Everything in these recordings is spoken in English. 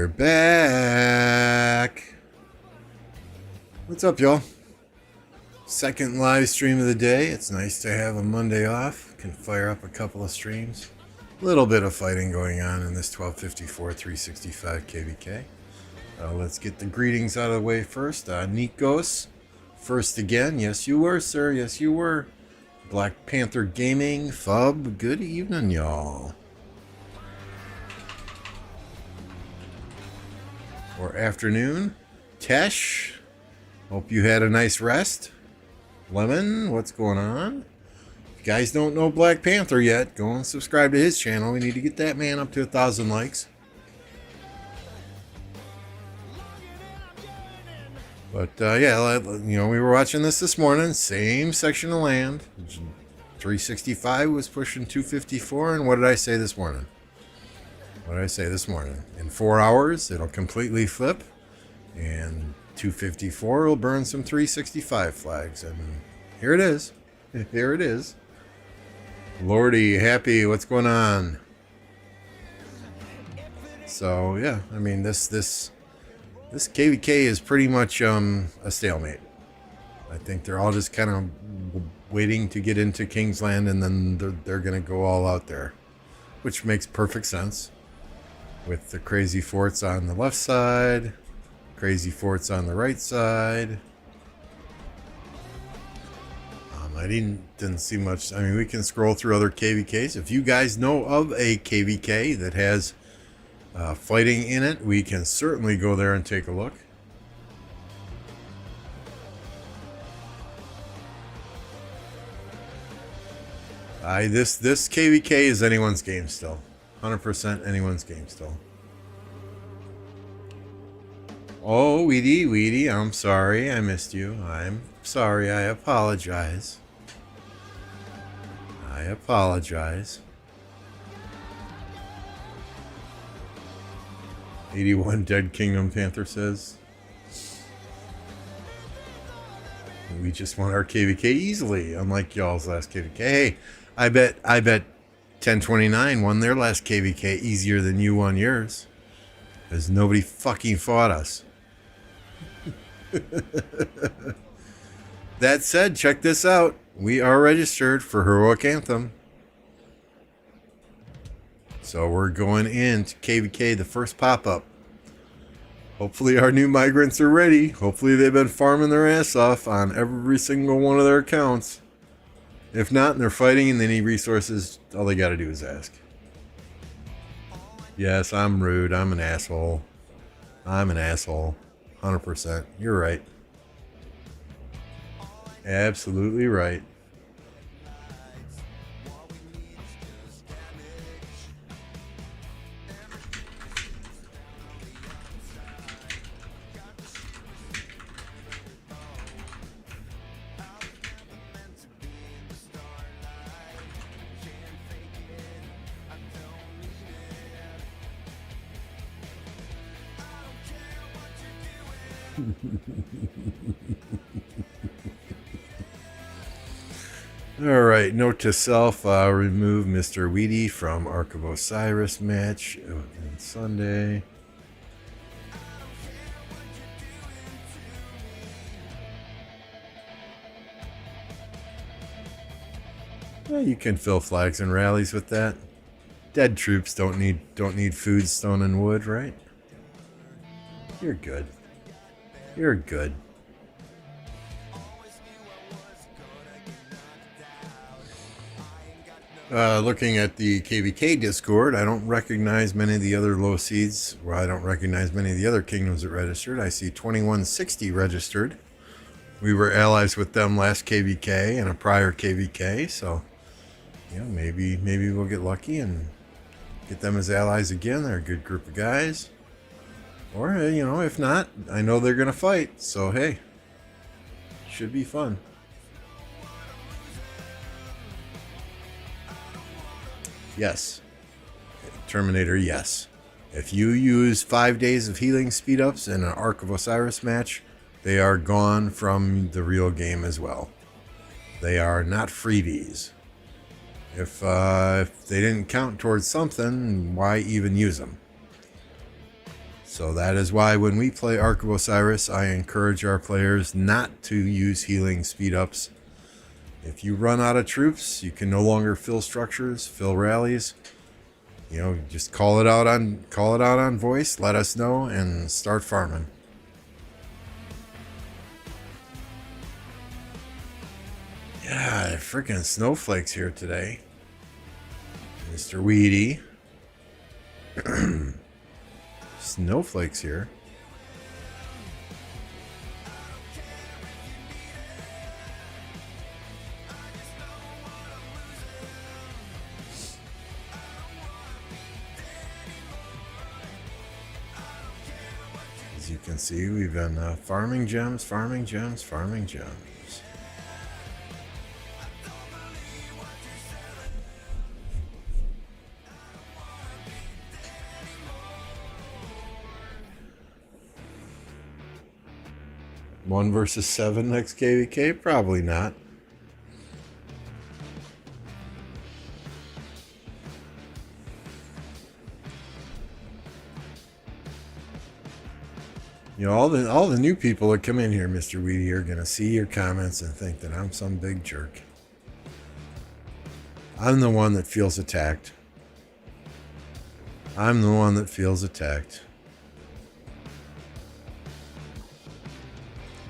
We're back. What's up, y'all? Second live stream of the day. It's nice to have a Monday off. Can fire up a couple of streams. A little bit of fighting going on in this 1254 365 KVK. Let's get the greetings out of the way first. Nikos, first again. Yes, you were, sir. Yes, you were. Black Panther Gaming, Fub. Good evening, y'all. Or afternoon. Tesh, hope you had a nice rest. Lemon, what's going on? If you guys don't know Black Panther yet, go and subscribe to his channel. We need to get that man up to 1,000 likes. But yeah, you know, we were watching this morning. Same section of land. 365 was pushing 254. And what did I say this morning? What did I say this morning? In 4 hours, it'll completely flip. And 254 will burn some 365 flags. And here it is. Here it is. Lordy, happy, what's going on? So, yeah, I mean, this KVK is pretty much a stalemate. I think they're all just kind of waiting to get into Kingsland, and then they're going to go all out there, which makes perfect sense. With the crazy forts on the left side, crazy forts on the right side. I didn't see much. I mean, we can scroll through other KVKs. If you guys know of a KVK that has fighting in it, we can certainly go there and take a look. This KVK is anyone's game still. 100% anyone's game still. Oh, Weedy, I'm sorry I missed you. I'm sorry, I apologize. I apologize. 81 Dead Kingdom Panther says. We just won our KVK easily, unlike y'all's last KVK. Hey, I bet 1029 won their last KVK easier than you won yours. Because nobody fucking fought us. That said, check this out. We are registered for Heroic Anthem. So we're going into KVK, the first pop-up. Hopefully our new migrants are ready. Hopefully they've been farming their ass off on every single one of their accounts. If not, and they're fighting and they need resources, all they got to do is ask. Yes, I'm rude. I'm an asshole. I'm an asshole. 100%. You're right. Absolutely right. Alright, note to self, remove Mr. Weedy from Ark of Osiris match on Sunday. Yeah, you can fill flags and rallies with that. Dead troops don't need food, stone, and wood, right? You're good. You're good. Looking at the KVK Discord, I don't recognize many of the other low seeds. Well, I don't recognize many of the other kingdoms that registered. I see 2160 registered. We were allies with them last KVK and a prior KVK, so yeah, maybe we'll get lucky and get them as allies again. They're a good group of guys. Or, you know, if not, I know they're going to fight. So, hey, should be fun. Yes. Terminator, yes. If you use 5 days of healing speed ups in an Ark of Osiris match, they are gone from the real game as well. They are not freebies. If they didn't count towards something, why even use them? So that is why when we play Ark of Osiris, I encourage our players not to use healing speed ups. If you run out of troops, you can no longer fill structures, fill rallies. You know, just call it out on voice, let us know, and start farming. Yeah, freaking snowflakes here today. Mr. Weedy. Snowflakes here. As you can see, we've been farming gems, farming gems, farming gems. One versus 7 next KVK? Probably not. You know, all the new people that come in here, Mr. Weedy, are going to see your comments and think that I'm some big jerk. I'm the one that feels attacked. I'm the one that feels attacked.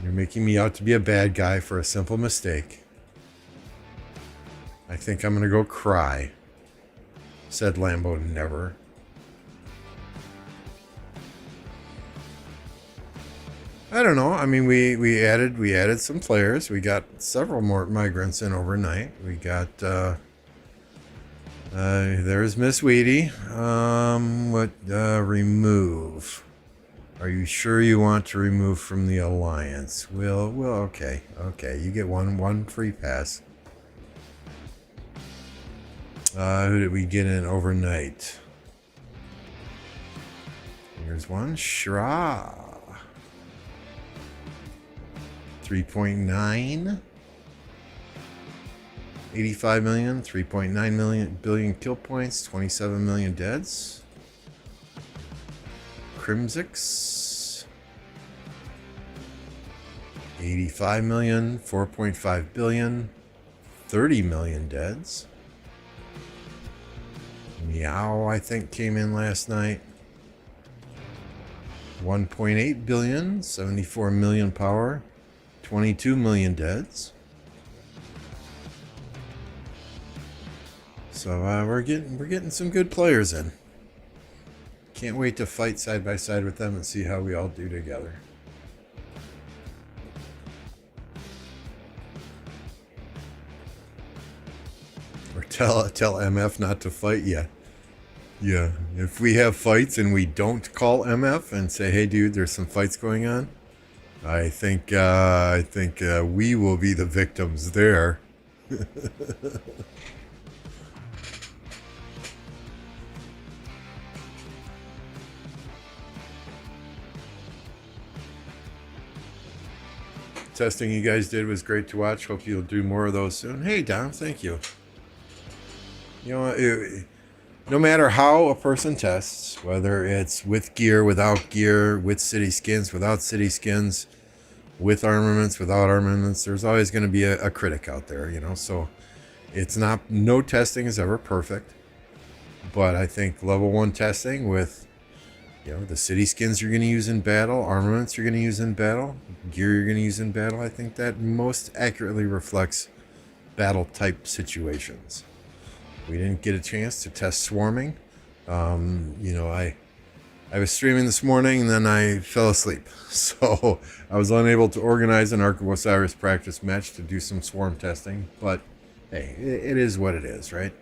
You're making me out to be a bad guy for a simple mistake. I think I'm going to go cry, said Lambeau never. I don't know. I mean, we added some players. We got several more migrants in overnight. We got there's Miss Weedy. Remove. Are you sure you want to remove from the alliance? Well, okay. You get one free pass. Who did we get in overnight? Here's one. Shra. 3.9. 85 million. 3.9 billion kill points. 27 million deads. Crimsix, 85 million, 4.5 billion, 30 million deads. Meow, I think, came in last night. 1.8 billion, 74 million power, 22 million deads. So we're getting some good players in. Can't wait to fight side by side with them and see how we all do together. Or tell MF not to fight. Yeah. If we have fights and we don't call MF and say, "Hey, dude, there's some fights going on," I think we will be the victims there. Testing you guys did was great to watch. Hope you'll do more of those soon. Hey, Dom, thank you. You know, no matter how a person tests, whether it's with gear, without gear, with city skins, without city skins, with armaments, without armaments, there's always going to be a critic out there, you know. So it's not, no testing is ever perfect. But I think level 1 testing with, you know, the city skins you're going to use in battle, armaments you're going to use in battle, gear you're going to use in battle, I think that most accurately reflects battle type situations. We didn't get a chance to test swarming. You know, I was streaming this morning and then I fell asleep. So I was unable to organize an Ark of Osiris practice match to do some swarm testing. But hey, it is what it is, right?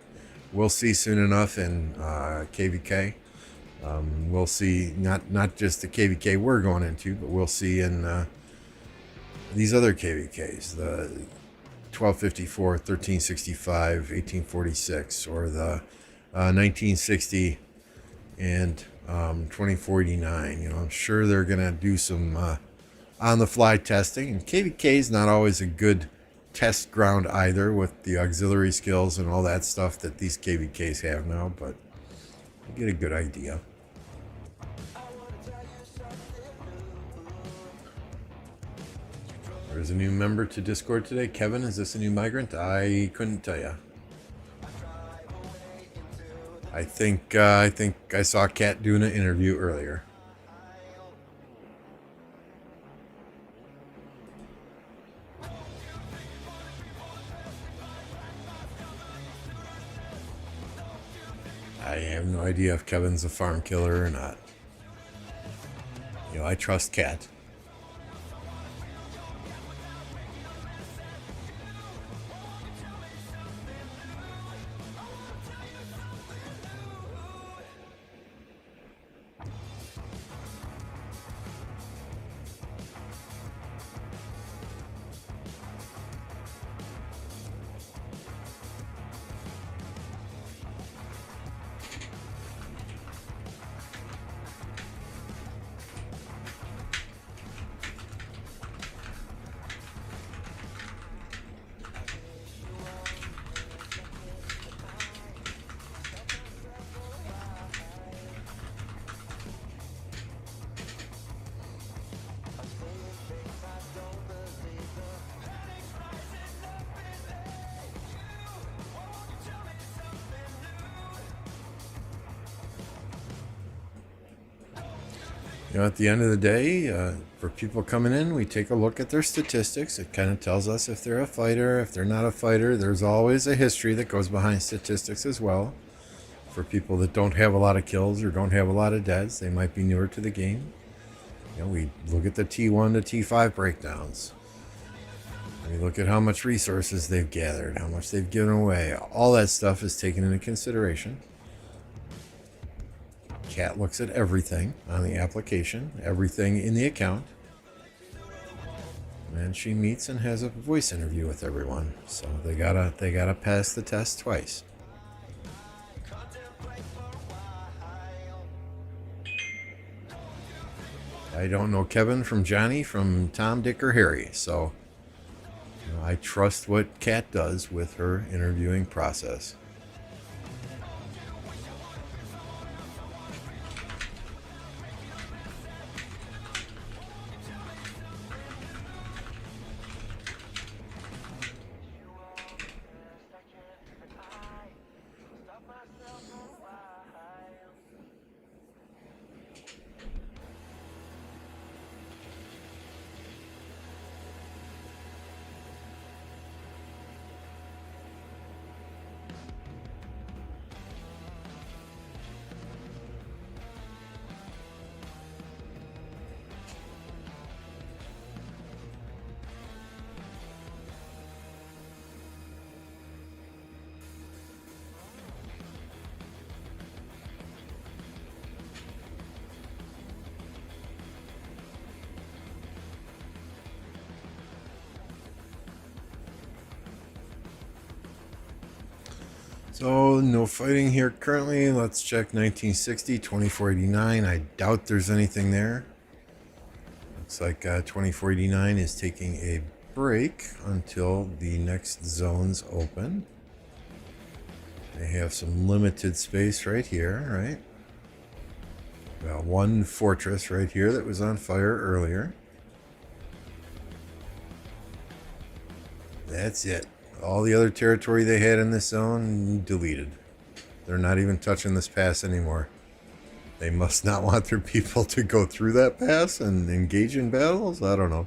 We'll see soon enough in KVK. We'll see not just the KVK we're going into, but we'll see in these other KVKs, the 1254, 1365, 1846, or the 1960 and 2489. You know, I'm sure they're going to do some on-the-fly testing. And KVK is not always a good test ground either, with the auxiliary skills and all that stuff that these KVKs have now, but you get a good idea. There's a new member to Discord today. Kevin, is this a new migrant? I couldn't tell you. I think I saw Kat doing an interview earlier. I have no idea if Kevin's a farm killer or not. You know, I trust Kat. You know, at the end of the day, for people coming in, we take a look at their statistics. It kind of tells us if they're a fighter, if they're not a fighter. There's always a history that goes behind statistics as well. For people that don't have a lot of kills or don't have a lot of deaths, they might be newer to the game. You know, we look at the T1 to T5 breakdowns. We look at how much resources they've gathered, how much they've given away. All that stuff is taken into consideration. Kat looks at everything on the application, everything in the account. And she meets and has a voice interview with everyone. So they gotta pass the test twice. I don't know Kevin from Johnny, from Tom, Dick, or Harry. So you know, I trust what Kat does with her interviewing process. So no fighting here currently. Let's check 1960, 2489. I doubt there's anything there. Looks like 2489 is taking a break until the next zones open. They have some limited space right here, right? Well, one fortress right here that was on fire earlier. That's it. All the other territory they had in this zone, deleted. They're not even touching this pass anymore. They must not want their people to go through that pass and engage in battles? I don't know.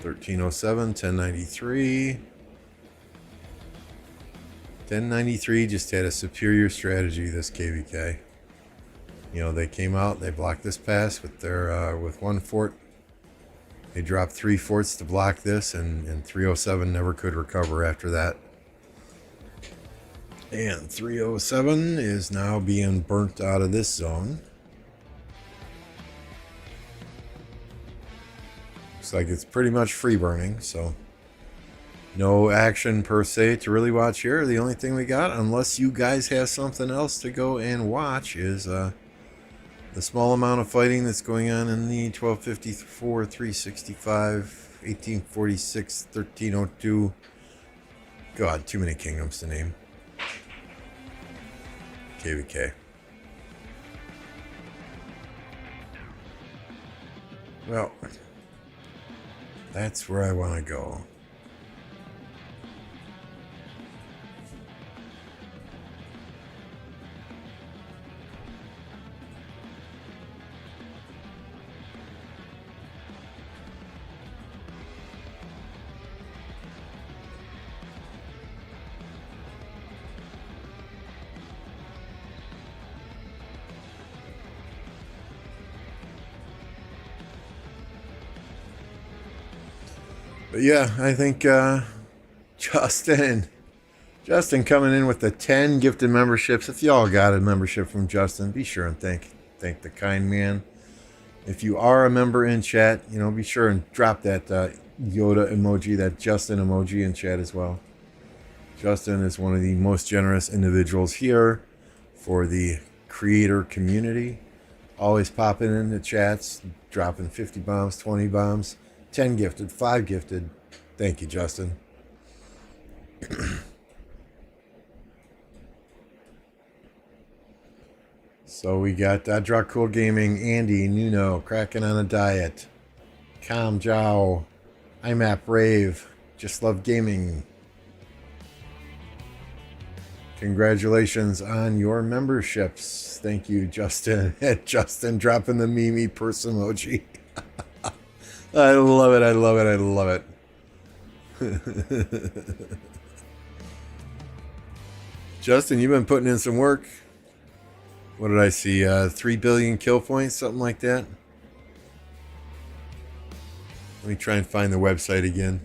1307, 1093. 1093 just had a superior strategy, this KVK. You know, they came out, they blocked this pass with their with one fort. They dropped 3 forts to block this, and 307 never could recover after that. And 307 is now being burnt out of this zone. Looks like it's pretty much free burning, so no action per se to really watch here. The only thing we got, unless you guys have something else to go and watch, is the small amount of fighting that's going on in the 1254, 365, 1846, 1302. God, too many kingdoms to name. KVK. Well, that's where I want to go. But yeah, I think Justin coming in with the 10 gifted memberships. If y'all got a membership from Justin, be sure and thank the kind man. If you are a member in chat, be sure and drop that Yoda emoji, that Justin emoji in chat as well. Justin is one of the most generous individuals here for the creator community. Always popping in the chats, dropping 50 bombs, 20 bombs, 10 gifted, 5 gifted. Thank you, Justin. So we got Dracool Gaming, Andy, Nuno, Cracking on a Diet, Cam Jow, IMAP Rave, Just Love Gaming. Congratulations on your memberships. Thank you, Justin. Justin dropping the Mimi purse emoji. I love it. I love it. I love it. Justin, you've been putting in some work. What did I see? 3 billion kill points, something like that. Let me try and find the website again.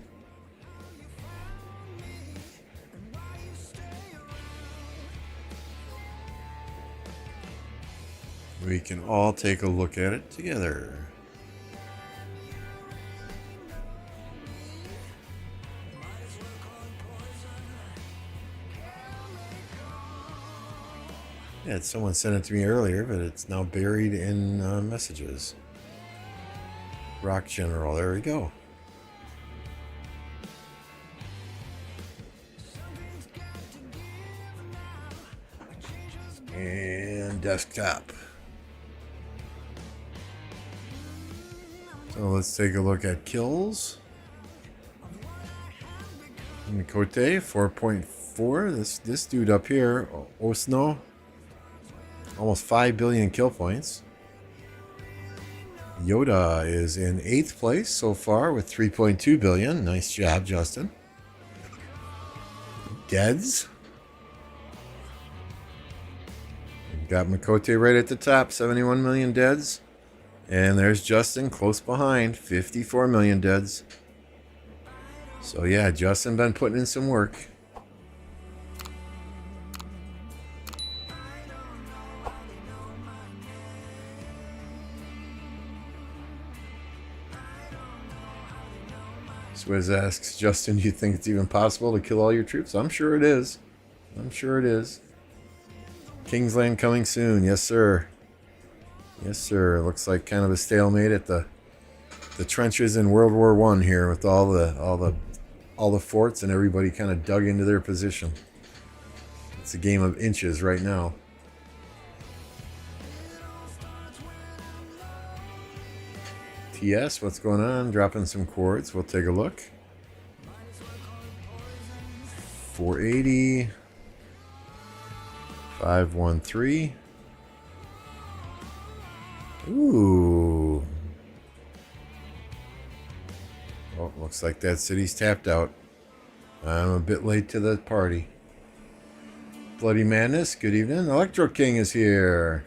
We can all take a look at it together. Yeah, someone sent it to me earlier, but it's now buried in messages. Rock General, there we go. And desktop. So let's take a look at kills. Mikote, 4.4. This dude up here, Osno, almost 5 billion kill points. Yoda is in 8th place so far with 3.2 billion. Nice job, Justin. Deads. We've got Mikote right at the top, 71 million deads. And there's Justin close behind, 54 million deads. So yeah, Justin been putting in some work. Swizz asks, Justin, do you think it's even possible to kill all your troops? I'm sure it is. I'm sure it is. Kingsland coming soon. Yes, sir. Yes, sir. Looks like kind of a stalemate at the trenches in World War I here, with all the forts and everybody kind of dug into their position. It's a game of inches right now. TS, what's going on? Dropping some quartz. We'll take a look. 480. 513. Ooh. Oh, looks like that city's tapped out. I'm a bit late to the party. Bloody Madness, good evening. Electro King is here.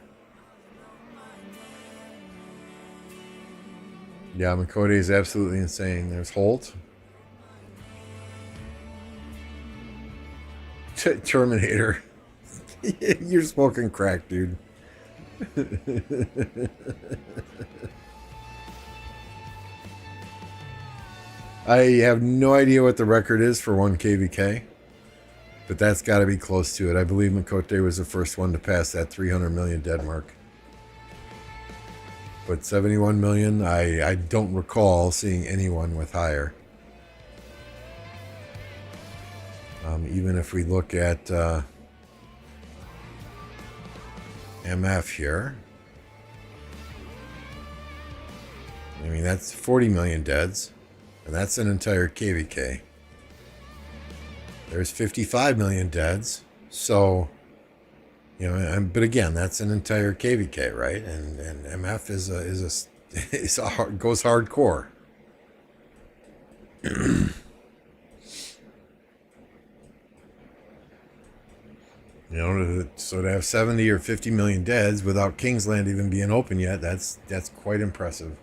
Yeah, Mikote is absolutely insane. There's Holt. Terminator. You're smoking crack, dude. I have no idea what the record is for 1 KVK, but that's got to be close to it. I believe Mikote was the first one to pass that 300 million dead mark. But 71 million, I don't recall seeing anyone with higher. Even if we look at MF here. I mean, that's 40 million deads, and that's an entire KVK. There's 55 million deads, so, you know, but again, that's an entire KVK, right? And MF goes hardcore. You know, so to have 70 or 50 million deads without Kingsland even being open yet, that's quite impressive.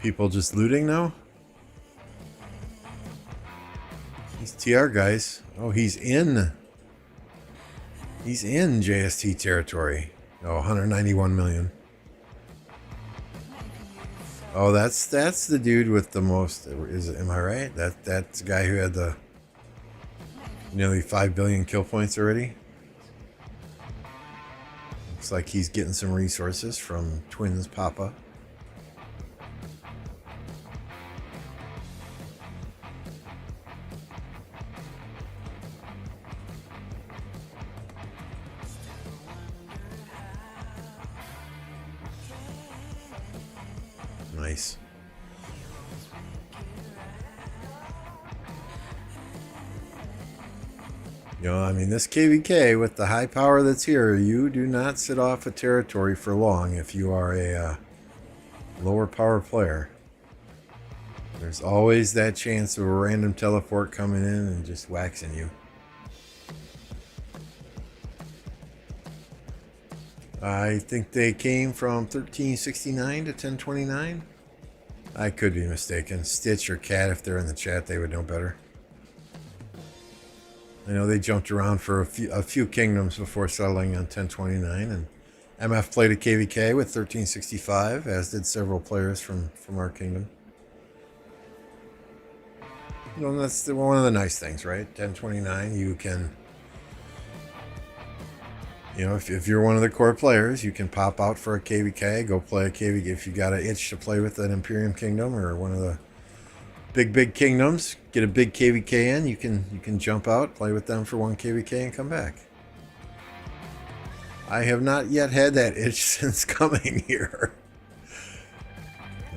People just looting now? These TR guys. Oh, he's in JST territory. Oh, 191 million. Oh, that's the dude with the most. Am I right? That's the guy who had the nearly 5 billion kill points already. Looks like he's getting some resources from Twins Papa. Nice. You know, I mean, this KVK with the high power that's here, you do not sit off a territory for long if you are a lower power player. There's always that chance of a random teleport coming in and just waxing you. I think they came from 1369 to 1029. I could be mistaken. Stitch or Cat, if they're in the chat, they would know better. I know they jumped around for a few kingdoms before settling on 1029, and MF played a KVK with 1365, as did several players from our kingdom. You know, that's one of the nice things, right? 1029, you can... You know, if you're one of the core players, you can pop out for a KVK, go play a KVK. If you got an itch to play with an Imperium Kingdom or one of the big kingdoms, get a big KVK in, you can jump out, play with them for one KVK and come back. I have not yet had that itch since coming here.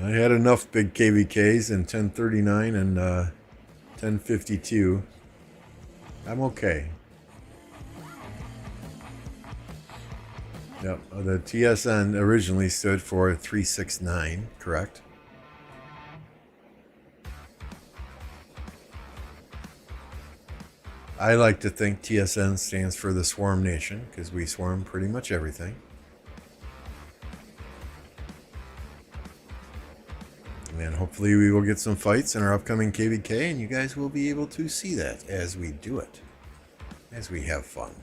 I had enough big KVKs in 1039 and 1052. I'm okay. Yep, the TSN originally stood for 369, correct? I like to think TSN stands for the Swarm Nation, because we swarm pretty much everything. And hopefully we will get some fights in our upcoming KVK, and you guys will be able to see that as we do it, as we have fun.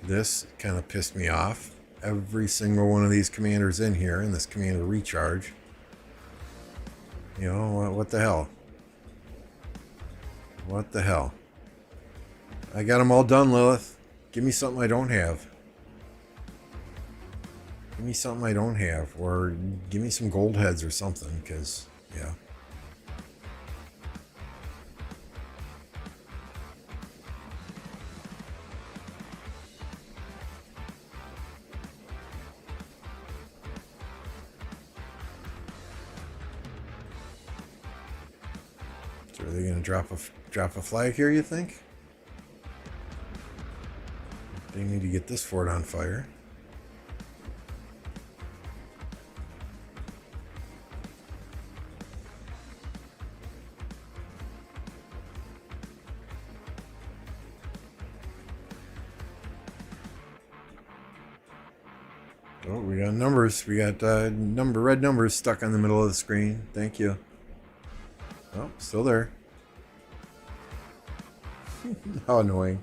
This kind of pissed me off. Every single one of these commanders in here, in this commander recharge. You know, what the hell? What the hell? I got them all done, Lilith. Give me something I don't have. Give me something I don't have. Or give me some gold heads or something, because, yeah. So are they going to drop a flag here, you think? They need to get this fort on fire. Oh, we got numbers. We got red numbers stuck on the middle of the screen. Thank you. Oh, still there. How annoying.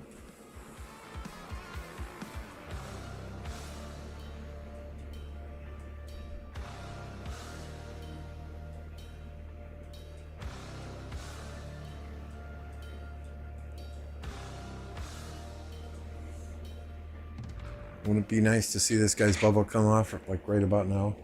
Wouldn't it be nice to see this guy's bubble come off like right about now?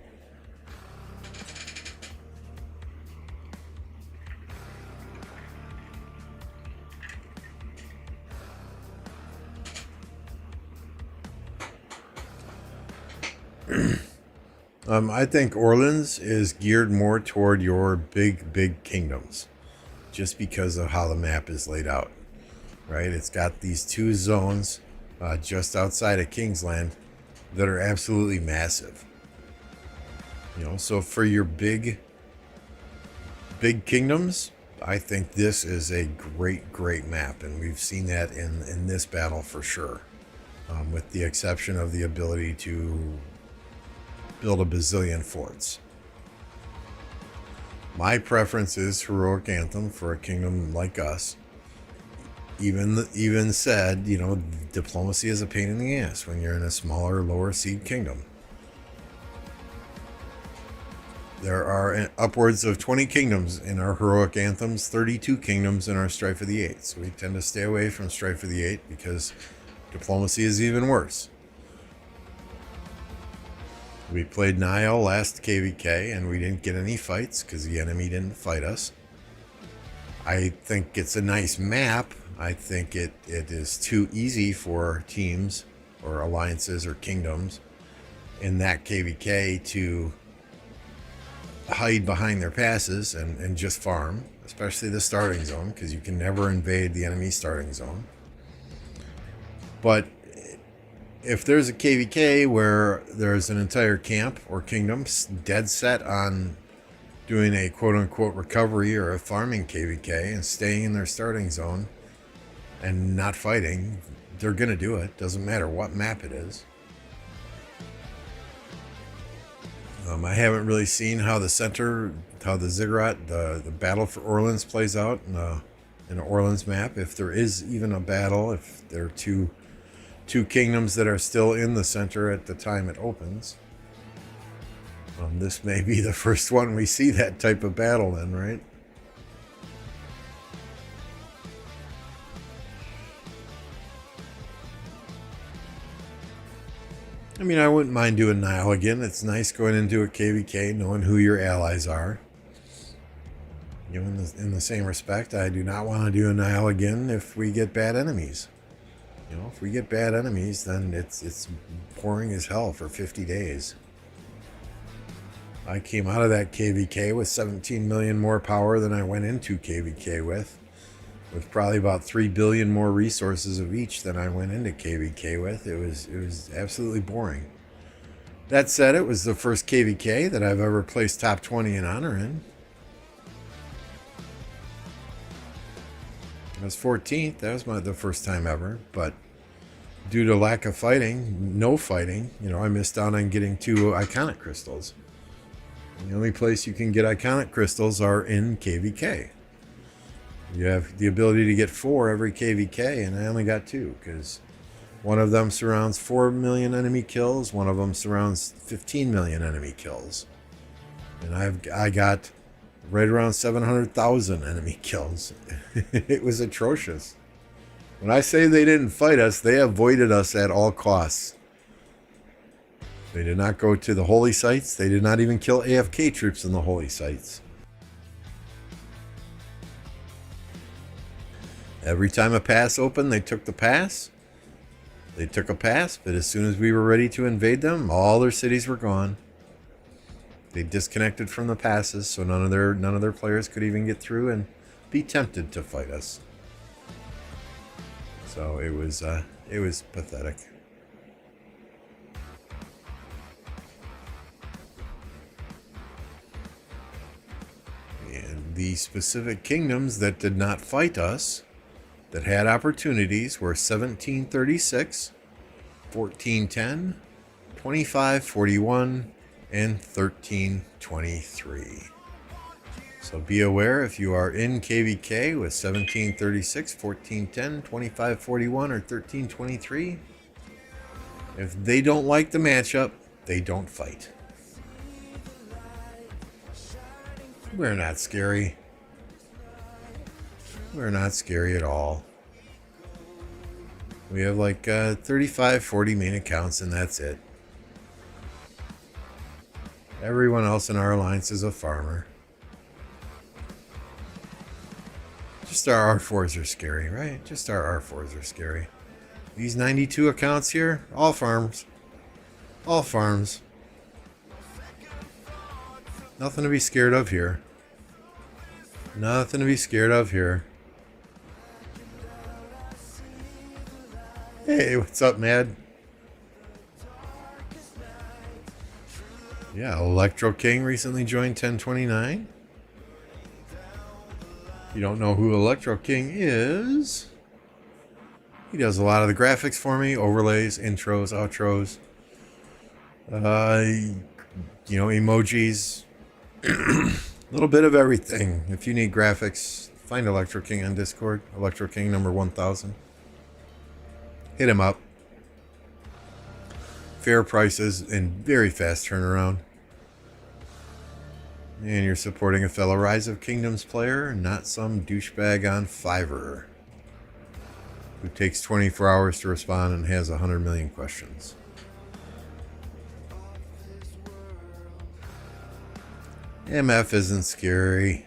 I think Orleans is geared more toward your big kingdoms, just because of how the map is laid out, right? It's got these two zones just outside of Kingsland that are absolutely massive. So for your big kingdoms, I think this is a great map, and we've seen that in this battle for sure, with the exception of the ability to build a bazillion forts. My preference is Heroic Anthem for a kingdom like us. Even said, diplomacy is a pain in the ass when you're in a smaller, lower seed kingdom. There are upwards of 20 kingdoms in our Heroic Anthems, 32 kingdoms in our Strife of the Eight. So we tend to stay away from Strife of the Eight because diplomacy is even worse. We played Nile last KVK and we didn't get any fights because the enemy didn't fight us. I think it's a nice map. I think it is too easy for teams or alliances or kingdoms in that KVK to hide behind their passes and just farm, especially the starting zone, because you can never invade the enemy starting zone. But if there's a KVK where there's an entire camp or kingdom dead set on doing a quote-unquote recovery or a farming KVK and staying in their starting zone and not fighting, they're going to do it. Doesn't matter what map it is. I haven't really seen how the Ziggurat, the battle for Orleans plays out in an Orleans map. If there is even a battle, if there are two kingdoms that are still in the center at the time it opens. This may be the first one we see that type of battle in, right? I mean, I wouldn't mind doing Nile again. It's nice going into a KVK knowing who your allies are. In the same respect, I do not want to do a Nile again if we get bad enemies. If we get bad enemies, then it's boring as hell for 50 days. I came out of that KVK with 17 million more power than I went into KVK with probably about 3 billion more resources of each than I went into KVK with. It was absolutely boring. That said, it was the first KVK that I've ever placed top 20 in honor in. I was 14th. That was the first time ever. But due to lack of fighting, no fighting, I missed out on getting 2 iconic crystals. And the only place you can get iconic crystals are in KVK. You have the ability to get 4 every KVK, and I only got 2 because one of them surrounds 4 million enemy kills. One of them surrounds 15 million enemy kills. And I got right around 700,000 enemy kills. It was atrocious. When I say they didn't fight us, they avoided us at all costs. They did not go to the holy sites. They did not even kill AFK troops in the holy sites. Every time a pass opened, they took the pass. They took a pass, but as soon as we were ready to invade them, all their cities were gone. They disconnected from the passes, so none of their players could even get through and be tempted to fight us. So it was pathetic. And the specific kingdoms that did not fight us, that had opportunities, were 1736, 1410, 2541, and 1323. So be aware if you are in KVK with 1736, 1410, 2541, or 1323, if they don't like the matchup, they don't fight. We're not scary. We're not scary at all. We have like 35, 40 main accounts, and that's it. Everyone else in our alliance is a farmer. Just our R4s are scary, right? Just our R4s are scary. These 92 accounts here, all farms. All farms. Nothing to be scared of here. Nothing to be scared of here. Hey, what's up, Mad? Yeah, Electro King recently joined 1029. You don't know who Electro King is? He does a lot of the graphics for me, overlays, intros, outros. Emojis. A little bit of everything. If you need graphics, find Electro King on Discord. Electro King number 1000. Hit him up. Fair prices and very fast turnaround. And you're supporting a fellow Rise of Kingdoms player, not some douchebag on Fiverr who takes 24 hours to respond and has 100 million questions. MF isn't scary.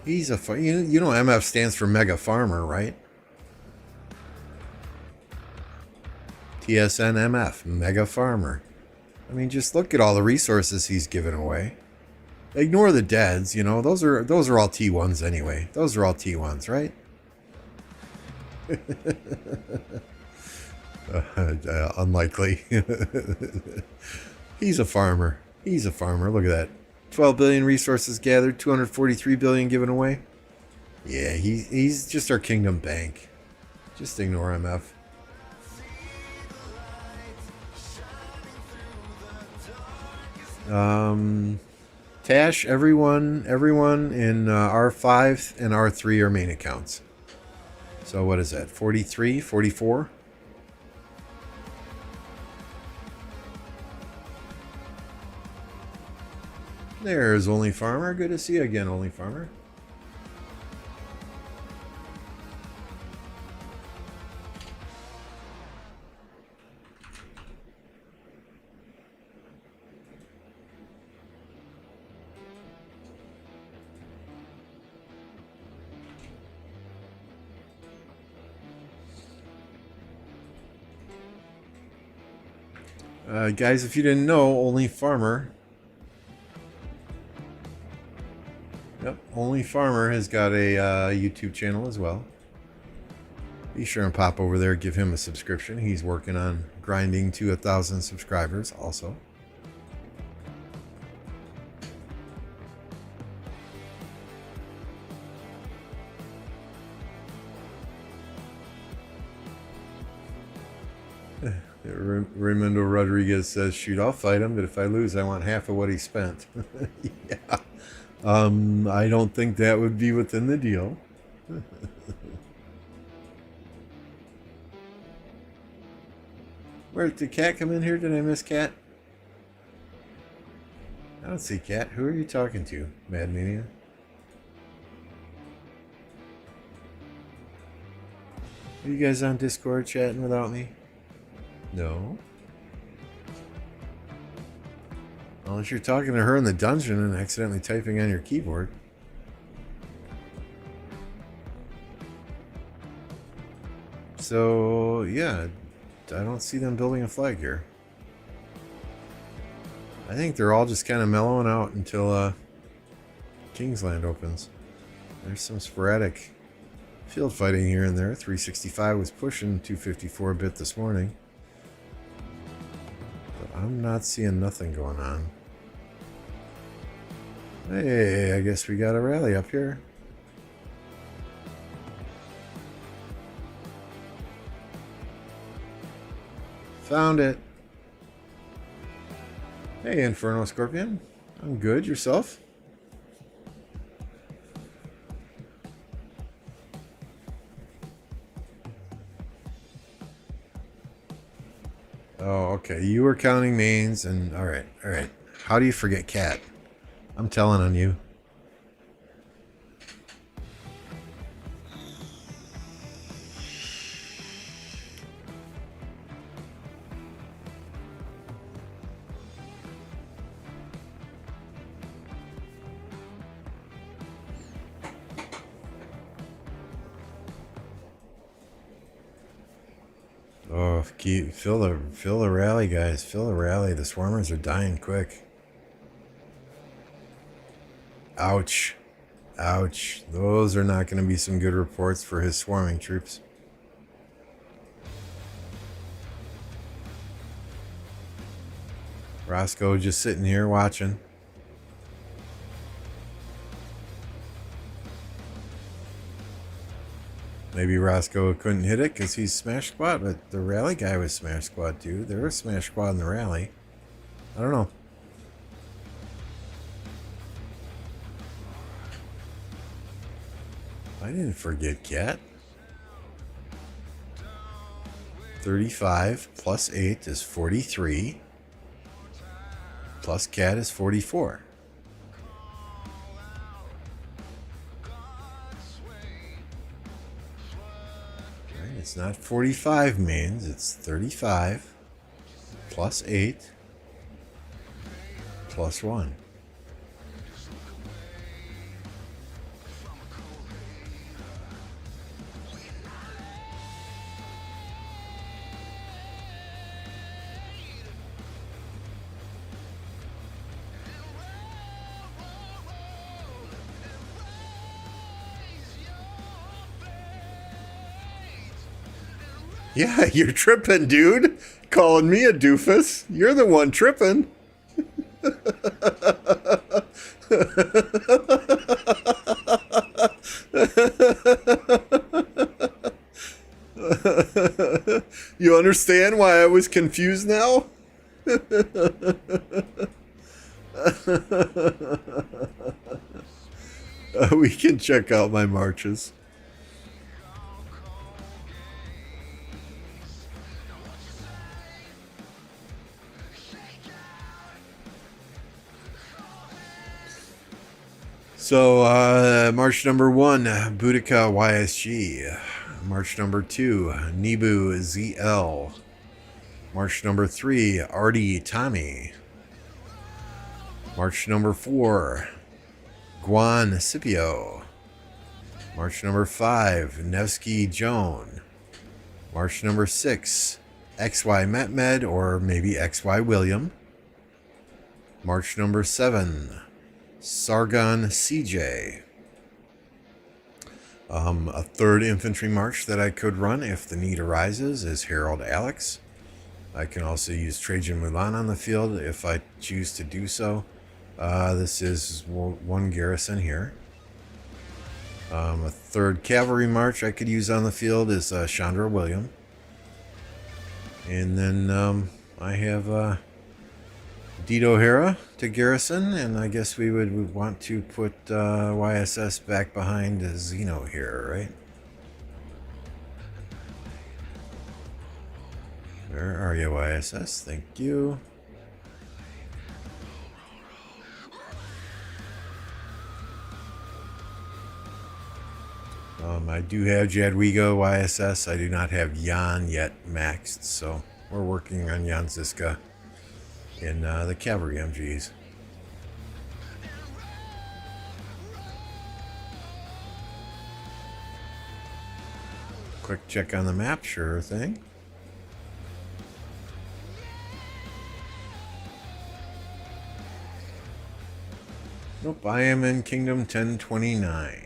He's a you know MF stands for Mega Farmer, right? TSN MF, Mega Farmer. I mean, just look at all the resources he's given away. Ignore the deads, those are all T1s anyway. Those are all T1s, right? Unlikely. He's a farmer. He's a farmer. Look at that. 12 billion resources gathered, 243 billion given away. Yeah, he's just our kingdom bank. Just ignore MF. Tash, everyone in R5 and R3 are main accounts. So what is that? 43, 44? There's Only Farmer. Good to see you again, Only Farmer. Guys, if you didn't know, Only Farmer. Yep, Only Farmer has got a YouTube channel as well. Be sure and pop over there, give him a subscription. He's working on grinding to 1,000 subscribers also. Raimundo Rodriguez says, shoot, I'll fight him, but if I lose, I want half of what he spent. Yeah. I don't think that would be within the deal. Where did Cat come in here? Did I miss Cat? I don't see Cat. Who are you talking to, Mad Mania? Are you guys on Discord chatting without me? No. Unless you're talking to her in the dungeon and accidentally typing on your keyboard. So, yeah, I don't see them building a flag here. I think they're all just kind of mellowing out until Kingsland opens. There's some sporadic field fighting here and there. 365 was pushing 254-bit this morning. But I'm not seeing nothing going on. Hey, I guess we got a rally up here. Found it. Hey, Inferno Scorpion. I'm good. Yourself? Oh, okay. You were counting mains and... Alright, alright. How do you forget Cat? I'm telling on you. Fill the rally, guys. Fill the rally. The swarmers are dying quick. Ouch. Ouch. Those are not going to be some good reports for his swarming troops. Roscoe just sitting here watching. Maybe Roscoe couldn't hit it because he's smash squad, but the rally guy was smash squad too. There was smash squad in the rally. I don't know. I didn't forget Cat. 35 plus 8 is 43. Plus Cat is 44. Right, it's not 45 mains, it's 35 plus 8 plus 1. Yeah, you're tripping, dude. Calling me a doofus. You're the one tripping. You understand why I was confused now? We can check out my marches. So, march number 1, Boudica YSG. March number 2, Nibu ZL. March number 3, Artie Tommy. March number 4, Guan Scipio. March number 5, Nevsky Joan. March number 6, XY Metmed, or maybe XY William. March number 7, Sargon CJ. A third infantry march that I could run if the need arises is Harold Alex. I can also use Trajan Mulan on the field if I choose to do so. This is one garrison here. A third cavalry march I could use on the field is Chandra William. And then I have Deed O'Hara to garrison, and I guess we would want to put YSS back behind Zeno here, right? Where are you, YSS? Thank you. I do have Jadwiga YSS. I do not have Jan yet maxed, so we're working on Jan Ziska in the cavalry MGs. Quick check on the map, sure thing. Nope, I am in Kingdom 1029.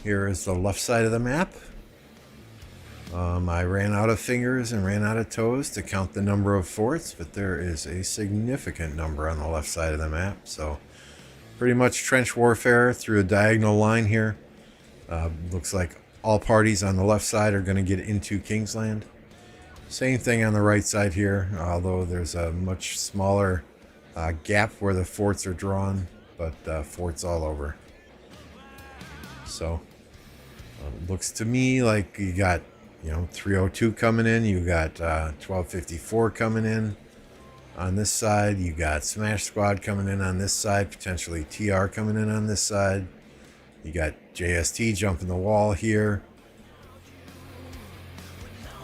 Here is the left side of the map. I ran out of fingers and ran out of toes to count the number of forts, but there is a significant number on the left side of the map. So pretty much trench warfare through a diagonal line here. Looks like all parties on the left side are going to get into Kingsland. Same thing on the right side here, although there's a much smaller gap where the forts are drawn, but forts all over. So it looks to me like you got 302 coming in, you got 1254 coming in on this side, you got Smash Squad coming in on this side, potentially TR coming in on this side, you got JST jumping the wall here,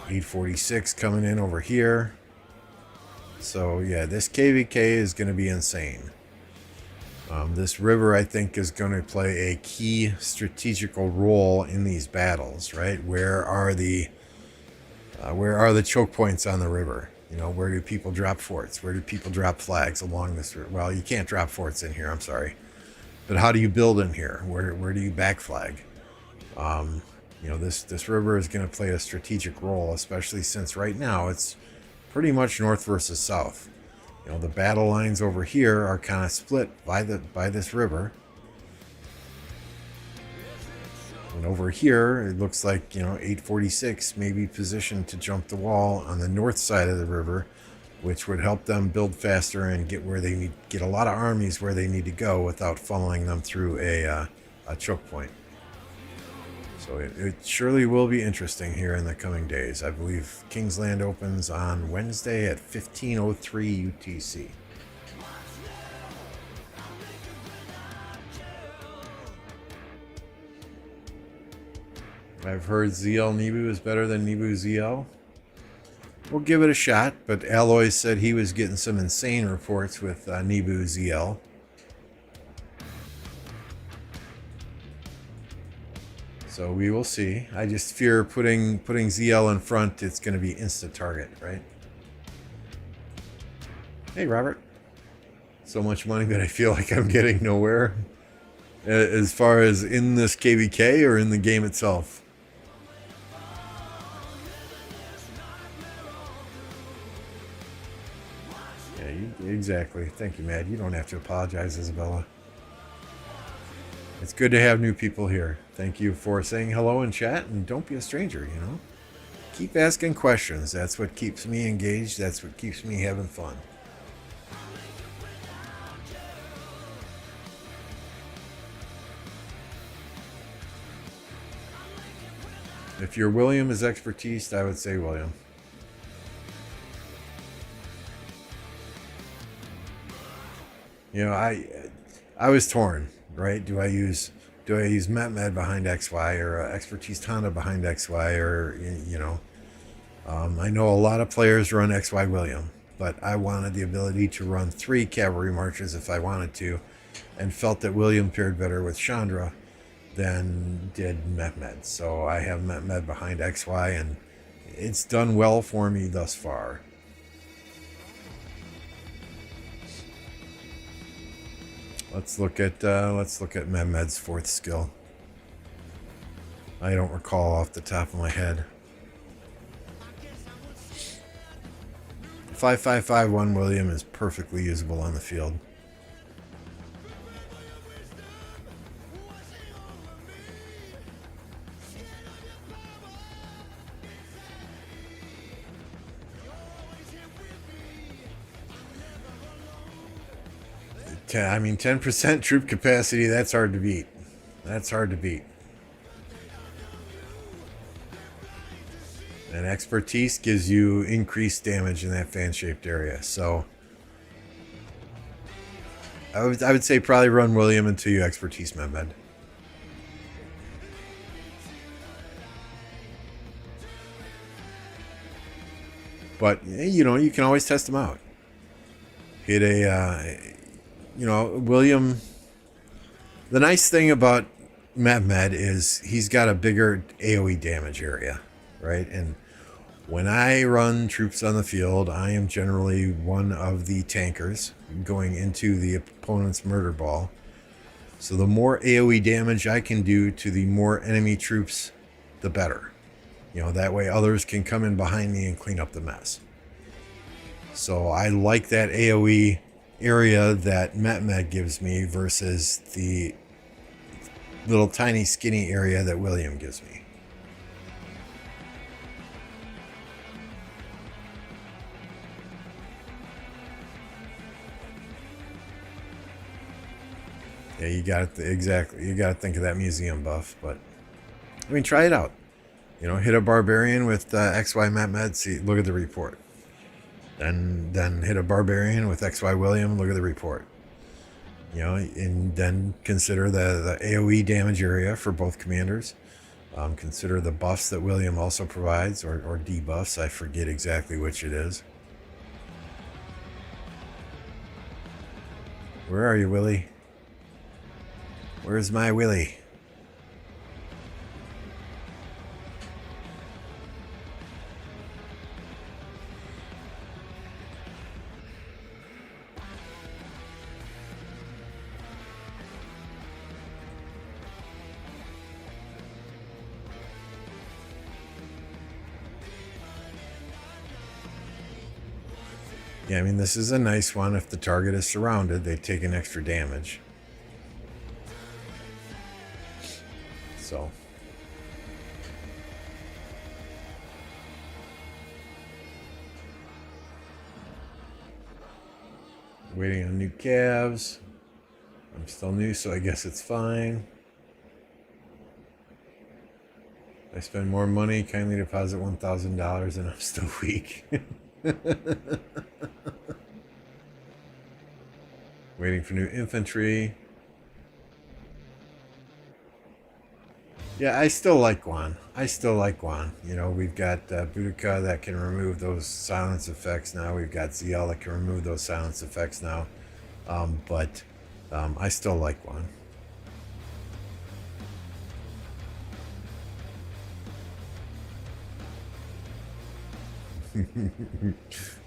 846 coming in over here. So yeah, this KVK is going to be insane. This river, I think, is going to play a key strategical role in these battles, right? Where are the Where are the choke points on the river? You know, where do people drop forts? Where do people drop flags along this river? Well, you can't drop forts in here, I'm sorry. But how do you build in here? Where do you back flag? You know, this river is going to play a strategic role, especially since right now it's pretty much north versus south. You know, the battle lines over here are kind of split by this river. And over here, it looks like, you know, 846 may be positioned to jump the wall on the north side of the river, which would help them build faster and get where they need, get a lot of armies where they need to go without funneling them through a choke point. So it surely will be interesting here in the coming days. I believe Kingsland opens on Wednesday at 15:03 UTC. I've heard ZL Nebu is better than Nebu ZL. We'll give it a shot, but Alloy said he was getting some insane reports with Nebu ZL. So we will see. I just fear putting ZL in front, it's going to be instant target, right? Hey, Robert. So much money that I feel like I'm getting nowhere. As far as in this KVK or in the game itself. Yeah, exactly. Thank you, Mad. You don't have to apologize, Isabella. It's good to have new people here. Thank you for saying hello in chat, and don't be a stranger, you know? Keep asking questions. That's what keeps me engaged. That's what keeps me having fun. If your William is expertise, I would say William. You know, I was torn, right? Do I use Met behind XY or Expertise Honda behind XY, or you know, I know a lot of players run XY William, but I wanted the ability to run 3 cavalry marches if I wanted to, and felt that William paired better with Chandra than did Mehmed. So I have Mehmed behind XY, and it's done well for me thus far. Let's look at Mehmed's 4th skill. I don't recall off the top of my head. 5551 William is perfectly usable on the field. I mean, 10% troop capacity, that's hard to beat. That's hard to beat. And expertise gives you increased damage in that fan-shaped area. So I would say probably run William until you expertise Mehmed. But, you know, you can always test them out. Hit a... you know, William, the nice thing about Mehmed is he's got a bigger AoE damage area, right? And when I run troops on the field, I am generally one of the tankers going into the opponent's murder ball. So the more AoE damage I can do to the more enemy troops, the better. You know, that way others can come in behind me and clean up the mess. So I like that AoE area that Mehmed gives me versus the little tiny skinny area that William gives me. Yeah, you got it. Exactly. You got to think of that museum buff, but I mean, try it out. You know, hit a barbarian with XY Mehmed. See, look at the report. Then hit a barbarian with XY William. Look at the report. You know, and then consider the AoE damage area for both commanders. Consider the buffs that William also provides, or debuffs. I forget exactly which it is. Where are you, Willie? Where's my Willie? Yeah, I mean, this is a nice one. If the target is surrounded, they take an extra damage. So. Waiting on new calves. I'm still new, so I guess it's fine. I spend more money, kindly deposit $1,000, and I'm still weak. Waiting for new infantry. Yeah, I still like Guan. You know, we've got Boudica that can remove those silence effects now. We've got ZL that can remove those silence effects now. But I still like Guan.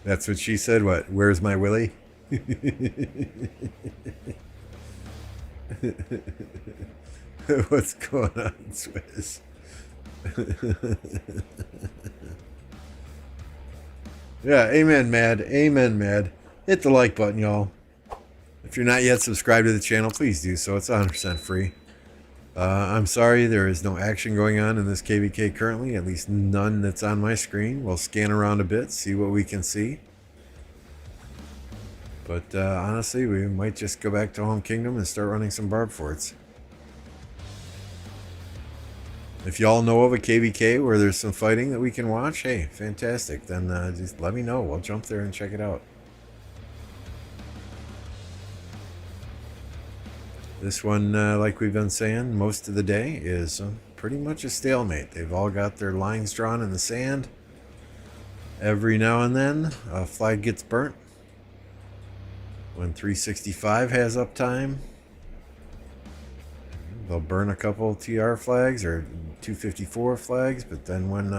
That's what she said. What? Where's my Willie? What's going on, Swiss? Yeah, amen, Mad. Amen, Mad. Hit the like button, y'all. If you're not yet subscribed to the channel, please do so. It's 100% free. I'm sorry there is no action going on in this KVK currently, at least none that's on my screen. We'll scan around a bit, see what we can see. But honestly, we might just go back to Home Kingdom and start running some barb forts. If y'all know of a KVK where there's some fighting that we can watch, hey, fantastic. Then just let me know. We'll jump there and check it out. This one, like we've been saying, most of the day is pretty much a stalemate. They've all got their lines drawn in the sand. Every now and then, a flag gets burnt. When 365 has uptime, they'll burn a couple TR flags or 254 flags, but then when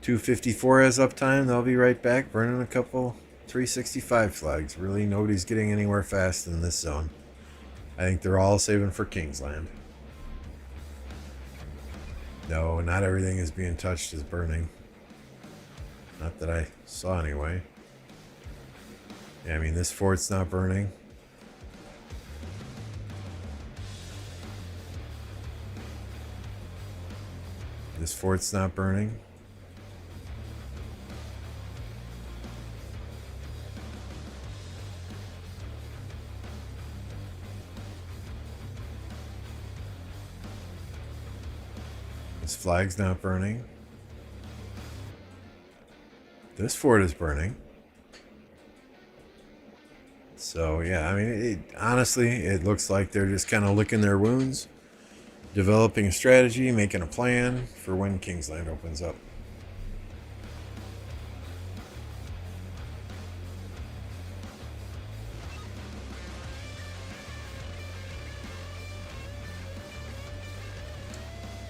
254 has uptime, they'll be right back burning a couple 365 flags. Really, nobody's getting anywhere fast in this zone. I think they're all saving for Kingsland. No, not everything is being touched is burning. Not that I saw anyway. Yeah, I mean, this fort's not burning. This fort's not burning. This flag's not burning. This fort is burning. So, yeah, I mean, honestly, it looks like they're just kind of licking their wounds, developing a strategy, making a plan for when Kingsland opens up.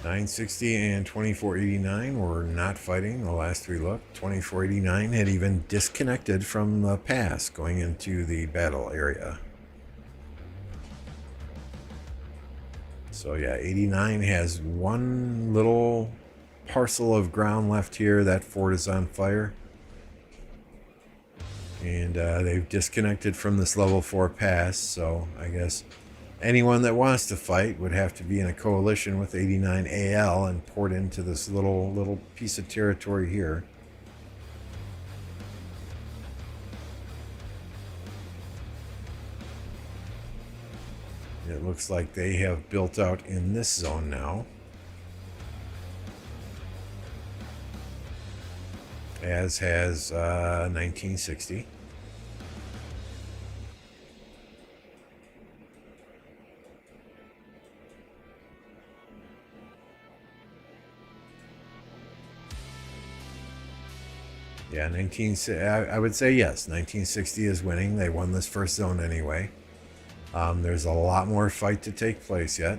$960 and $24.89 were not fighting the last we looked. $24.89 had even disconnected from the pass going into the battle area. So yeah, 89 has one little parcel of ground left here. That fort is on fire. And they've disconnected from this level 4 pass, so I guess anyone that wants to fight would have to be in a coalition with 89 AL and port into this little piece of territory here. It looks like they have built out in this zone now, as has 1960. Yeah, I would say yes, 1960 is winning. They won this first zone anyway. There's a lot more fight to take place yet.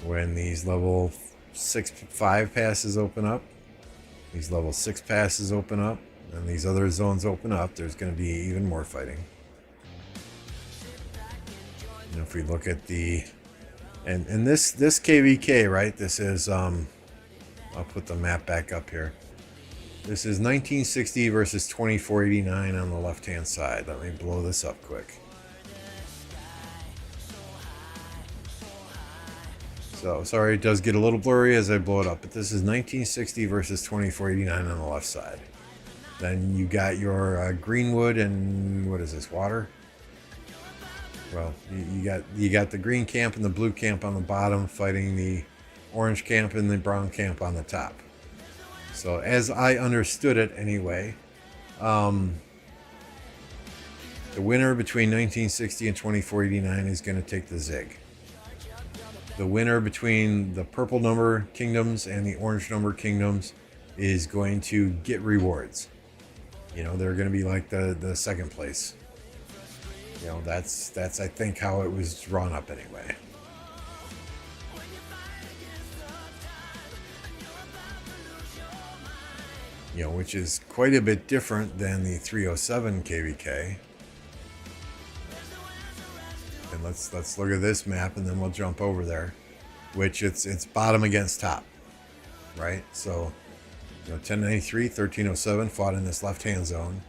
When these level 5 passes open up, these level 6 passes open up, and these other zones open up, there's going to be even more fighting. And if we look at the... And this KVK, right, this is... I'll put the map back up here. This is 1960 versus 2489 on the left-hand side. Let me blow this up quick. So, sorry, it does get a little blurry as I blow it up, but this is 1960 versus 2489 on the left side. Then you got your Greenwood and what is this, water? Well, you got the green camp and the blue camp on the bottom fighting the orange camp and the brown camp on the top. So as I understood it anyway, the winner between 1960 and 2489 is going to take the zig. The winner between the purple number kingdoms and the orange number kingdoms is going to get rewards. You know, they're going to be like the second place. You know, that's I think how it was drawn up anyway. You know, which is quite a bit different than the 307 KVK. And let's look at this map, and then we'll jump over there. Which it's bottom against top, right? So, you know, 1093, 1307 fought in this left-hand zone,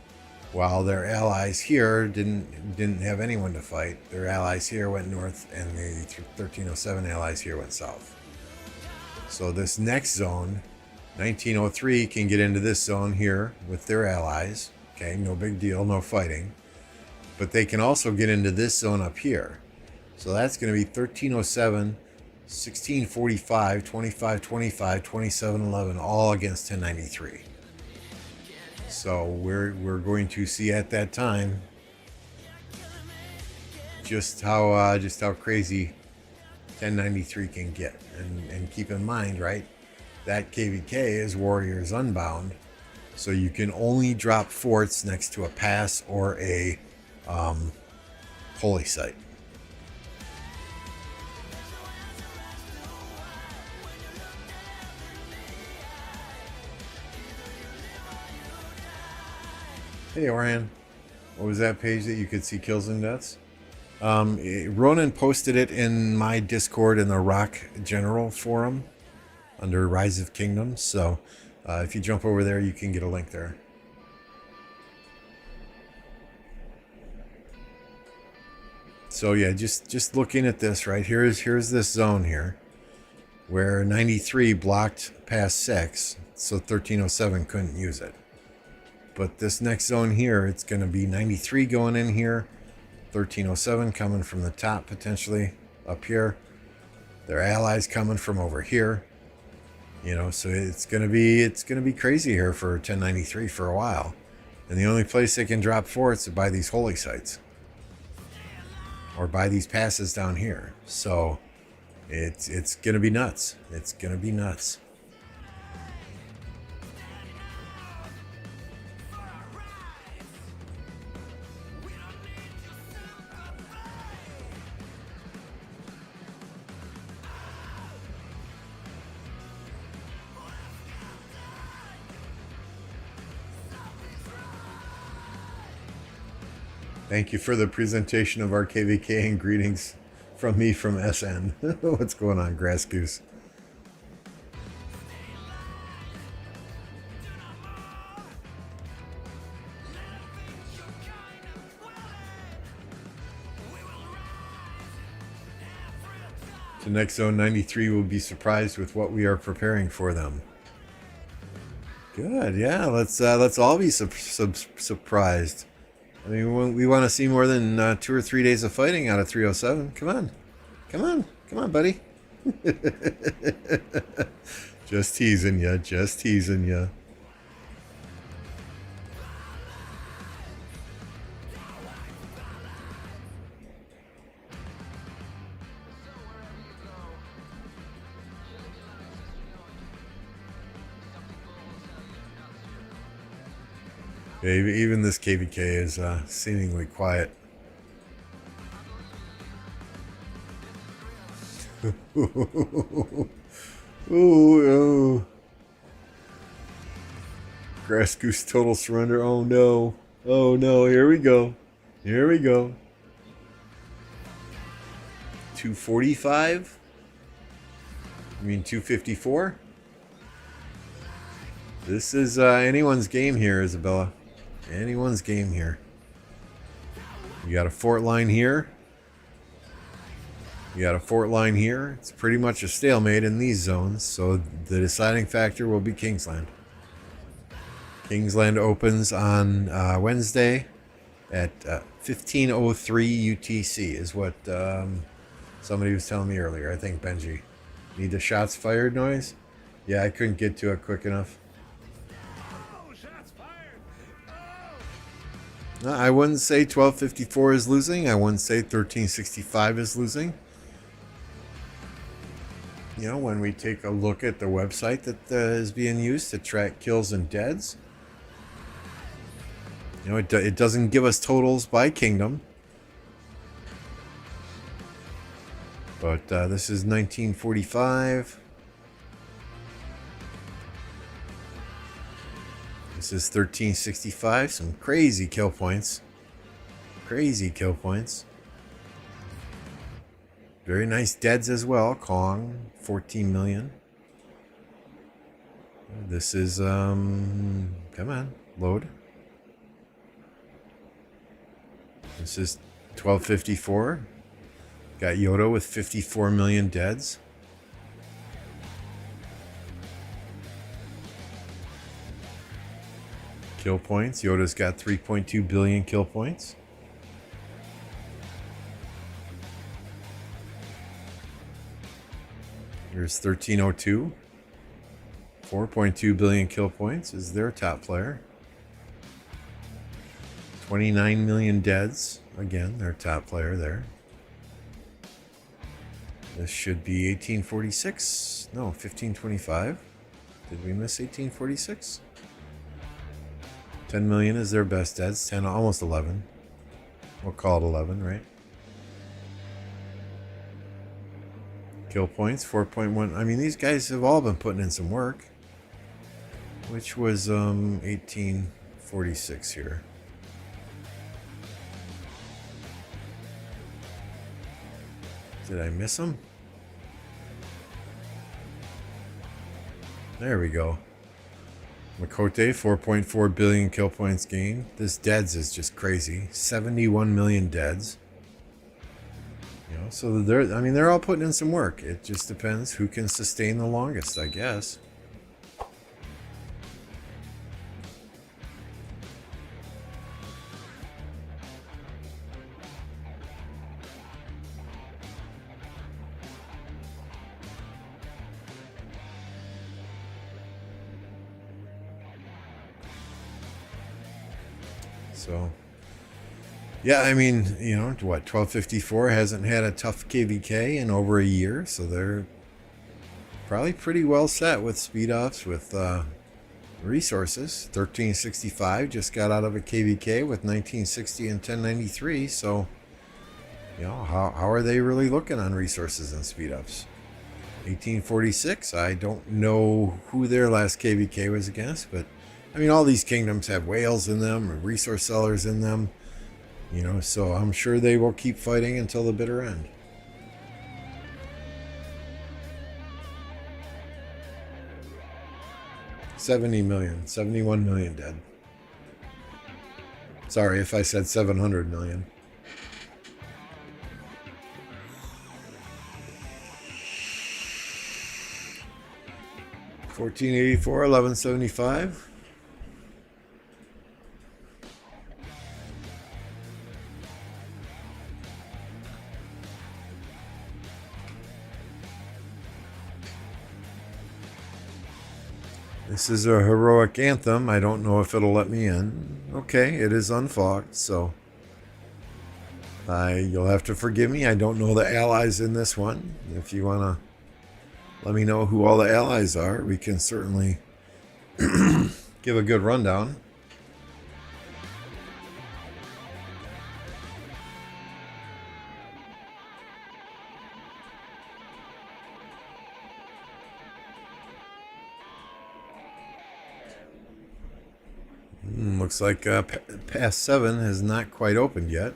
while their allies here didn't have anyone to fight. Their allies here went north, and the 1307 allies here went south. So this next zone, 1903, can get into this zone here with their allies. Okay, no big deal, no fighting. But they can also get into this zone up here. So that's going to be 1307, 1645, 2525, 2711, all against 1093. So we're going to see at that time just how crazy 1093 can get. And keep in mind, right, that KVK is Warriors Unbound, so you can only drop forts next to a pass or a holy site. Hey Orion, what was that page that you could see kills and deaths? Ronan posted it in my Discord in the Rock General forum under Rise of Kingdoms, so if you jump over there you can get a link there. So yeah, just looking at this right here's this zone here where 93 blocked past 6, so 1307 couldn't use it. But this next zone here, it's going to be 93 going in here, 1307 coming from the top potentially up here, their allies coming from over here. You know, so it's going to be crazy here for 1093 for a while. And the only place they can drop forts is by these holy sites or by these passes down here. So it's going to be nuts. It's going to be nuts. Thank you for the presentation of our KVK and greetings from me from SN. What's going on, Grass Goose? The next zone 93 will be surprised with what we are preparing for them. Good, yeah. Let's all be surprised. I mean, we want to see more than 2 or 3 days of fighting out of 307. Come on, buddy. Just teasing ya. Even this KVK is seemingly quiet. Oh. Grass Goose total surrender. Oh no. Here we go. 245? You mean 254? This is anyone's game here, Isabella. Anyone's game here. You got a fort line here. You got a fort line here. It's pretty much a stalemate in these zones, so the deciding factor will be Kingsland. Kingsland opens on Wednesday at 15:03 UTC is what somebody was telling me earlier. I think Benji. Need the shots fired noise? Yeah, I couldn't get to it quick enough. Oh, shots fired. No, I wouldn't say 1254 is losing. I wouldn't say 1365 is losing. You know, when we take a look at the website that is being used to track kills and deads, you know, it doesn't give us totals by kingdom. But this is 1945. This is 1365. Some crazy kill points. Crazy kill points. Very nice deads as well. Kong, 14 million. This is, come on, load. This is 1254. Got Yoda with 54 million deads. Kill points. Yoda's got 3.2 billion kill points. Here's 1302. 4.2 billion kill points is their top player. 29 million deads. Again, their top player there. This should be 1846. No, 1525. Did we miss 1846? 10 million is their best deads. 10, almost 11. We'll call it 11, right? Kill points, 4.1. I mean, these guys have all been putting in some work. Which was 1846 here. Did I miss them? There we go. Makote, 4.4 billion kill points gained. This deads is just crazy. 71 million deads. You know, so they're all putting in some work. It just depends who can sustain the longest, I guess. So, yeah, I mean, you know, what, 1254 hasn't had a tough KVK in over a year, so they're probably pretty well set with speed ups, with resources. 1365 just got out of a KVK with 1960 and 1093, so, you know, how are they really looking on resources and speed ups? 1846, I don't know who their last KVK was against, but I mean, all these kingdoms have whales in them or resource sellers in them, you know, so I'm sure they will keep fighting until the bitter end. $70 million, 71 million dead. Sorry if I said 700 million. $14.84, $11.75. This is a heroic anthem. I don't know if it'll let me in. Okay, it is unfogged, so you'll have to forgive me. I don't know the allies in this one. If you want to let me know who all the allies are, we can certainly give a good rundown. Looks like past 7 has not quite opened yet.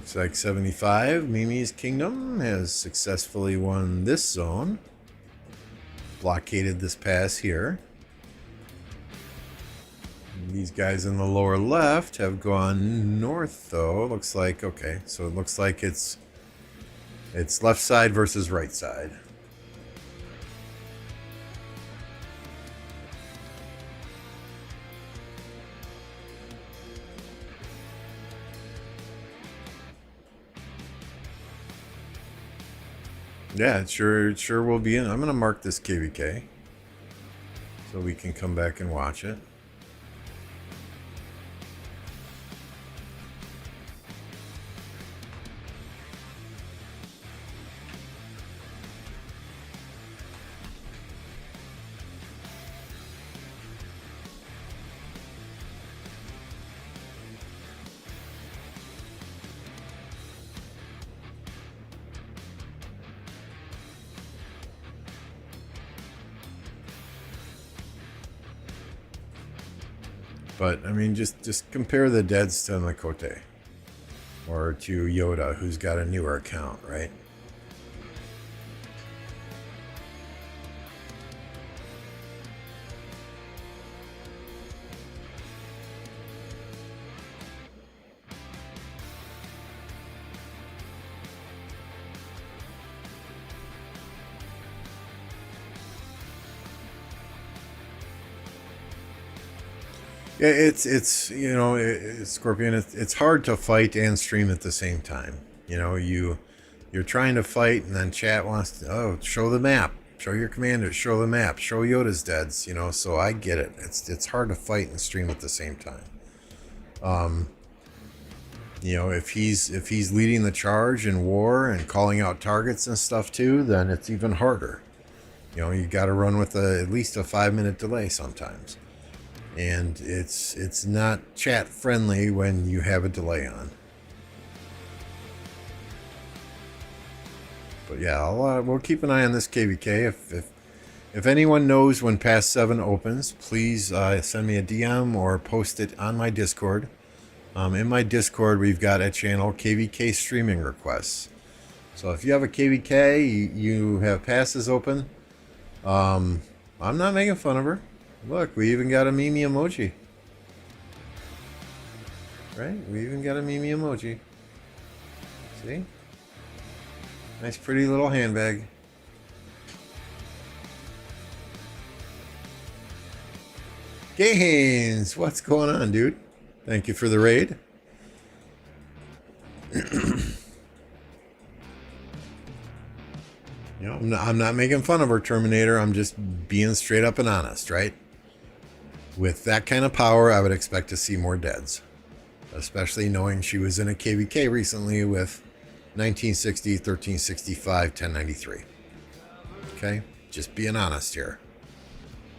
Looks like 75, Mimi's Kingdom, has successfully won this zone. Blockaded this pass here. These guys in the lower left have gone north, though. Looks like, okay, so it looks like it's left side versus right side. Yeah, it sure will be in. I'm going to mark this KVK so we can come back and watch it. But I mean, just compare the deads to Makote or to Yoda, who's got a newer account, right? Yeah, it's you know, Scorpion. It's hard to fight and stream at the same time. You know, you're trying to fight, and then chat wants to show the map, show your commanders, show the map, show Yoda's deads. You know, so I get it. It's hard to fight and stream at the same time. You know, if he's leading the charge in war and calling out targets and stuff too, then it's even harder. You know, you got to run with at least a 5-minute delay sometimes. And it's not chat friendly when you have a delay on. But yeah, we'll keep an eye on this KVK. If anyone knows when Pass 7 opens, please send me a DM or post it on my Discord. In my Discord, we've got a channel, KVK Streaming Requests. So if you have a KVK, you have passes open. I'm not making fun of her. Look, we even got a Mimi emoji. Right? We even got a Mimi emoji. See? Nice pretty little handbag. Gaines, what's going on, dude? Thank you for the raid. You know, I'm not making fun of her, Terminator. I'm just being straight up and honest, right? With that kind of power, I would expect to see more deads. Especially knowing she was in a KVK recently with 1960, 1365, 1093. Okay? Just being honest here.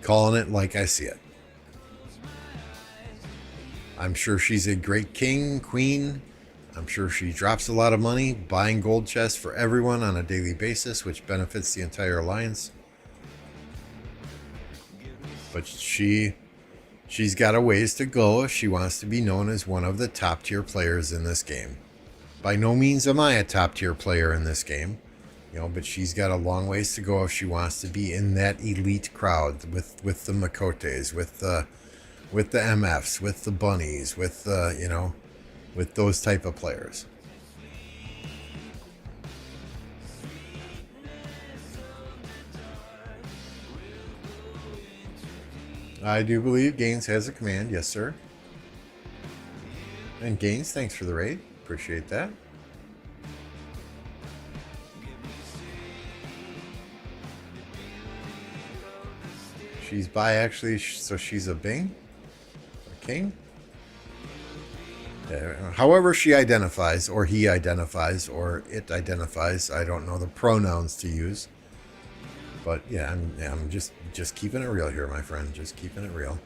Calling it like I see it. I'm sure she's a great king, queen. I'm sure she drops a lot of money buying gold chests for everyone on a daily basis, which benefits the entire alliance. But she's got a ways to go if she wants to be known as one of the top tier players in this game. By no means am I a top tier player in this game, you know, but she's got a long ways to go if she wants to be in that elite crowd with the Makotes, with the MFs, with the bunnies, with the, you know, with those type of players. I do believe Gaines has a command. Yes, sir. And Gaines, thanks for the raid. Appreciate that. She's bi, actually, so she's a Bing? A king? However she identifies, or he identifies, or it identifies. I don't know the pronouns to use. But yeah, I'm just keeping it real here, my friend. Just keeping it real.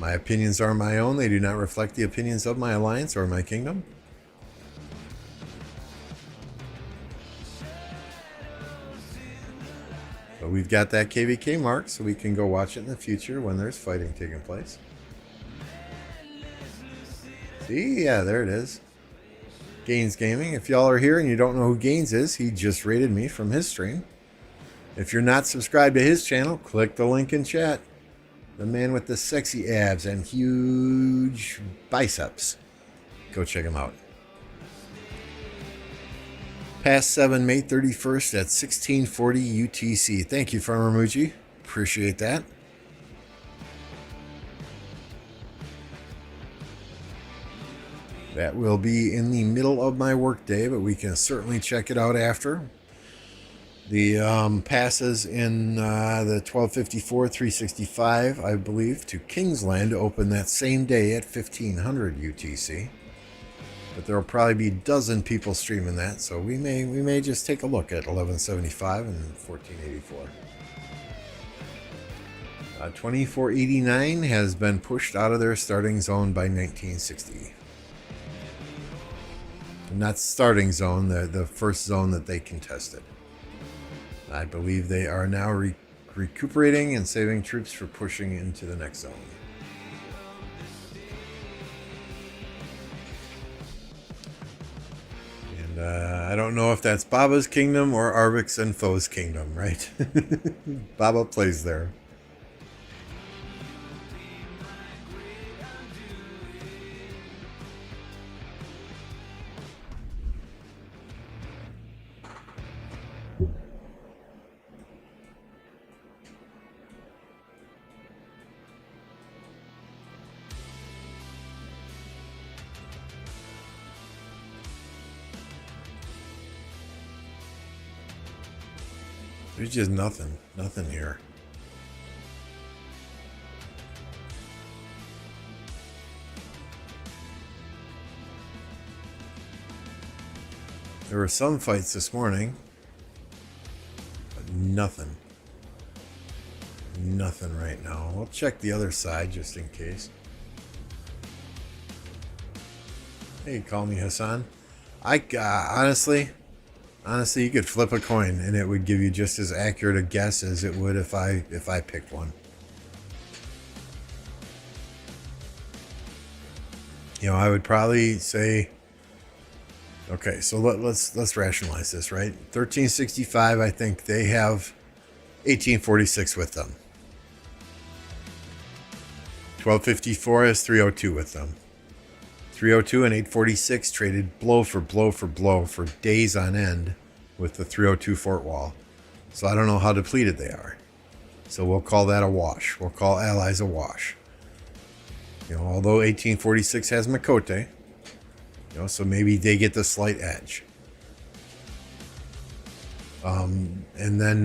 My opinions are my own. They do not reflect the opinions of my alliance or my kingdom. But we've got that KVK marked, so we can go watch it in the future when there's fighting taking place. See? Yeah, there it is. Gaines Gaming. If y'all are here and you don't know who Gaines is, he just rated me from his stream. If you're not subscribed to his channel, click the link in chat. The man with the sexy abs and huge biceps. Go check him out. Past 7, May 31st at 1640 UTC. Thank you, Farmer Muji. Appreciate that. That will be in the middle of my workday, but we can certainly check it out after. The passes in the 1254, 365, I believe, to Kingsland open that same day at 1500 UTC. But there will probably be a dozen people streaming that, so we may just take a look at 1175 and 1484. 2489 has been pushed out of their starting zone by 1960. Not starting zone, the first zone that they contested. I believe they are now recuperating and saving troops for pushing into the next zone. And I don't know if that's Baba's kingdom or Arvix and Foe's kingdom, right? Baba plays there. There's just nothing here. There were some fights this morning, but nothing. Nothing right now. We'll check the other side just in case. Hey, call me Hassan. Honestly, you could flip a coin and it would give you just as accurate a guess as it would if I picked one. You know, I would probably say, okay, so let's rationalize this, right? 1365, I think they have 1846 with them. 1254 has 302 with them. 302 and 846 traded blow for blow for blow for days on end with the 302 fort wall. So I don't know how depleted they are. So we'll call that a wash. We'll call allies a wash. You know, although 1846 has Makote, you know, so maybe they get the slight edge. And then,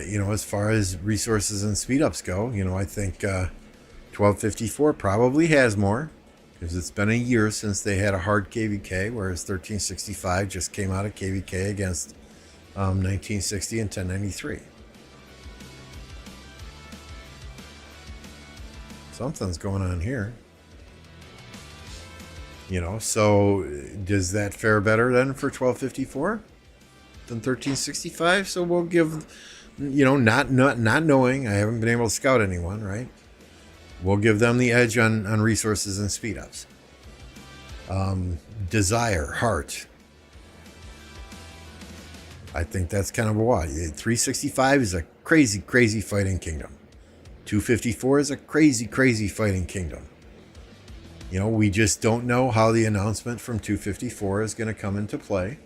you know, as far as resources and speed ups go, you know, I think 1254 probably has more. Because it's been a year since they had a hard KVK, whereas 1365 just came out of KVK against 1960 and 1093. Something's going on here. You know, so does that fare better then for 1254 than 1365? So we'll give, you know, not knowing, I haven't been able to scout anyone, right? We'll give them the edge on resources and speed ups. Desire, heart. I think that's kind of a why. 365 is a crazy, crazy fighting kingdom. 254 is a crazy, crazy fighting kingdom. You know, we just don't know how the announcement from 254 is going to come into play.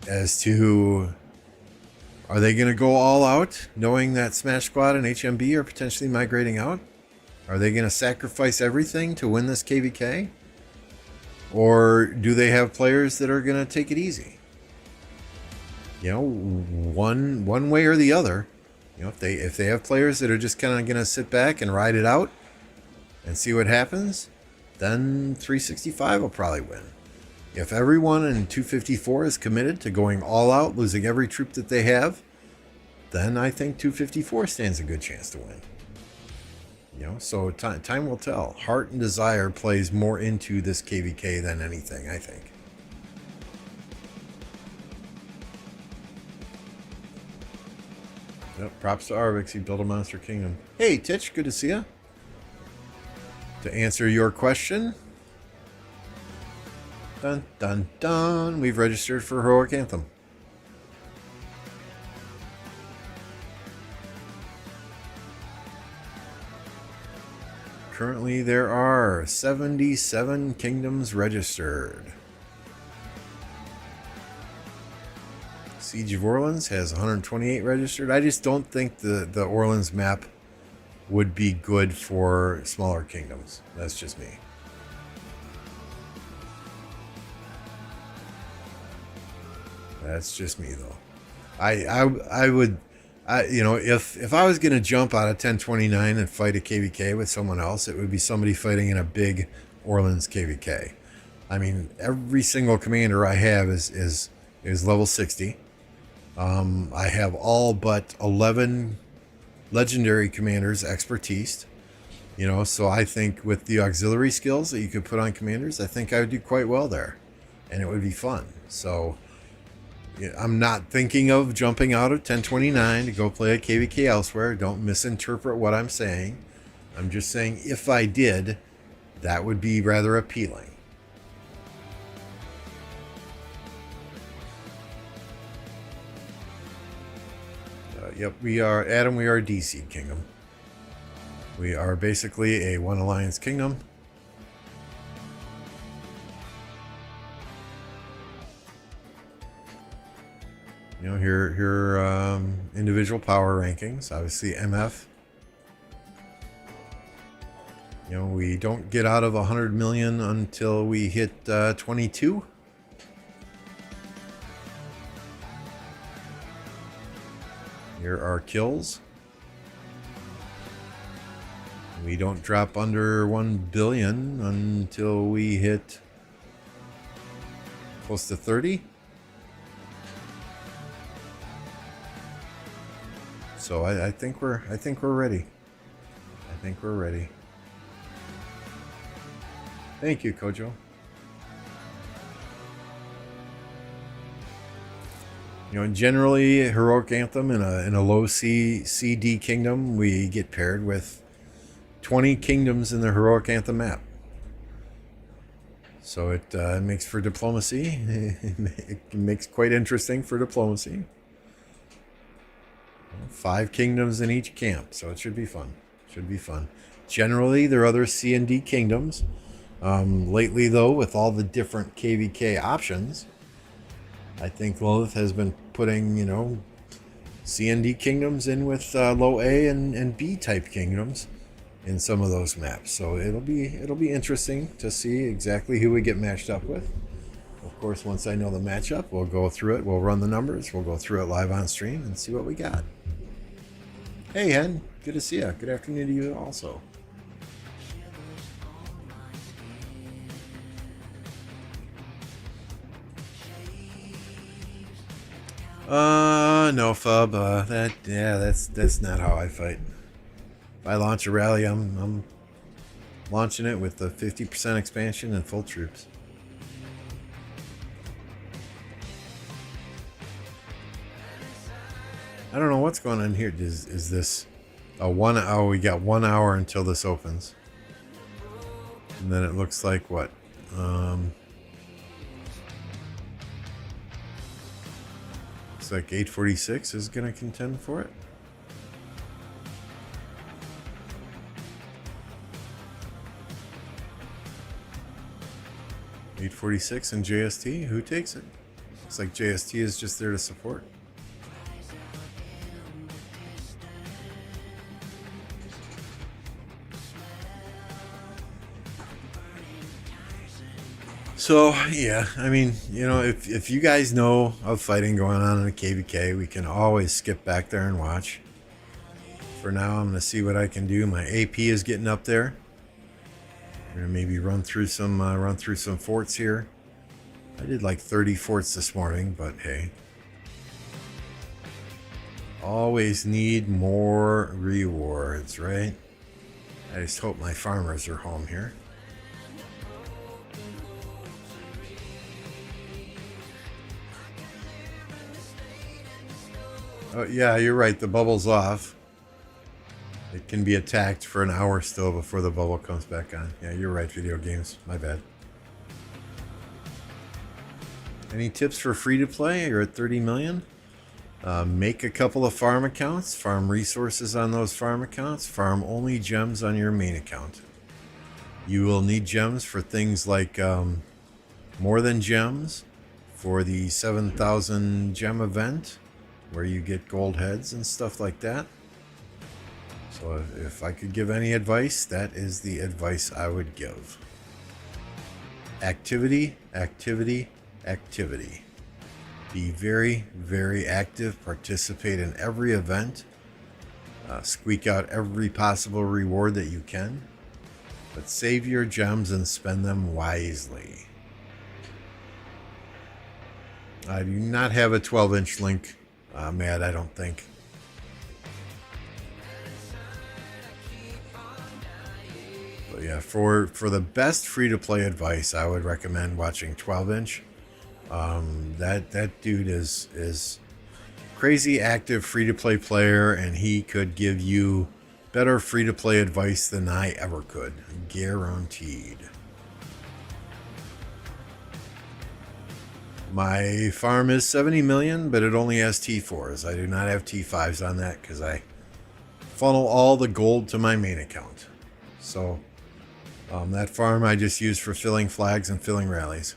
As to, are they going to go all out, knowing that Smash Squad and HMB are potentially migrating out? Are they going to sacrifice everything to win this KVK? Or do they have players that are going to take it easy? You know, one way or the other. You know, if they have players that are just kind of going to sit back and ride it out and see what happens, then 365 will probably win. If everyone in 254 is committed to going all out, losing every troop that they have, then I think 254 stands a good chance to win. You know, so time will tell. Heart and desire plays more into this KVK than anything, I think. Yep, props to Arvix. He built a monster kingdom. Hey, Titch, good to see you. To answer your question, Dun dun dun. We've registered for Heroic Anthem. Currently, there are 77 kingdoms registered. Siege of Orleans has 128 registered. I just don't think the Orleans map would be good for smaller kingdoms. That's just me. That's just me, though. I would, if I was gonna jump out of 1029 and fight a KVK with someone else, it would be somebody fighting in a big Orleans KVK. I mean, every single commander I have is level 60. I have all but 11 legendary commanders expertise. So I think with the auxiliary skills that you could put on commanders, I think I would do quite well there, and it would be fun. So I'm not thinking of jumping out of 1029 to go play a KVK elsewhere. Don't misinterpret what I'm saying. I'm just saying if I did, that would be rather appealing. Yep, we are Adam. We are a DC kingdom. We are basically a one alliance kingdom. Here are individual power rankings. Obviously, MF. We don't get out of 100 million until we hit 22. Here are kills. We don't drop under 1 billion until we hit close to 30. So I think we're ready. I think we're ready. Thank you, Kojo. Generally, Heroic Anthem in a low CD kingdom, we get paired with 20 kingdoms in the Heroic Anthem map. So it makes for diplomacy. It makes quite interesting for diplomacy. 5 kingdoms in each camp, so it should be fun. Generally, there are other C and D kingdoms. Lately, though, with all the different KVK options, I think Lilith has been putting, C and D kingdoms in with low A and B type kingdoms in some of those maps. So it'll be interesting to see exactly who we get matched up with. Of course, once I know the matchup, we'll go through it. We'll run the numbers. We'll go through it live on stream and see what we got. Hey, Hen. Good to see you. Good afternoon to you also. No, Fub. That's not how I fight. If I launch a rally, I'm launching it with the 50% expansion and full troops. I don't know what's going on here. Is this a 1 hour? We got 1 hour until this opens, and then it looks like what? Looks like 846 is going to contend for it. .846 and JST. Who takes it? Looks like JST is just there to support. So, yeah, I mean, if you guys know of fighting going on in a KVK, we can always skip back there and watch. For now, I'm going to see what I can do. My AP is getting up there. I'm going to maybe run through some forts here. I did like 30 forts this morning, but hey. Always need more rewards, right? I just hope my farmers are home here. Oh, yeah, you're right. The bubble's off. It can be attacked for an hour still before the bubble comes back on. Yeah, you're right, video games. My bad. Any tips for free to play? You're at 30 million. Make a couple of farm accounts, farm resources on those farm accounts, farm only gems on your main account. You will need gems for things like more than gems for the 7,000 gem event where you get gold heads and stuff like that. So if I could give any advice, that is the advice I would give. Activity, activity, activity. Be very, very active. Participate in every event. Squeak out every possible reward that you can. But save your gems and spend them wisely. I do not have a 12-inch link, Matt, I don't think. But yeah, for the best free-to-play advice, I would recommend watching 12-inch. That dude is crazy active free-to-play player, and he could give you better free-to-play advice than I ever could. Guaranteed. My farm is 70 million, but it only has T4s. I do not have T5s on that because I funnel all the gold to my main account. So that farm I just use for filling flags and filling rallies.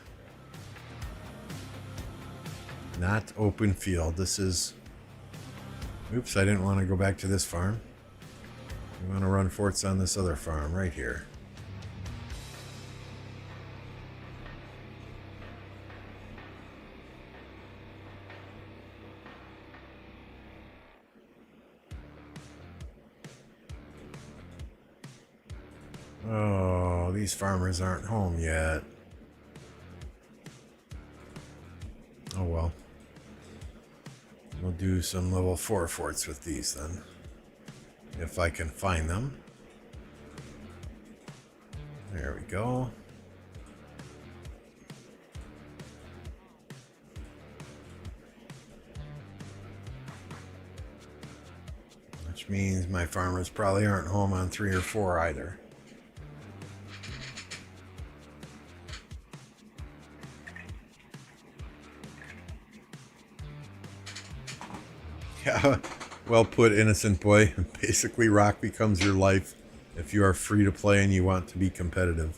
Not open field. This is... Oops, I didn't want to go back to this farm. We want to run forts on this other farm right here. Oh, these farmers aren't home yet. Oh well. We'll do some level 4 forts with these then. If I can find them. There we go. Which means my farmers probably aren't home on 3 or 4 either. Yeah, well put, innocent boy. Basically, rock becomes your life if you are free to play and you want to be competitive.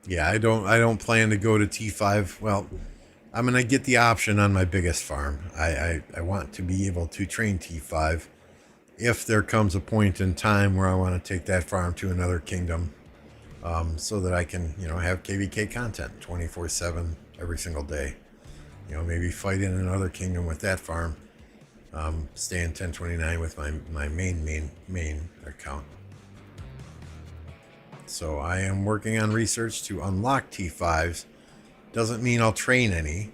Yeah, I don't plan to go to T5. Well, I'm gonna get the option on my biggest farm. I want to be able to train T5 if there comes a point in time where I want to take that farm to another kingdom, so that I can, have KVK content 24/7 every single day. Maybe fight in another kingdom with that farm. Stay in 1029 with my main account. So I am working on research to unlock T5s. Doesn't mean I'll train any.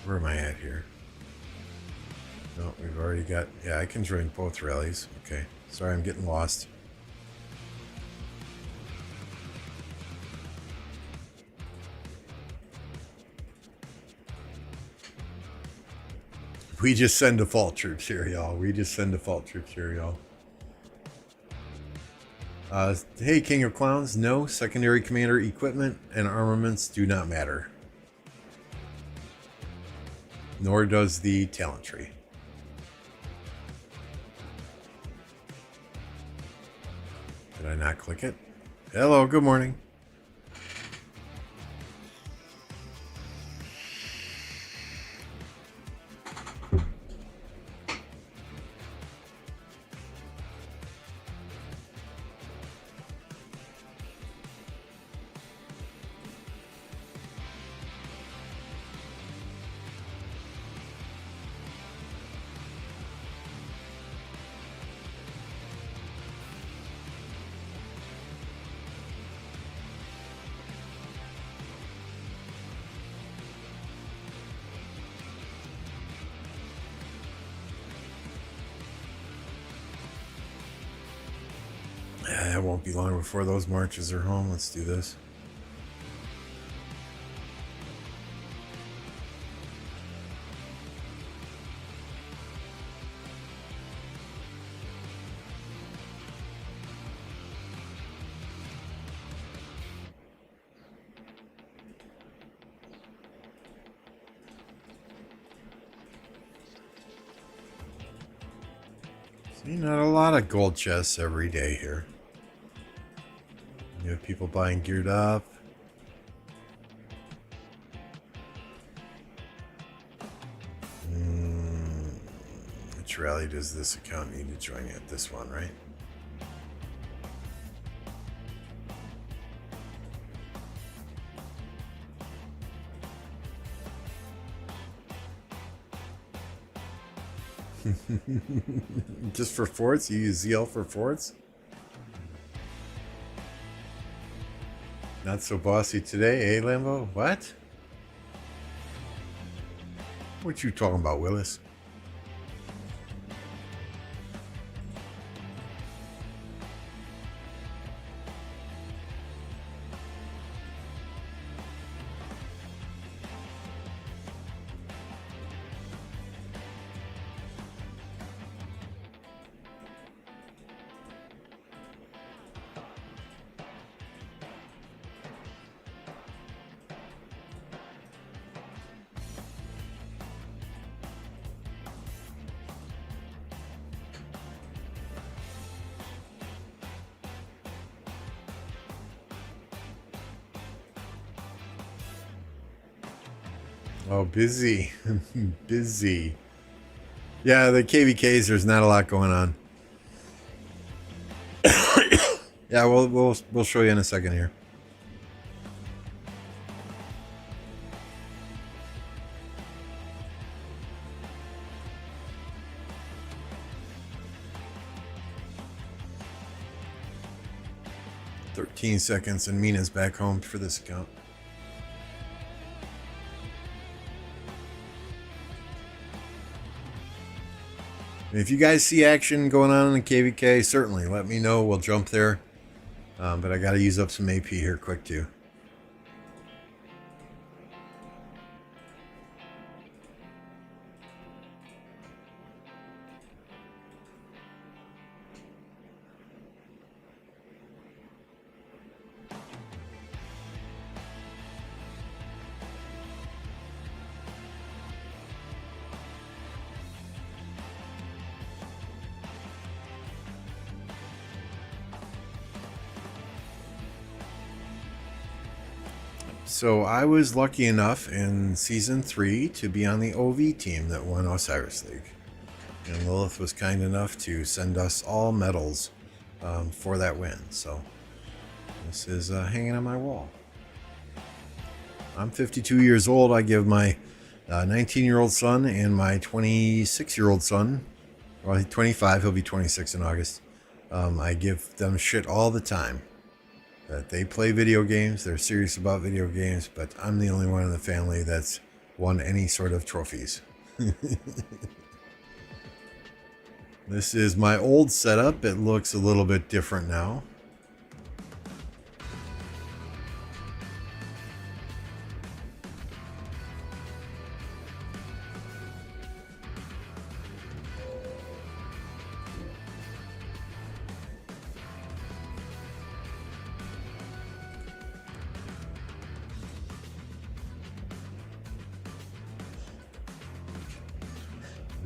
Where am I at here? No, we've already got... Yeah, I can join both rallies. Okay. Sorry, I'm getting lost. We just send default troops here, y'all. We just send default troops here, y'all. Hey, King of Clowns. No, secondary commander equipment and armaments do not matter. Nor does the talent tree. Did I not click it? Hello, good morning. it won't be long before those marches are home. Let's do this. See, not a lot of gold chests every day here. You have people buying geared up. Which rally does this account need to join at? This one, right? Just for forts? You use ZL for forts? Not so bossy today, eh, Lambeau? What? What you talking about, Willis? Oh, busy. Busy. Yeah, the KVKs, there's not a lot going on. Yeah, we'll show you in a second here. $13 and Mina's back home for this account. If you guys see action going on in the KVK, certainly let me know. We'll jump there. But I got to use up some AP here quick too. So I was lucky enough in season 3 to be on the OV team that won Osiris League. And Lilith was kind enough to send us all medals for that win. So this is hanging on my wall. I'm 52 years old. I give my 19-year-old son and my 26-year-old son, well, he's 25, he'll be 26 in August. I give them shit all the time. That they play video games, they're serious about video games, but I'm the only one in the family that's won any sort of trophies. This is my old setup. It looks a little bit different now.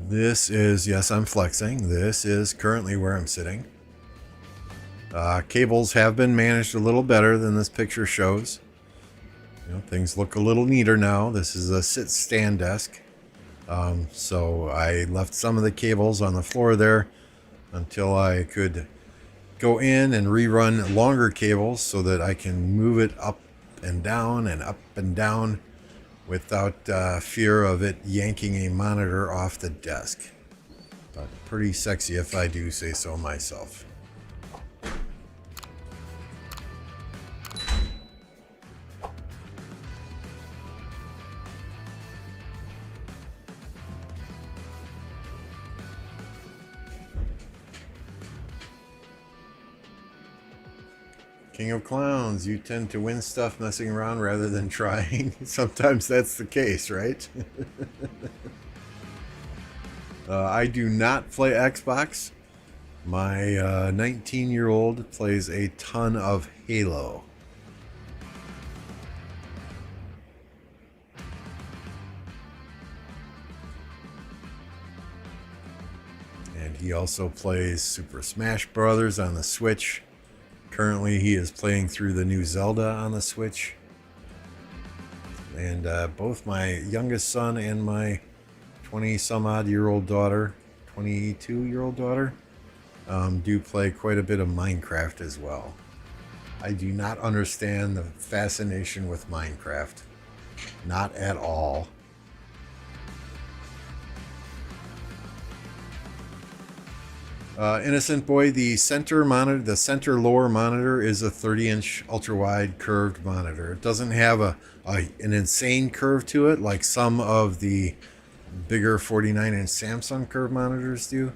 This is, yes, I'm flexing. This is currently where I'm sitting. Cables have been managed a little better than this picture shows. You know, things look a little neater now. This is a sit-stand desk. So I left some of the cables on the floor there until I could go in and rerun longer cables so that I can move it up and down without fear of it yanking a monitor off the desk. But pretty sexy if I do say so myself. King of Clowns, you tend to win stuff messing around rather than trying. Sometimes that's the case, right? I do not play Xbox. My 19-year-old plays a ton of Halo. And he also plays Super Smash Brothers on the Switch. Currently, he is playing through the new Zelda on the Switch. And both my youngest son and my 20-some-odd-year-old daughter, 22-year-old daughter, do play quite a bit of Minecraft as well. I do not understand the fascination with Minecraft. Not at all. Innocent Boy, the center monitor, the center lower monitor is a 30-inch ultra-wide curved monitor. It doesn't have an insane curve to it like some of the bigger 49-inch Samsung curved monitors do,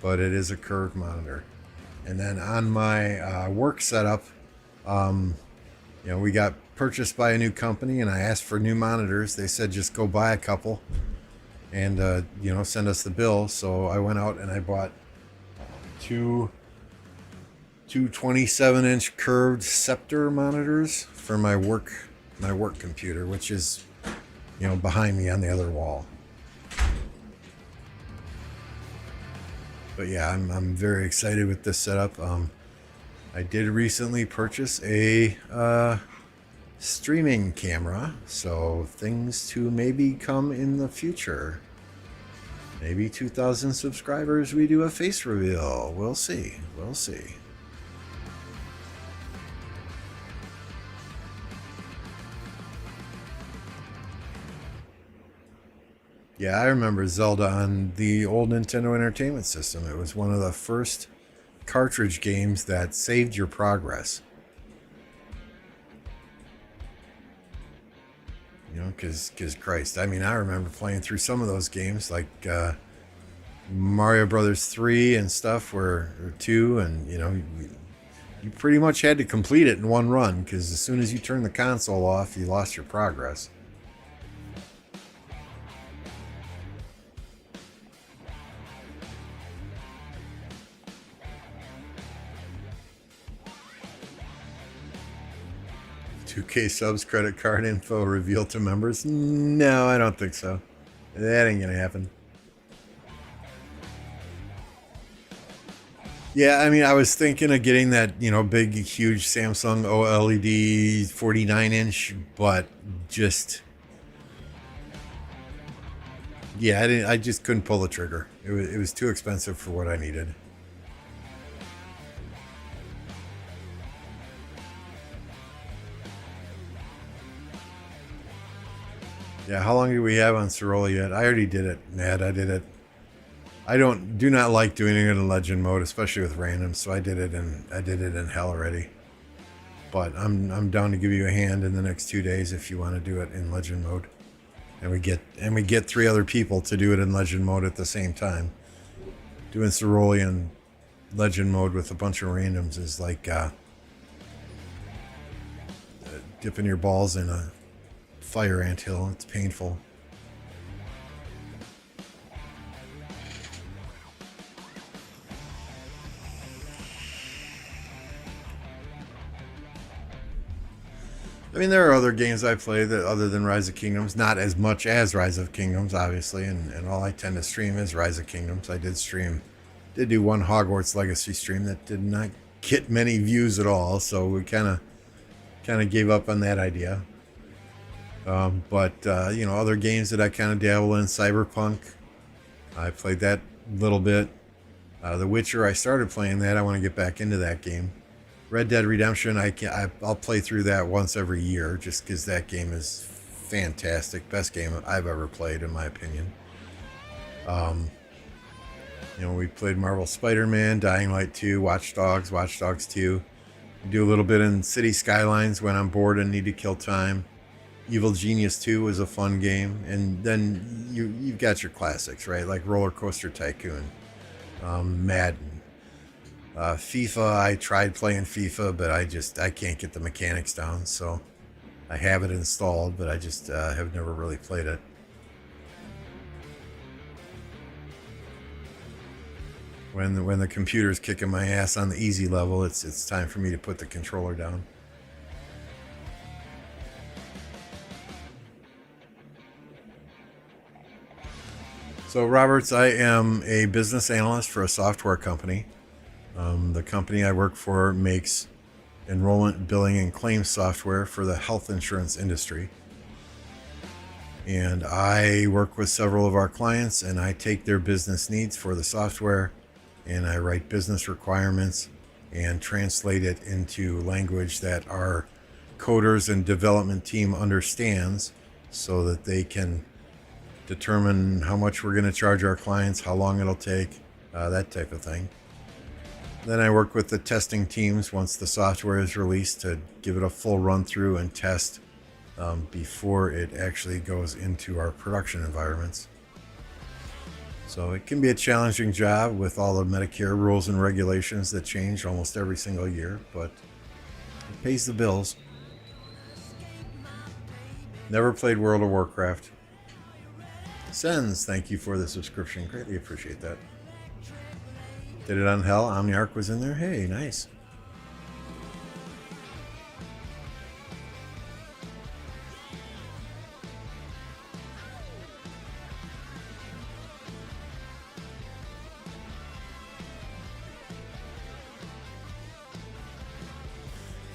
but it is a curved monitor. And then on my work setup, we got purchased by a new company, and I asked for new monitors. They said just go buy a couple, and send us the bill. So I went out and I bought two 27-inch curved Scepter monitors for my work computer, which is behind me on the other wall. But yeah, I'm very excited with this setup. I did recently purchase a streaming camera, so things to maybe come in the future. Maybe 2,000 subscribers, we do a face reveal. We'll see. We'll see. Yeah, I remember Zelda on the old Nintendo Entertainment System. It was one of the first cartridge games that saved your progress. Because Christ, I remember playing through some of those games like Mario Brothers 3 and stuff, or 2, and you pretty much had to complete it in one run, because as soon as you turned the console off, you lost your progress. $2K subs credit card info revealed to members? No, I don't think so. That ain't gonna happen. Yeah, I was thinking of getting that, big, huge Samsung OLED 49-inch, but just... Yeah, I just couldn't pull the trigger. It was too expensive for what I needed. Yeah, how long do we have on Sorolla yet? I already did it, Ned. I did it. I do not like doing it in legend mode, especially with random. So I did it in hell already. But I'm down to give you a hand in the next 2 days if you want to do it in legend mode, and we get 3 other people to do it in legend mode at the same time. Doing Sorolla in legend mode with a bunch of randoms is like dipping your balls in a fire anthill. It's painful. There are other games I play that other than Rise of Kingdoms, not as much as Rise of Kingdoms, obviously, and all I tend to stream is Rise of Kingdoms. I did do one Hogwarts Legacy stream that did not get many views at all, so we kind of gave up on that idea. But other games that I kind of dabble in, Cyberpunk, I played that a little bit. The Witcher, I started playing that. I want to get back into that game. Red Dead Redemption, I'll play through that once every year, just because that game is fantastic. Best game I've ever played, in my opinion. We played Marvel Spider-Man, Dying Light 2, Watch Dogs 2. We do a little bit in City Skylines when I'm bored and need to kill time. Evil Genius 2 was a fun game. And then you've got your classics, right? Like Roller Coaster Tycoon, Madden. FIFA, I tried playing FIFA, but I can't get the mechanics down. So I have it installed, but I just have never really played it. When the computer's kicking my ass on the easy level, it's time for me to put the controller down. So, Roberts, I am a business analyst for a software company. The company I work for makes enrollment, billing, and claims software for the health insurance industry. And I work with several of our clients, and I take their business needs for the software, and I write business requirements and translate it into language that our coders and development team understands so that they can determine how much we're going to charge our clients, how long it'll take, that type of thing. Then I work with the testing teams once the software is released to give it a full run through and test before it actually goes into our production environments. So it can be a challenging job with all the Medicare rules and regulations that change almost every single year, but it pays the bills. Never played World of Warcraft. Sens, thank you for the subscription. Greatly appreciate that. Did it on Hell. Omniarch was in there. Hey, nice.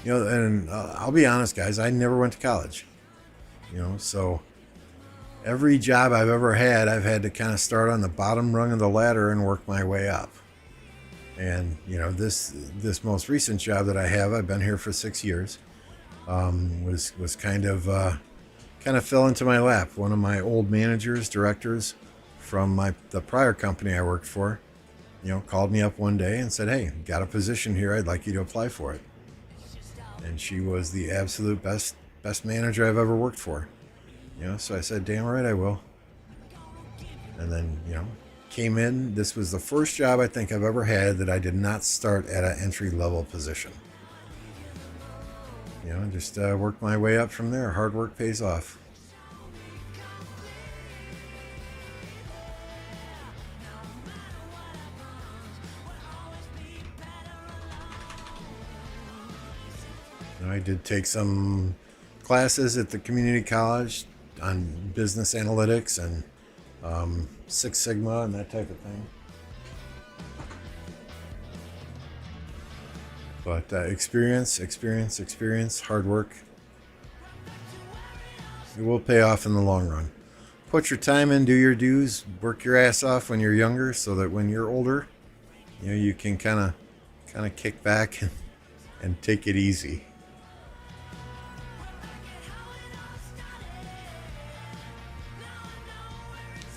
You know, and I'll be honest, guys, I never went to college. You know, so every job I've ever had, I've had to kind of start on the bottom rung of the ladder and work my way up. And you know, this most recent job that I have, I've been here for 6 years. Was kind of fell into my lap. One of my old managers, directors from the prior company I worked for, you know, called me up one day and said, "Hey, got a position here. I'd like you to apply for it." And she was the absolute best manager I've ever worked for. You know, so I said, "Damn right I will." And then, you know, came in. This was the first job I think I've ever had that I did not start at an entry level position. You know, just worked my way up from there. Hard work pays off. You know, I did take some classes at the community college on business analytics and Six Sigma and that type of thing. But experience, hard work. It will pay off in the long run. Put your time in, do your dues, work your ass off when you're younger so that when you're older, you know, you can kind of kick back and take it easy.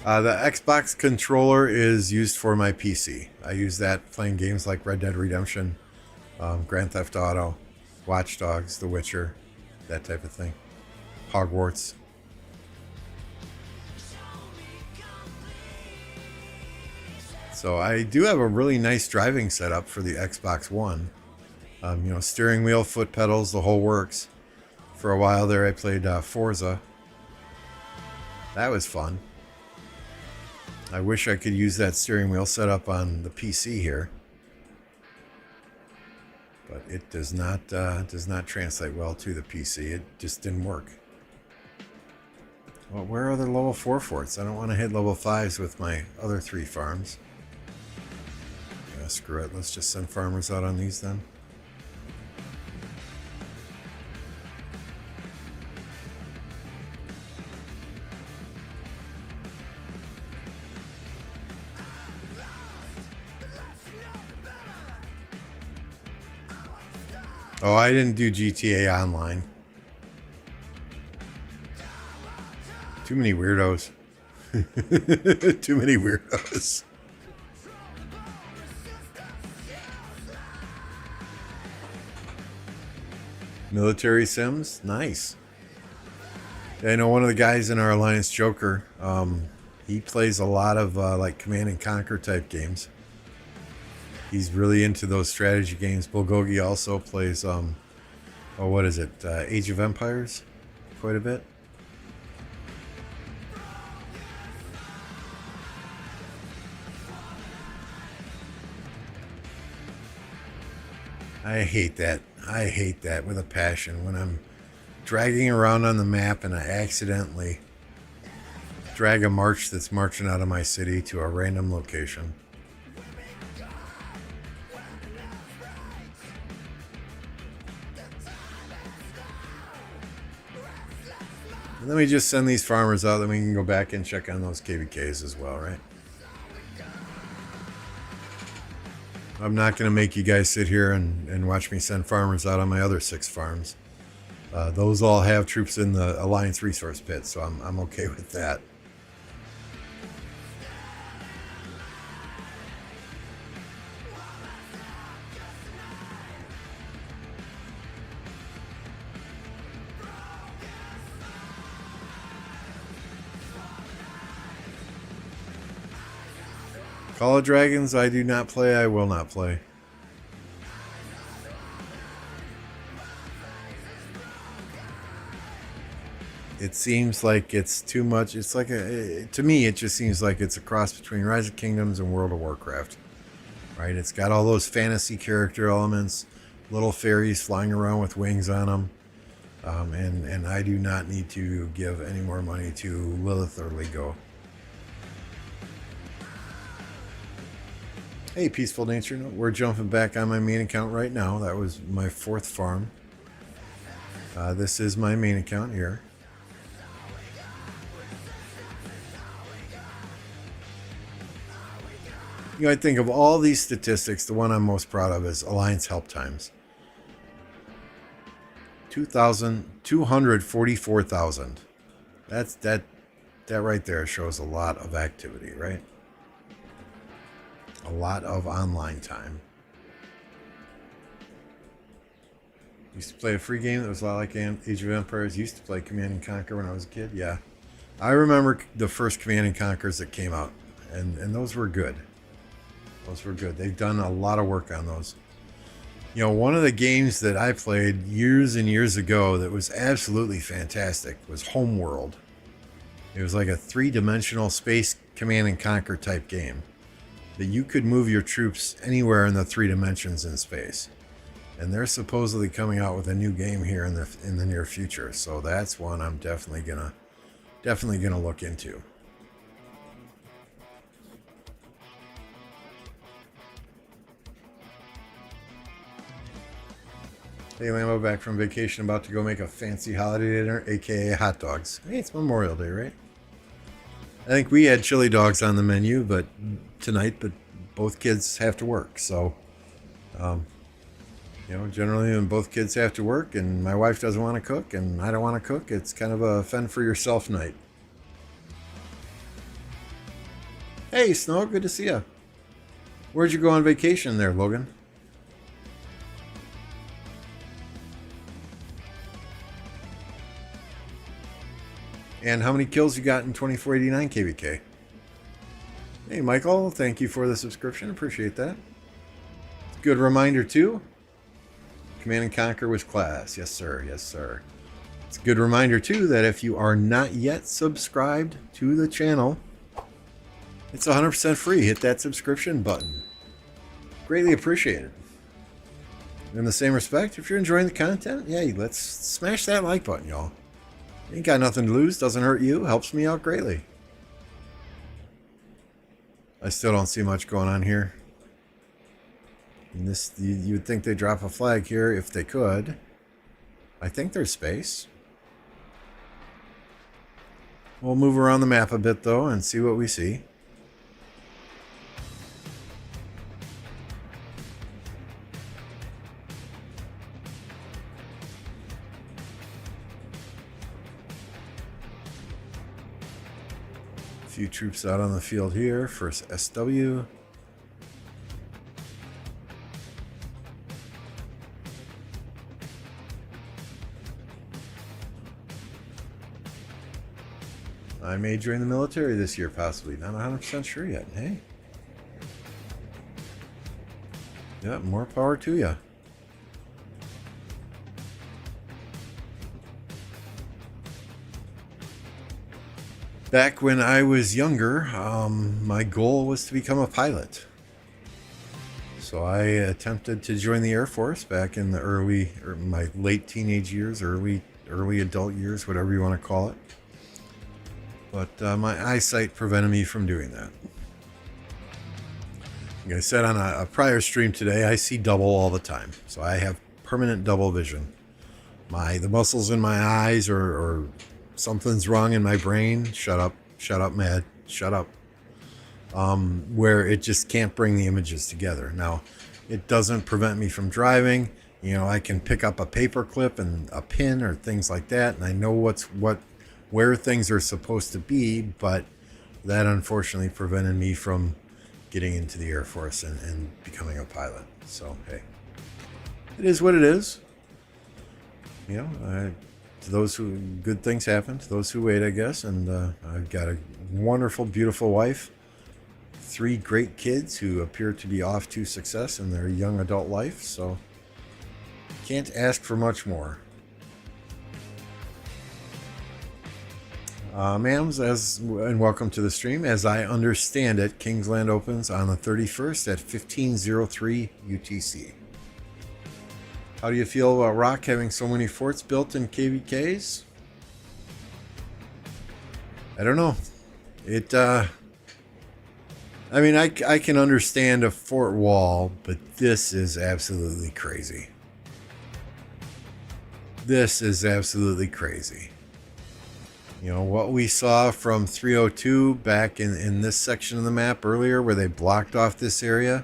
The Xbox controller is used for my PC. I use that playing games like Red Dead Redemption, Grand Theft Auto, Watch Dogs, The Witcher, that type of thing. Hogwarts. So I do have a really nice driving setup for the Xbox One. You know, steering wheel, foot pedals, the whole works. For a while there I played Forza. That was fun. I wish I could use that steering wheel setup on the PC here, but it does not translate well to the PC. It just didn't work. Well, where are the level 4 forts? I don't want to hit level 5s with my other 3 farms. Yeah, screw it. Let's just send farmers out on these then. Oh, I didn't do GTA Online. Too many weirdos. Too many weirdos. Military Sims? Nice. I know one of the guys in our Alliance, Joker, he plays a lot of like Command and Conquer type games. He's really into those strategy games. Bulgogi also plays, what is it? Age of Empires? Quite a bit. I hate that. I hate that with a passion when I'm dragging around on the map and I accidentally drag a march that's marching out of my city to a random location. And then we just send these farmers out, then we can go back and check on those KVKs as well, right? I'm not going to make you guys sit here and watch me send farmers out on my other 6 farms. Those all have troops in the Alliance resource pit, so I'm okay with that. Call of Dragons, I do not play, I will not play. It seems like it's too much. It's like to me, it just seems like it's a cross between Rise of Kingdoms and World of Warcraft. Right? It's got all those fantasy character elements, little fairies flying around with wings on them. And I do not need to give any more money to Lilith or Lego. Hey, Peaceful Nature. We're jumping back on my main account right now. That was my 4th farm. This is my main account here. You know, I think of all these statistics, the one I'm most proud of is Alliance help times. 244,000. That right there shows a lot of activity, right? A lot of online time. Used to play a free game that was a lot like Age of Empires. Used to play Command and Conquer when I was a kid. Yeah, I remember the first Command and Conquers that came out, and those were good. Those were good. They've done a lot of work on those. You know, one of the games that I played years and years ago that was absolutely fantastic was Homeworld. It was like a 3-dimensional space Command and Conquer type game that you could move your troops anywhere in the 3 dimensions in space. And they're supposedly coming out with a new game here in the near future. So that's one I'm definitely gonna look into. Hey, Lambeau, back from vacation, about to go make a fancy holiday dinner, aka hot dogs. Hey, it's Memorial Day, right? I think we had chili dogs on the menu, but both kids have to work. So, generally when both kids have to work and my wife doesn't want to cook and I don't want to cook, it's kind of a fend for yourself night. Hey, Snow, good to see you. Where'd you go on vacation there, Logan? And how many kills you got in 2489 KVK? Hey, Michael, thank you for the subscription. Appreciate that. Good reminder, too. Command and Conquer was class. Yes, sir. Yes, sir. It's a good reminder, too, that if you are not yet subscribed to the channel, it's 100% free. Hit that subscription button. Greatly appreciated. In the same respect, if you're enjoying the content, yeah, let's smash that like button, y'all. Ain't got nothing to lose, doesn't hurt you, helps me out greatly. I still don't see much going on here. And this, you would think they'd drop a flag here if they could. I think there's space. We'll move around the map a bit though and see what we see. Few troops out on the field here for SW. I may join the military this year, possibly. Not 100% sure yet. Hey. Yeah, more power to you. Back when I was younger, my goal was to become a pilot. So I attempted to join the Air Force back in the my late teenage years, early adult years, whatever you want to call it. But my eyesight prevented me from doing that. Like I said on a prior stream today, I see double all the time. So I have permanent double vision. The muscles in my eyes or something's wrong in my brain. Shut up, Mad, shut up. Where it just can't bring the images together. Now, it doesn't prevent me from driving. You know, I can pick up a paper clip and a pin or things like that, and I know where things are supposed to be, but that unfortunately prevented me from getting into the Air Force and becoming a pilot. So, hey, it is what it is. You know, to those who, good things happen to those who wait, I guess. And I've got a wonderful, beautiful wife, 3 great kids who appear to be off to success in their young adult life. So can't ask for much more. Ma'ams, and welcome to the stream. As I understand it, Kingsland opens on the 31st at 15:03 UTC. How do you feel about Rock having so many forts built in KVKs? I don't know. I mean, I can understand a fort wall, but this is absolutely crazy. This is absolutely crazy. You know, what we saw from 302 back in this section of the map earlier where they blocked off this area.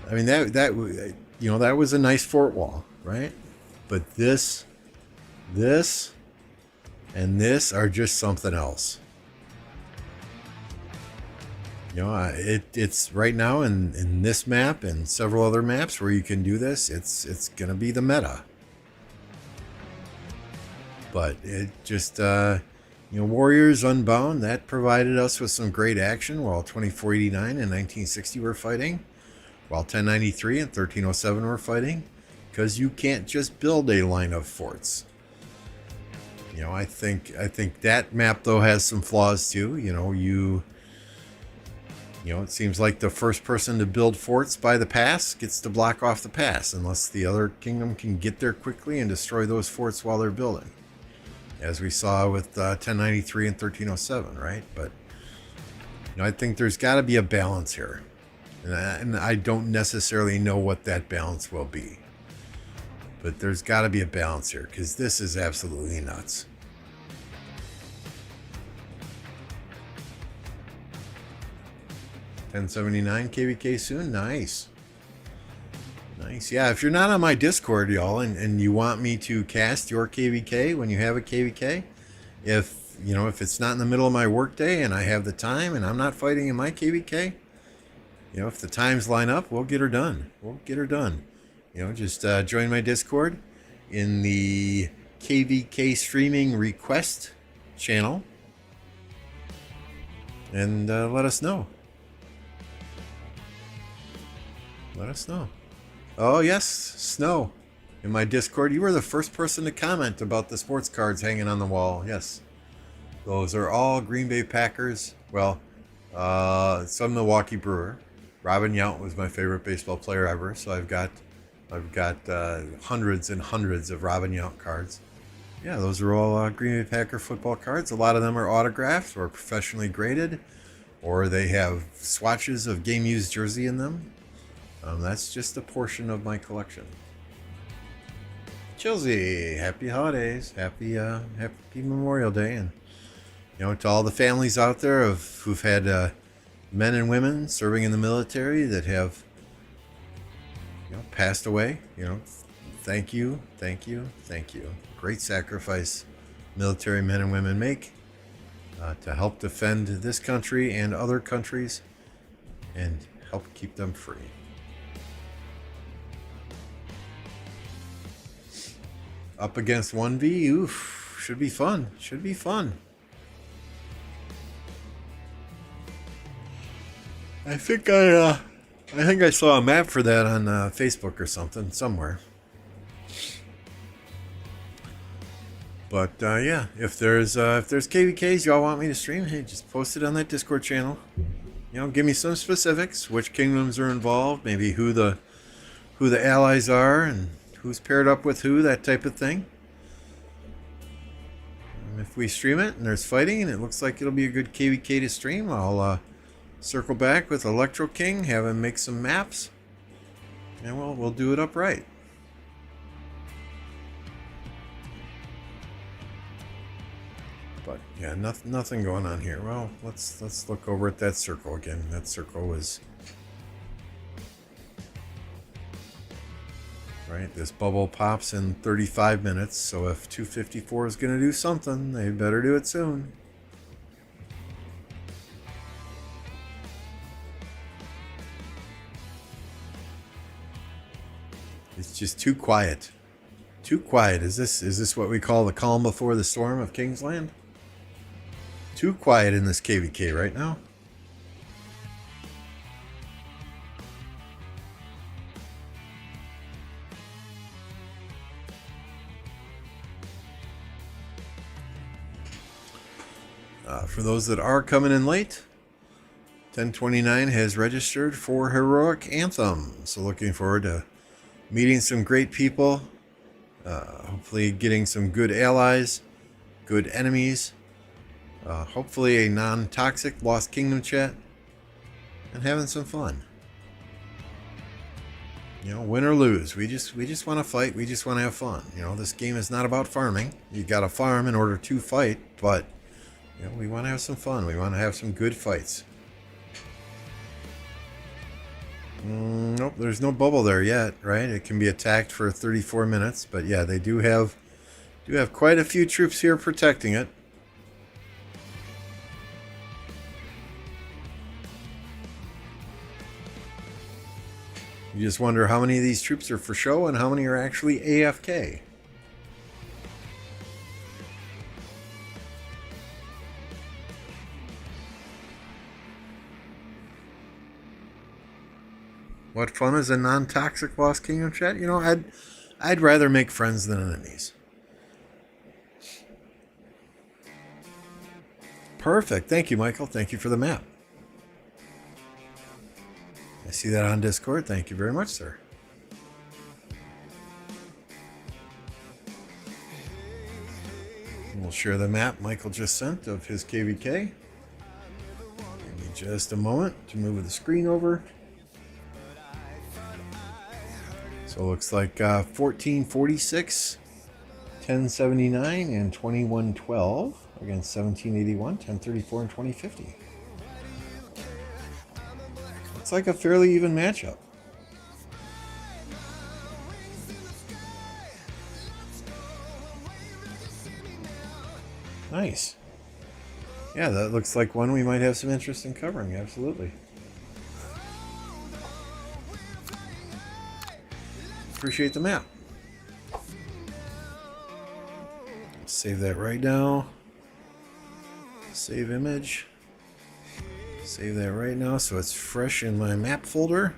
I mean, that was a nice fort wall, right? But this, and this are just something else. You know, it's right now in this map and several other maps where you can do this. It's gonna be the meta. But it just, Warriors Unbound, that provided us with some great action while 2489 and 1960 were fighting, while 1093 and 1307 were fighting, because you can't just build a line of forts. You know, I think that map though has some flaws too. It seems like the first person to build forts by the pass gets to block off the pass unless the other kingdom can get there quickly and destroy those forts while they're building. As we saw with 1093 and 1307, right? But I think there's got to be a balance here. And I don't necessarily know what that balance will be. But there's got to be a balance here because this is absolutely nuts. $10.79 KVK soon. Nice. Yeah, if you're not on my Discord, y'all, and you want me to cast your KVK when you have a KVK, if it's not in the middle of my workday and I have the time and I'm not fighting in my KVK, if the times line up, we'll get her done. Just join my Discord in the KVK streaming request channel and let us know. Oh, yes, Snow. In my Discord, you were the first person to comment about the sports cards hanging on the wall. Yes. Those are all Green Bay Packers. Well, some Milwaukee Brewer. Robin Yount was my favorite baseball player ever, so I've got hundreds and hundreds of Robin Yount cards. Yeah, those are all Green Bay Packer football cards. A lot of them are autographed or professionally graded, or they have swatches of game-used jersey in them. That's just a portion of my collection. Chilsey, happy holidays, happy Memorial Day, and to all the families out there who've had men and women serving in the military that have passed away. Thank you. Great sacrifice military men and women make to help defend this country and other countries and help keep them free. Up against 1v, oof, should be fun. I think I I think I saw a map for that on Facebook or something somewhere. But yeah, if there's KVKs y'all want me to stream, hey, just post it on that Discord channel. You know, give me some specifics, which kingdoms are involved, maybe who the allies are, and who's paired up with who, that type of thing. And if we stream it and there's fighting and it looks like it'll be a good KVK to stream, I'll circle back with Electro King, have him make some maps, and we'll do it upright. But yeah, nothing going on here. Well, let's look over at that circle again. That circle was right. This bubble pops in 35 minutes, so if 254 is going to do something, they better do it soon. It's just too quiet. Too quiet. Is this what we call the calm before the storm of Kingsland? Too quiet in this KVK right now. For those that are coming in late, 1029 has registered for Heroic Anthem. So looking forward to meeting some great people. Hopefully getting some good allies, good enemies. Hopefully a non-toxic Lost Kingdom chat, and having some fun. You know, win or lose, we just want to fight. We just want to have fun. You know, this game is not about farming. You got to farm in order to fight, but you know, we want to have some fun. We want to have some good fights. Nope, there's no bubble there yet, right? It can be attacked for 34 minutes, but yeah, they do have quite a few troops here protecting it. You just wonder how many of these troops are for show and how many are actually AFK. What fun is a non-toxic Lost Kingdom chat? You know, I'd rather make friends than enemies. Perfect. Thank you, Michael. Thank you for the map. I see that on Discord. Thank you very much, sir. We'll share the map Michael just sent of his KVK. Give me just a moment to move the screen over. So it looks like 1446, 1079, and 2112 against 1781, 1034, and 2050. It's like a fairly even matchup. Nice. Yeah, that looks like one we might have some interest in covering. Absolutely. Appreciate the map. Save that right now. Save image. Save that right now so it's fresh in my map folder.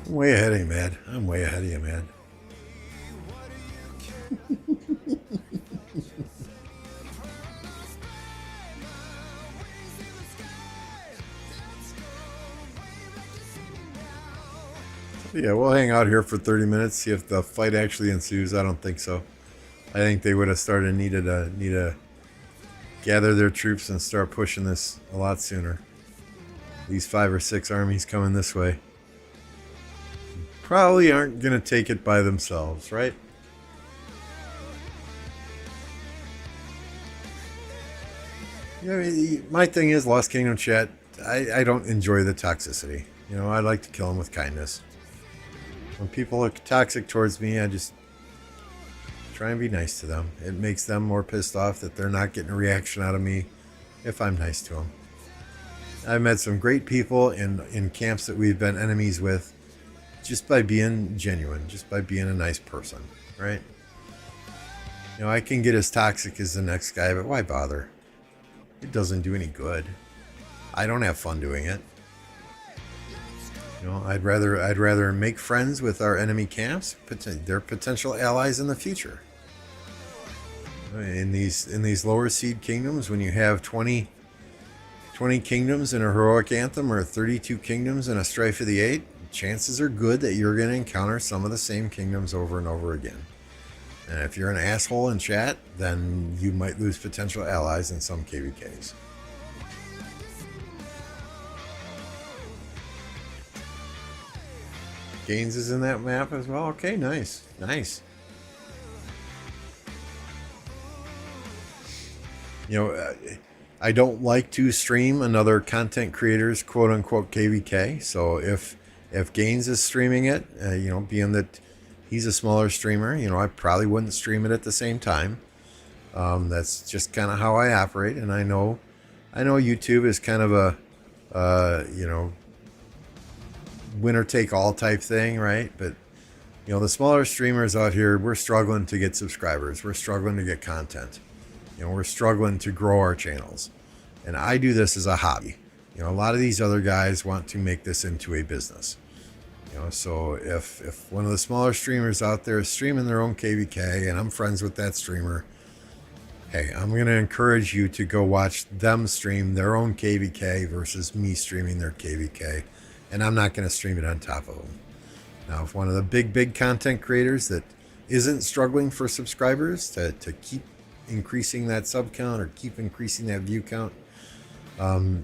I'm way ahead of you, man. I'm way ahead of you, man. Yeah, we'll hang out here for 30 minutes, see if the fight actually ensues. I don't think so. I think they would have needed to gather their troops and start pushing this a lot sooner. These 5 or 6 armies coming this way probably aren't going to take it by themselves, right? Yeah, I mean, my thing is, Lost Kingdom chat, I don't enjoy the toxicity. You know, I like to kill them with kindness. When people are toxic towards me, I just try and be nice to them. It makes them more pissed off that they're not getting a reaction out of me if I'm nice to them. I've met some great people in camps that we've been enemies with, just by being genuine, just by being a nice person, right? I can get as toxic as the next guy, but why bother? It doesn't do any good. I don't have fun doing it. I'd rather make friends with our enemy camps. They're potential allies in the future. In these lower seed kingdoms, when you have 20 kingdoms in a heroic anthem or 32 kingdoms in a strife of the eight, chances are good that you're going to encounter some of the same kingdoms over and over again. And if you're an asshole in chat, then you might lose potential allies in some KVKs. Gaines is in that map as well. Okay, nice. I don't like to stream another content creator's quote unquote KVK. So if Gaines is streaming it, being that he's a smaller streamer, I probably wouldn't stream it at the same time. That's just kind of how I operate, and I know YouTube is kind of a winner take all type thing, right? But the smaller streamers out here, we're struggling to get subscribers. We're struggling to get content. We're struggling to grow our channels. And I do this as a hobby. A lot of these other guys want to make this into a business. So if one of the smaller streamers out there is streaming their own KVK and I'm friends with that streamer, hey, I'm going to encourage you to go watch them stream their own KVK versus me streaming their KVK. And I'm not going to stream it on top of them. Now, if one of the big content creators that isn't struggling for subscribers to keep increasing that sub count or keep increasing that view count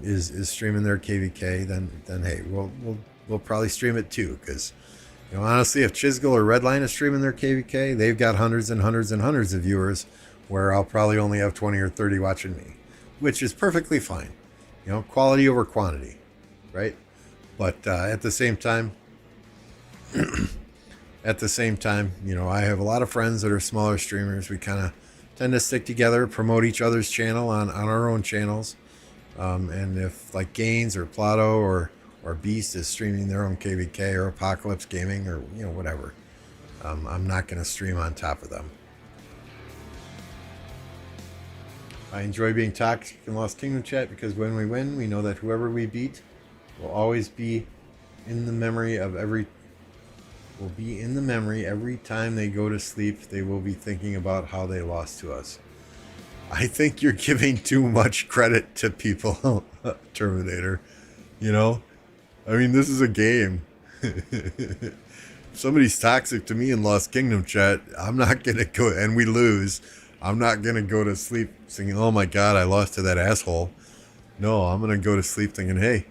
is streaming their KVK, then hey, we'll probably stream it too. Because honestly, if Chisgel or Redline is streaming their KVK, they've got hundreds and hundreds and hundreds of viewers, where I'll probably only have 20 or 30 watching me, which is perfectly fine. Quality over quantity, right? But at the same time, I have a lot of friends that are smaller streamers. We kind of tend to stick together, promote each other's channel on our own channels. And if like Gaines or Plato or Beast is streaming their own KVK or Apocalypse Gaming or whatever, I'm not going to stream on top of them. I enjoy being toxic in Lost Kingdom chat because when we win, we know that whoever we beat will always be in the memory every time they go to sleep. They will be thinking about how they lost to us. I think you're giving too much credit to people, Terminator. This is a game. If somebody's toxic to me in Lost Kingdom chat, I'm not going to go, and we lose, I'm not going to go to sleep thinking, oh my God, I lost to that asshole. No, I'm going to go to sleep thinking, hey,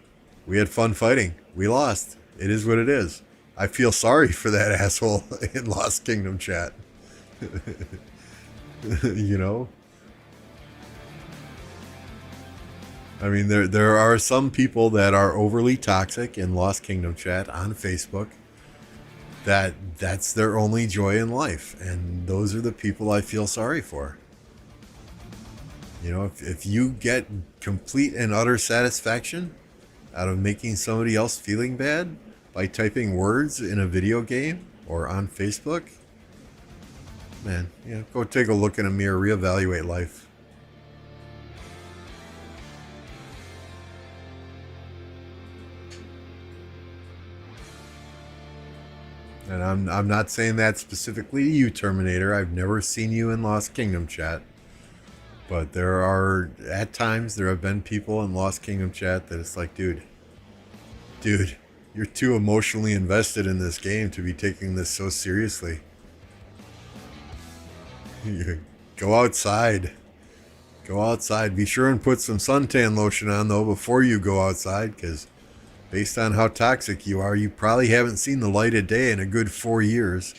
we had fun fighting. We lost. It is what it is. I feel sorry for that asshole in Lost Kingdom chat. There are some people that are overly toxic in Lost Kingdom chat on Facebook. That's their only joy in life, and those are the people I feel sorry for. If you get complete and utter satisfaction out of making somebody else feeling bad by typing words in a video game or on Facebook, man, go take a look in a mirror, reevaluate life. And I'm not saying that specifically to you, Terminator. I've never seen you in Lost Kingdom chat. But at times, there have been people in Lost Kingdom chat that it's like, dude, you're too emotionally invested in this game to be taking this so seriously. Go outside. Be sure and put some suntan lotion on, though, before you go outside, because based on how toxic you are, you probably haven't seen the light of day in a good 4 years.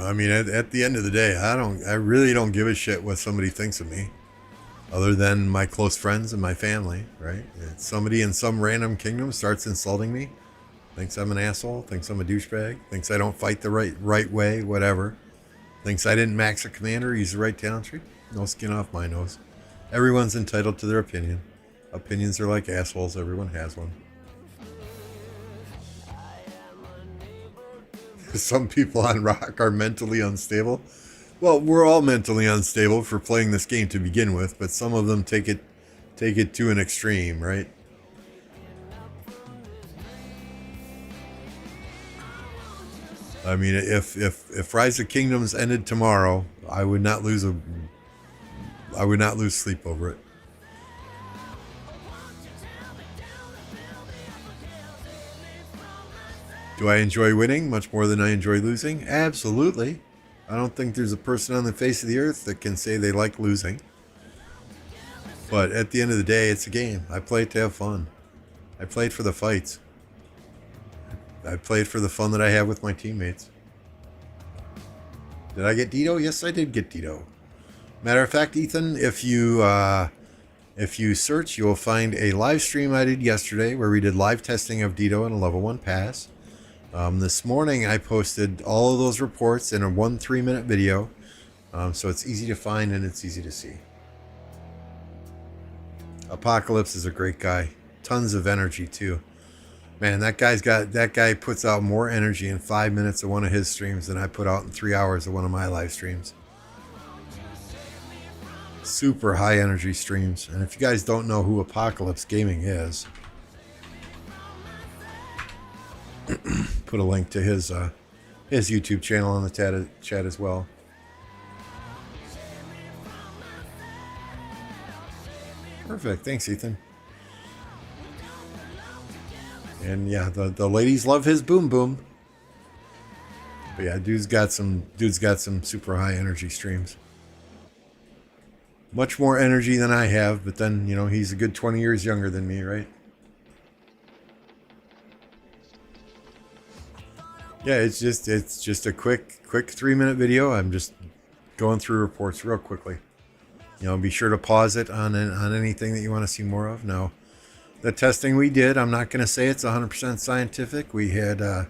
I mean, at the end of the day, I really don't give a shit what somebody thinks of me, other than my close friends and my family, right? If somebody in some random kingdom starts insulting me, thinks I'm an asshole, thinks I'm a douchebag, thinks I don't fight the right way, whatever, thinks I didn't max a commander, use the right talent tree, no skin off my nose. Everyone's entitled to their opinion. Opinions are like assholes. Everyone has one. Some people on Rock are mentally unstable. Well, we're all mentally unstable for playing this game to begin with, but some of them take it to an extreme, right? I mean, if Rise of Kingdoms ended tomorrow, I would not lose sleep over it. Do I enjoy winning much more than I enjoy losing? Absolutely. I don't think there's a person on the face of the earth that can say they like losing. But at the end of the day, it's a game. I play it to have fun. I play it for the fights. I play it for the fun that I have with my teammates. Did I get Dito? Yes, I did get Dito. Matter of fact, Ethan, if you search, you'll find a live stream I did yesterday where we did live testing of Dito in a level 1 pass. This morning I posted all of those reports in a 3-minute video, so it's easy to find and it's easy to see. Apocalypse is a great guy. Tons of energy too. Man, that guy puts out more energy in 5 minutes of one of his streams than I put out in 3 hours of one of my live streams. Super high energy streams. And if you guys don't know who Apocalypse Gaming is, put a link to his YouTube channel in the chat as well. Perfect. Thanks, Ethan. And yeah, the ladies love his boom boom. But yeah, dude's got some super high energy streams. Much more energy than I have, but then, you know, he's a good 20 years younger than me, right? Yeah, it's just a quick 3-minute video. I'm just going through reports real quickly. You know, be sure to pause it on anything that you want to see more of. Now, the testing we did, I'm not going to say it's 100% scientific. We had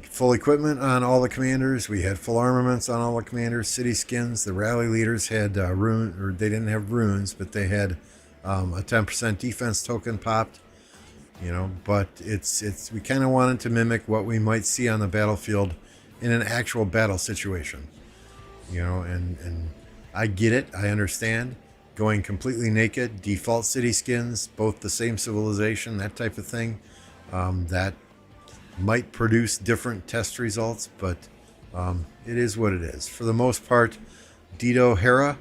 full equipment on all the commanders. We had full armaments on all the commanders. City skins. The rally leaders had they didn't have runes, but they had a 10% defense token popped. You know, but we kind of wanted to mimic what we might see on the battlefield in an actual battle situation. You know, and I get it. I understand. Going completely naked, default city skins, both the same civilization, that type of thing. That might produce different test results, but it is what it is. For the most part, Dito Hera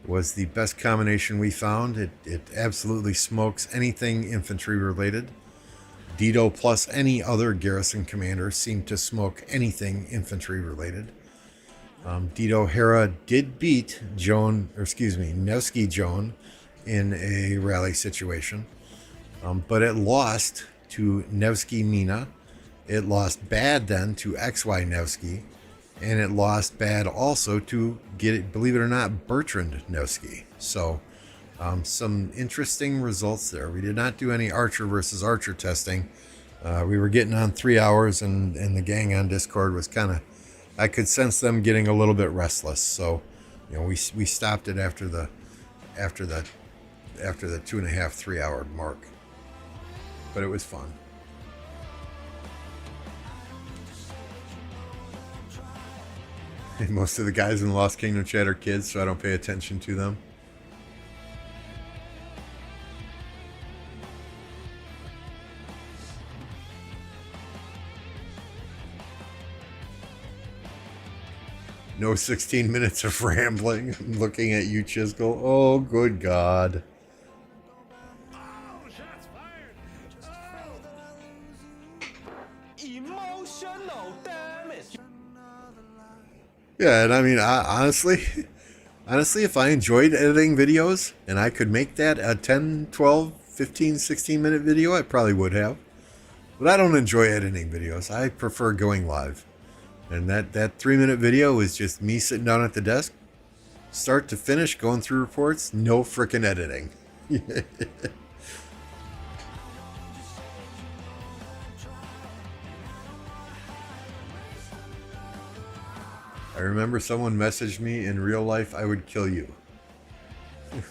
was the best combination we found. It absolutely smokes anything infantry related. Dito plus any other garrison commander seemed to smoke anything infantry related. Dito Hera did beat Nevsky Joan in a rally situation, but it lost to Nevsky Mina. It lost bad then to XY Nevsky, and it lost bad also to, believe it or not, Bertrand Nevsky. So some interesting results there. We did not do any Archer versus Archer testing. We were getting on 3 hours, and the gang on Discord was kind of, I could sense them getting a little bit restless. So, you know, we stopped it after the 2.5, 3 hour mark. But it was fun. And most of the guys in the Lost Kingdom chat are kids, so I don't pay attention to them. No 16 minutes of rambling. I'm looking at you, Chisgel. Oh, good God. Oh, shots fired. Emotional damage. Yeah, and I mean, honestly, if I enjoyed editing videos and I could make that a 10, 12, 15, 16 minute video, I probably would have. But I don't enjoy editing videos. I prefer going live. And that 3-minute video was just me sitting down at the desk, start to finish, going through reports, no freaking editing. I remember someone messaged me, in real life, I would kill you.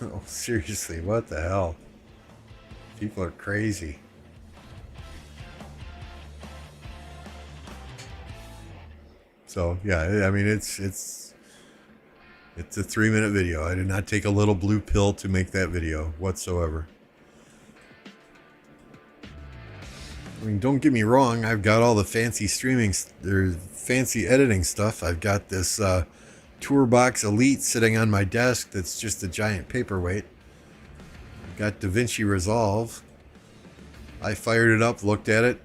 Oh, seriously, what the hell? People are crazy. So yeah, I mean it's a 3-minute video. I did not take a little blue pill to make that video whatsoever. I mean, don't get me wrong, I've got all the fancy streaming, there's fancy editing stuff. I've got this Tourbox Elite sitting on my desk that's just a giant paperweight. I've got DaVinci Resolve. I fired it up, looked at it,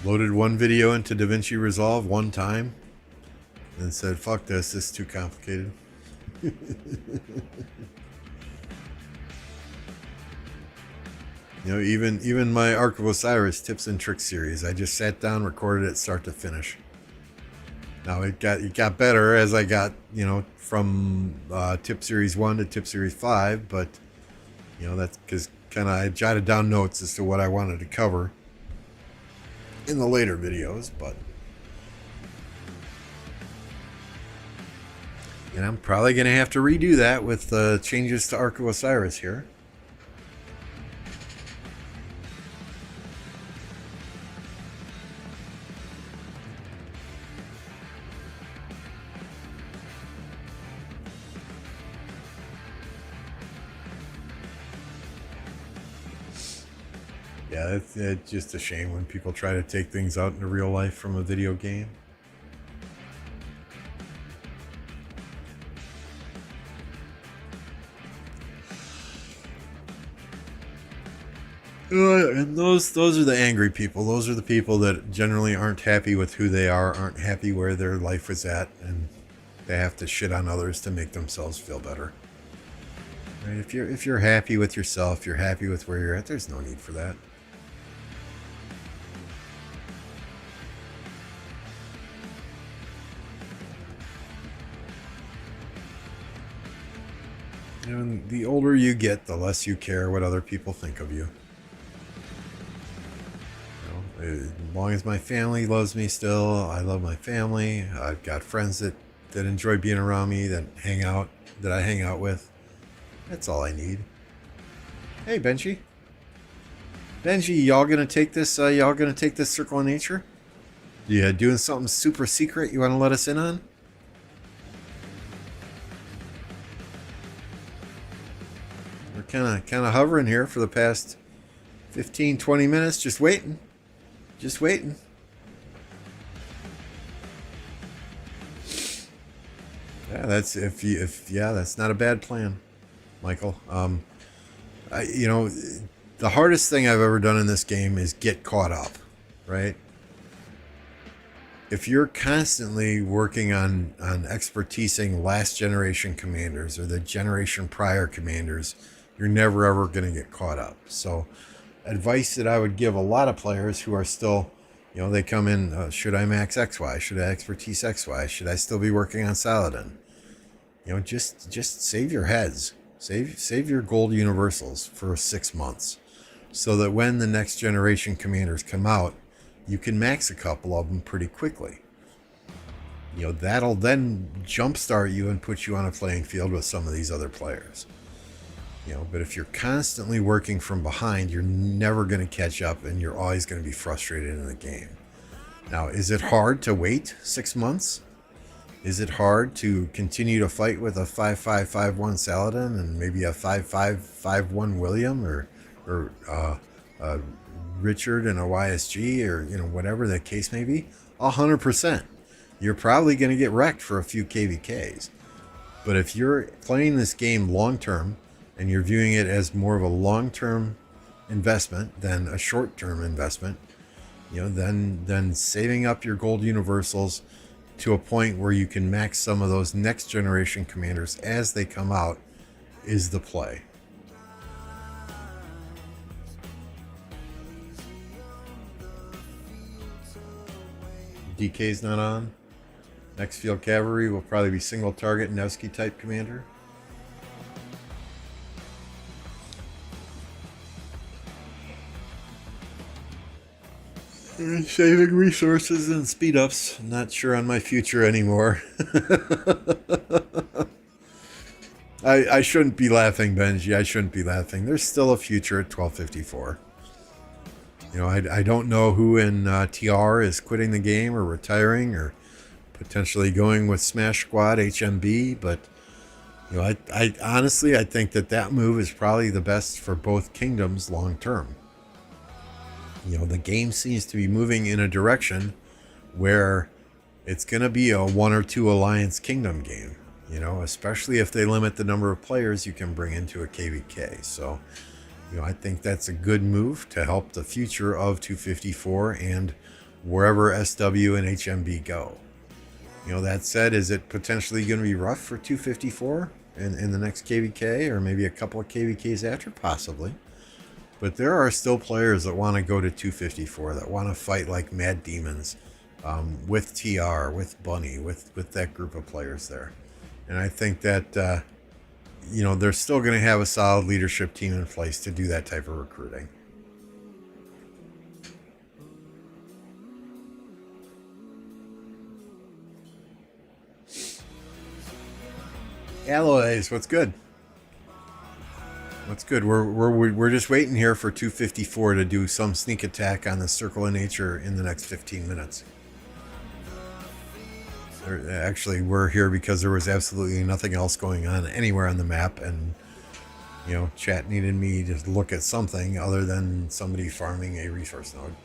loaded one video into DaVinci Resolve one time, and said, fuck this is too complicated. You know, even my Ark of Osiris tips and tricks series, I just sat down, recorded it start to finish. Now it got better as I got, you know, from tip series 1 to tip series 5, but you know, that's because kind of I jotted down notes as to what I wanted to cover in the later videos, but and I'm probably going to have to redo that with changes to Ark of Osiris here. Yeah, it's just a shame when people try to take things out into real life from a video game. And those are the angry people. Those are the people that generally aren't happy with who they are, aren't happy where their life is at, and they have to shit on others to make themselves feel better. Right? If you're happy with yourself, you're happy with where you're at, there's no need for that. And the older you get, the less you care what other people think of you. As long as my family loves me still, I love my family. I've got friends that enjoy being around me, that I hang out with. That's all I need. Hey, Benji. Benji, y'all gonna take this? Y'all gonna take this Circle of Nature? Yeah, doing something super secret you want to let us in on? We're kind of hovering here for the past 15, 20 minutes, just waiting. Just waiting. Yeah, that's that's not a bad plan, Michael. You know, the hardest thing I've ever done in this game is get caught up, right? If you're constantly working on expertising last generation commanders or the generation prior commanders, you're never ever going to get caught up. So advice that I would give a lot of players who are still, you know, they come in, should I max XY? Should I expertise XY? Should I still be working on Saladin? You know, just save your heads. Save your gold universals for 6 months so that when the next generation commanders come out, you can max a couple of them pretty quickly. You know, that'll then jumpstart you and put you on a playing field with some of these other players. You know, but if you're constantly working from behind, you're never going to catch up and you're always going to be frustrated in the game. Now, is it hard to wait 6 months? Is it hard to continue to fight with a 5.5.5.1 Saladin and maybe a 5.5.5.1 William or Richard and a YSG or, you know, whatever the case may be? 100%. You're probably going to get wrecked for a few KVKs. But if you're playing this game long term, and you're viewing it as more of a long-term investment than a short-term investment, you know, then saving up your gold universals to a point where you can max some of those next generation commanders as they come out is the play. DK's not on. Next field cavalry will probably be single target Nevsky type commander. Saving resources and speed ups. Not sure on my future anymore. I shouldn't be laughing, Benji. I shouldn't be laughing. There's still a future at 1254. You know, I don't know who in TR is quitting the game or retiring or potentially going with Smash Squad HMB, but you know, I honestly I think that move is probably the best for both kingdoms long term. You know, the game seems to be moving in a direction where it's going to be a 1 or 2 Alliance Kingdom game, you know, especially if they limit the number of players you can bring into a KVK. So, you know, I think that's a good move to help the future of 254 and wherever SW and HMB go. You know, that said, is it potentially going to be rough for 254 in the next KVK or maybe a couple of KVKs after? Possibly. But there are still players that want to go to 254, that want to fight like mad demons with TR, with Bunny, with that group of players there. And I think that, you know, they're still going to have a solid leadership team in place to do that type of recruiting. Alloys, what's good? What's good? We're just waiting here for 254 to do some sneak attack on the Circle of Nature in the next 15 minutes. Actually, we're here because there was absolutely nothing else going on anywhere on the map, and you know, chat needed me to look at something other than somebody farming a resource node.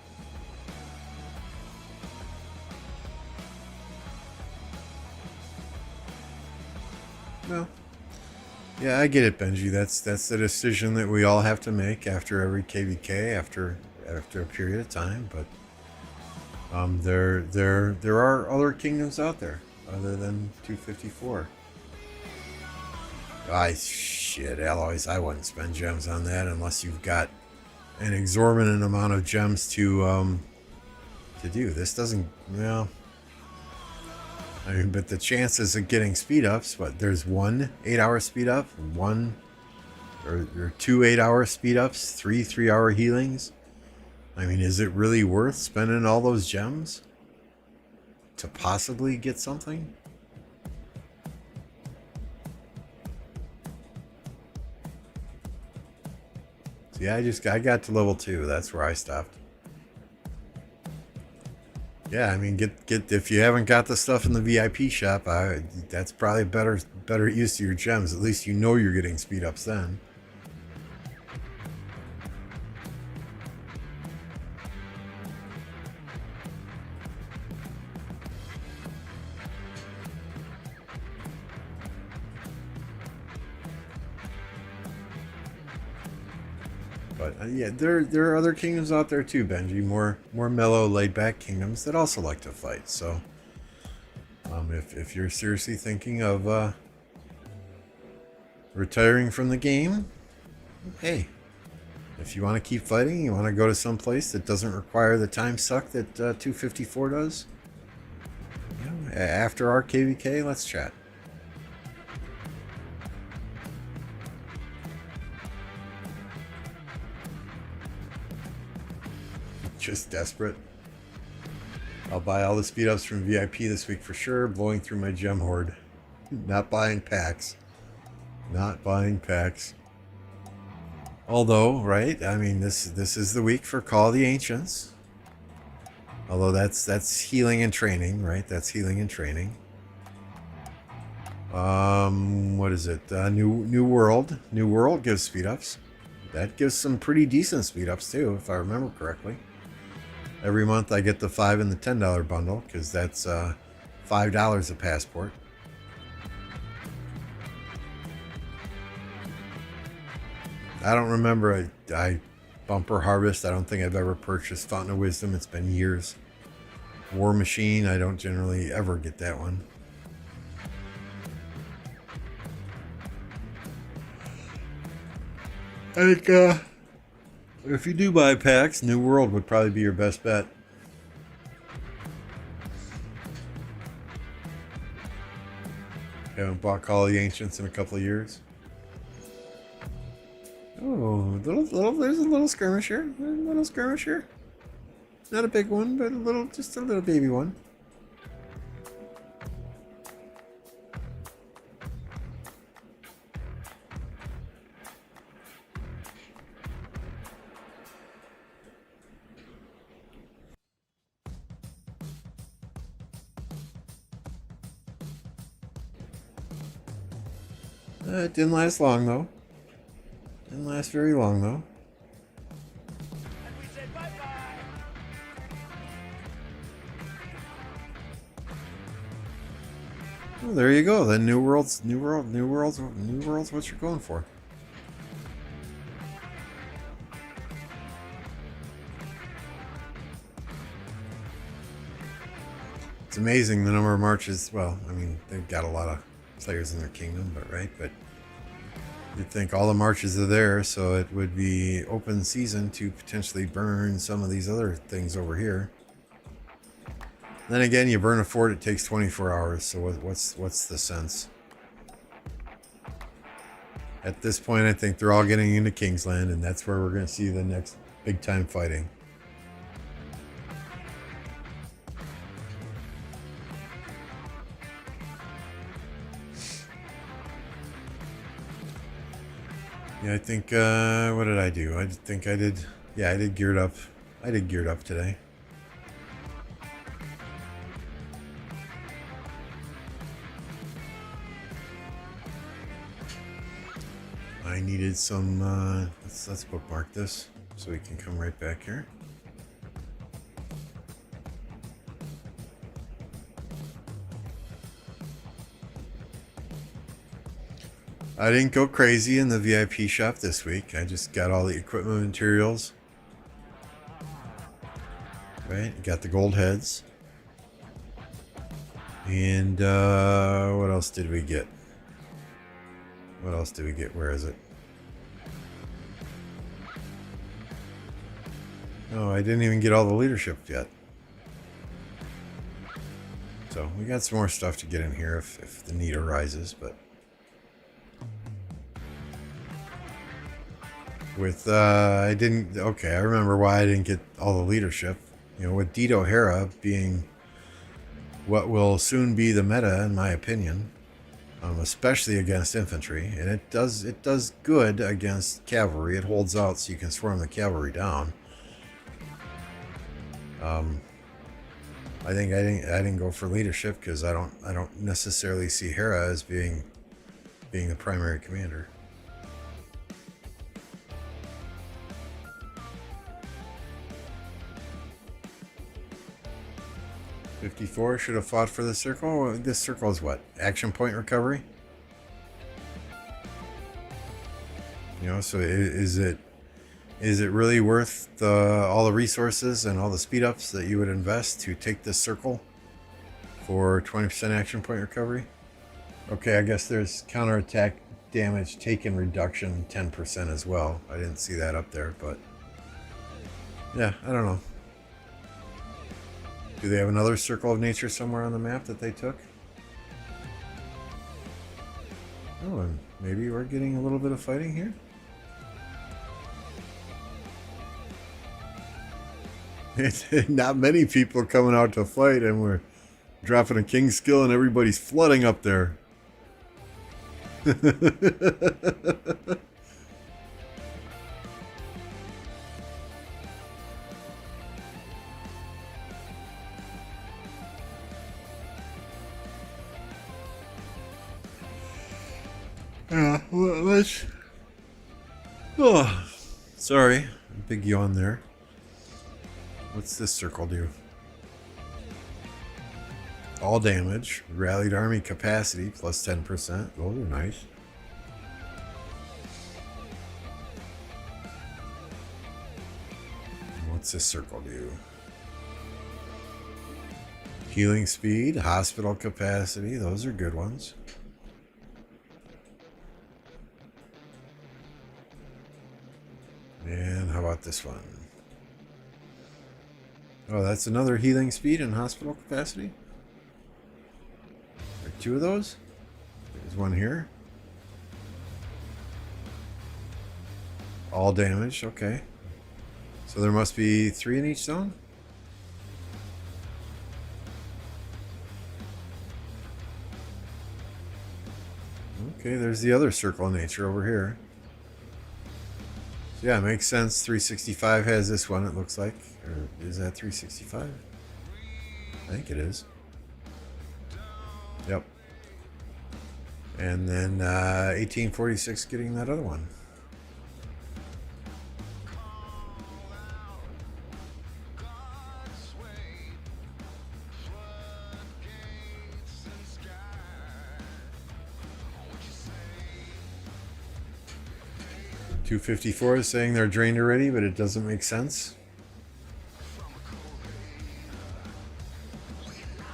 No. Yeah, I get it, Benji. That's the decision that we all have to make after every KVK, after a period of time. But there are other kingdoms out there other than 254. Shit, alloys. I wouldn't spend gems on that unless you've got an exorbitant amount of gems to do. This doesn't, well. I mean, but the chances of getting speed ups, but there's 1 8-hour speed up, 1 or 2 8-hour speed ups, 3 3-hour healings. I mean, is it really worth spending all those gems to possibly get something? So yeah, I got to level 2. That's where I stopped. Yeah, I mean, get if you haven't got the stuff in the VIP shop, that's probably better use of your gems. At least you know you're getting speed ups then. But yeah, there are other kingdoms out there too, Benji. More mellow, laid back kingdoms that also like to fight. So, if you're seriously thinking of retiring from the game, hey, if you want to keep fighting, you want to go to some place that doesn't require the time suck that 254 does. You know, after our KVK, let's chat. Just desperate. I'll buy all the speed ups from VIP this week for sure. Blowing through my gem hoard. Not buying packs. Not buying packs. Although, right? I mean, this is the week for Call of the Ancients. Although that's healing and training, right? That's healing and training. What is it? New World. New World gives speed ups. That gives some pretty decent speed ups too, if I remember correctly. Every month I get the $5 and the $10 bundle because that's $5 a passport. I don't remember I Bumper Harvest. I don't think I've ever purchased Fountain of Wisdom. It's been years. War Machine. I don't generally ever get that one. I think if you do buy packs, New World would probably be your best bet. Haven't bought Call of the Ancients in a couple of years. Oh, there's a little skirmisher. A little skirmisher. Not a big one, but just a little baby one. It didn't last long, though. Didn't last very long, though. And we say bye-bye. Well, there you go. Then New World's what you're going for. It's amazing the number of marches. Well, I mean, they've got a lot of players in their kingdom, but you'd think all the marches are there, so it would be open season to potentially burn some of these other things over here. Then again, you burn a fort, it takes 24 hours, so what's the sense? At this point, I think they're all getting into Kingsland, and that's where we're going to see the next big time fighting. Yeah, I think, what did I do? I think I did, yeah, I did geared up. I did geared up today. I needed some, let's bookmark this so we can come right back here. I didn't go crazy in the VIP shop this week. I just got all the equipment materials. Right, got the gold heads. And what else did we get? What else did we get? Where is it? Oh, I didn't even get all the leadership yet. So we got some more stuff to get in here if the need arises, but with I didn't, okay, I remember why I didn't get all the leadership. You know, with Dito Hera being what will soon be the meta, in my opinion, especially against infantry, and it does good against cavalry. It holds out so you can swarm the cavalry down. I think I didn't go for leadership because I don't necessarily see Hera as being the primary commander. '54 should have fought for the circle. This circle is what? Action point recovery? You know, so is it really worth all the resources and all the speed ups that you would invest to take this circle for 20% action point recovery? Okay, I guess there's counterattack damage taken reduction 10% as well. I didn't see that up there, but yeah, I don't know. Do they have another circle of nature somewhere on the map that they took? Oh, and maybe we're getting a little bit of fighting here. Not many people coming out to fight, and we're dropping a king skill and everybody's flooding up there. Yeah, let's... Oh, sorry. Big yawn there. What's this circle do? All damage. Rallied army capacity plus 10%. Those are nice. What's this circle do? Healing speed, hospital capacity. Those are good ones. And how about this one? Oh, that's another healing speed and hospital capacity? Are two of those? There's one here. All damaged, okay. So there must be 3 in each zone? Okay, there's the other circle of nature over here. So yeah, it makes sense. 365 has this one, it looks like. Or is that 365? I think it is. Yep. And then 1846 getting that other one. $254 is saying they're drained already, but it doesn't make sense.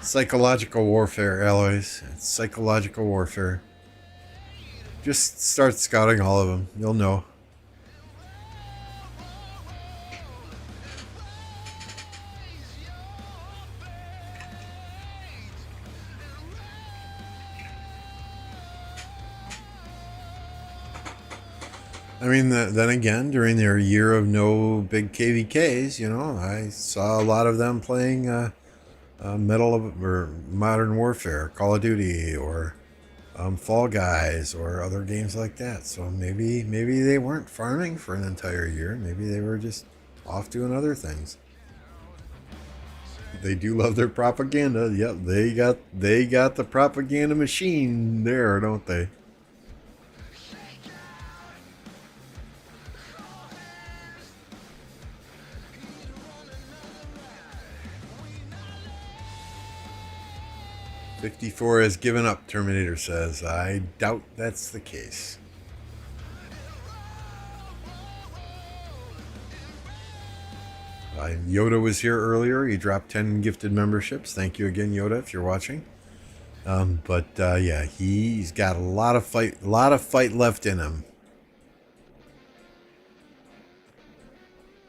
Psychological warfare, alloys. It's psychological warfare. Just start scouting all of them. You'll know. I mean, then again, during their year of no big KVKs, you know, I saw a lot of them playing Modern Warfare, Call of Duty, or Fall Guys, or other games like that. So maybe they weren't farming for an entire year. Maybe they were just off doing other things. They do love their propaganda. Yep, they got the propaganda machine there, don't they? "54 has given up," Terminator says. I doubt that's the case. Yoda was here earlier. He dropped 10 gifted memberships. Thank you again, Yoda, if you're watching. Yeah, he's got a lot of fight left in him.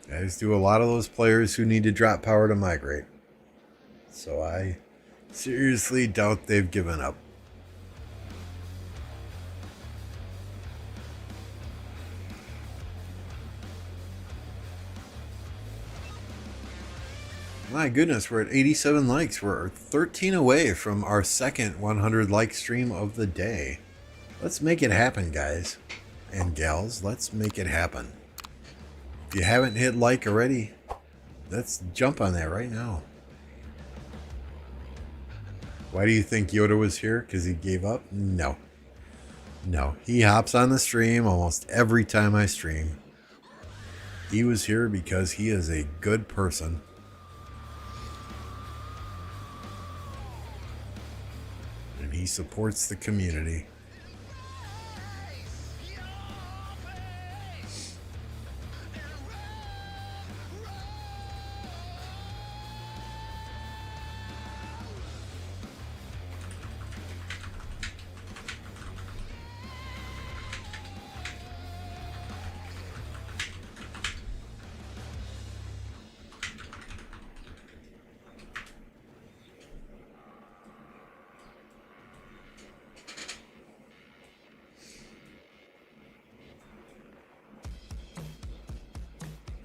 Guys do a lot of those players who need to drop power to migrate. So I seriously doubt they've given up. My goodness, we're at 87 likes. We're 13 away from our second 100 like stream of the day. Let's make it happen, guys and gals. Let's make it happen. If you haven't hit like already, let's jump on that right now. Why do you think Yoda was here? Because he gave up? No. No, he hops on the stream almost every time I stream. He was here because he is a good person. And he supports the community.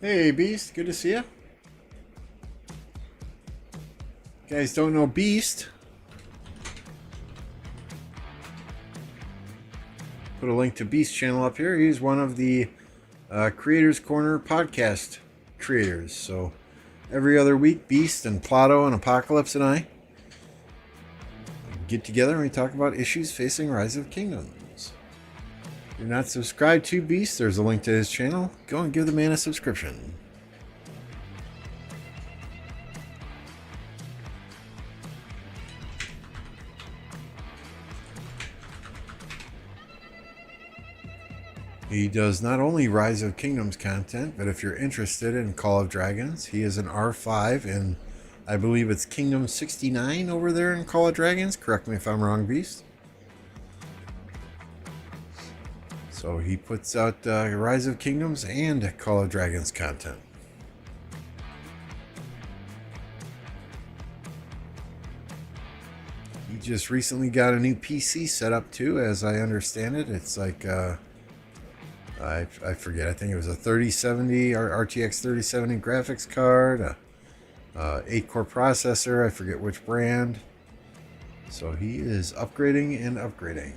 Hey, Beast. Good to see you. Guys don't know Beast? Put a link to Beast channel up here. He's one of the Creators Corner podcast creators. So every other week, Beast and Plato and Apocalypse and I get together and we talk about issues facing Rise of Kingdoms. If you're not subscribed to Beast, there's a link to his channel. Go and give the man a subscription. He does not only Rise of Kingdoms content, but if you're interested in Call of Dragons, he is an R5 in, I believe it's Kingdom 69 over there in Call of Dragons. Correct me if I'm wrong, Beast. So he puts out Rise of Kingdoms and Call of Dragons content. He just recently got a new PC set up too, as I understand it. It's like I forget. I think it was a 3070 RTX 3070 graphics card, a 8-core processor. I forget which brand. So he is upgrading and upgrading.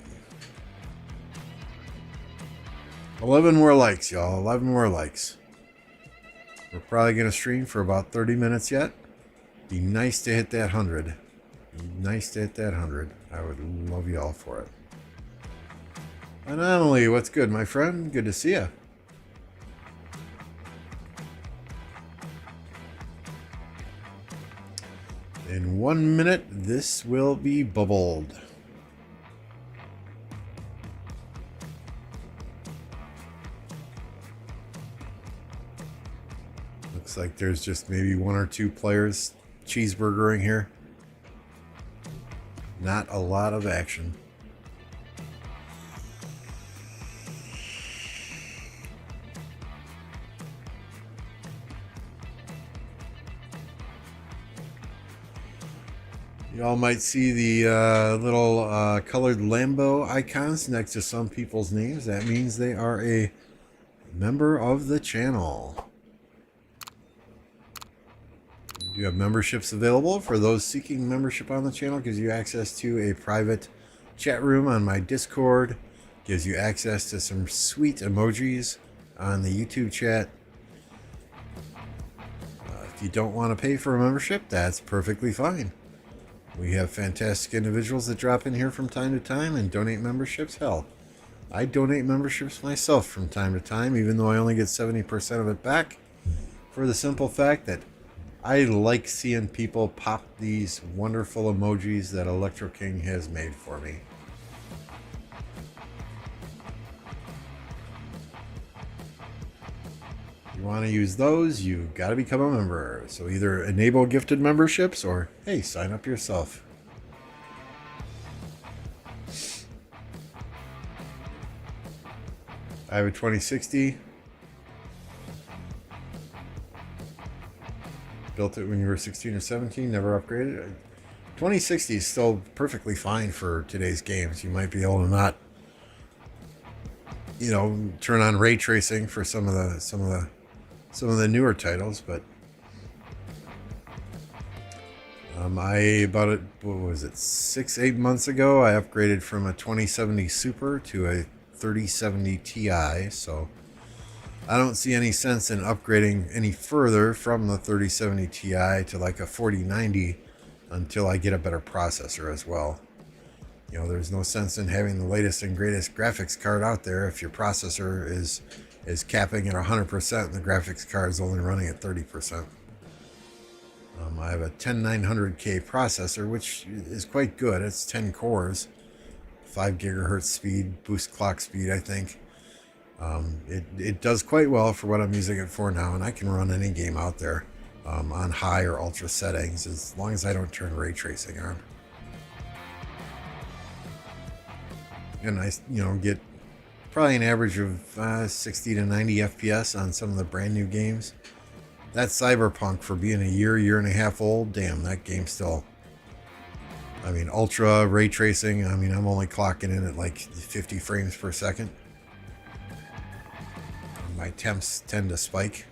11 more likes, y'all. 11 more likes. We're probably going to stream for about 30 minutes yet. Be nice to hit that 100. Nice to hit that 100. I would love you all for it. Anomaly, what's good, my friend? Good to see you. In 1 minute, this will be bubbled. Looks like there's just maybe 1 or 2 players cheeseburgering here. Not a lot of action. You all might see the little colored Lambeau icons next to some people's names. That means they are a member of the channel. You have memberships available for those seeking membership on the channel. Gives you access to a private chat room on my Discord. Gives you access to some sweet emojis on the YouTube chat. If you don't want to pay for a membership, that's perfectly fine. We have fantastic individuals that drop in here from time to time and donate memberships. Hell, I donate memberships myself from time to time, even though I only get 70% of it back, for the simple fact that I like seeing people pop these wonderful emojis that Electro King has made for me. If you want to use those, you got to become a member. So either enable gifted memberships or, hey, sign up yourself. I have a 2060. Built it when you were 16 or 17, never upgraded. 2060 is still perfectly fine for today's games. You might be able to not, turn on ray tracing for some of the newer titles, but what was it, 6-8 months ago, I upgraded from a 2070 Super to a 3070 Ti, so I don't see any sense in upgrading any further from the 3070 Ti to like a 4090 until I get a better processor as well. There's no sense in having the latest and greatest graphics card out there if your processor is capping at 100% and the graphics card is only running at 30%. I have a 10900K processor, which is quite good. It's 10 cores, 5 gigahertz speed, boost clock speed, I think. It does quite well for what I'm using it for now, and I can run any game out there on high or ultra settings as long as I don't turn ray tracing on. And I, get probably an average of 60 to 90 FPS on some of the brand new games. That Cyberpunk, for being a year and a half old, damn, that game still. Ultra ray tracing. I'm only clocking in at like 50 frames per second. My temps tend to spike.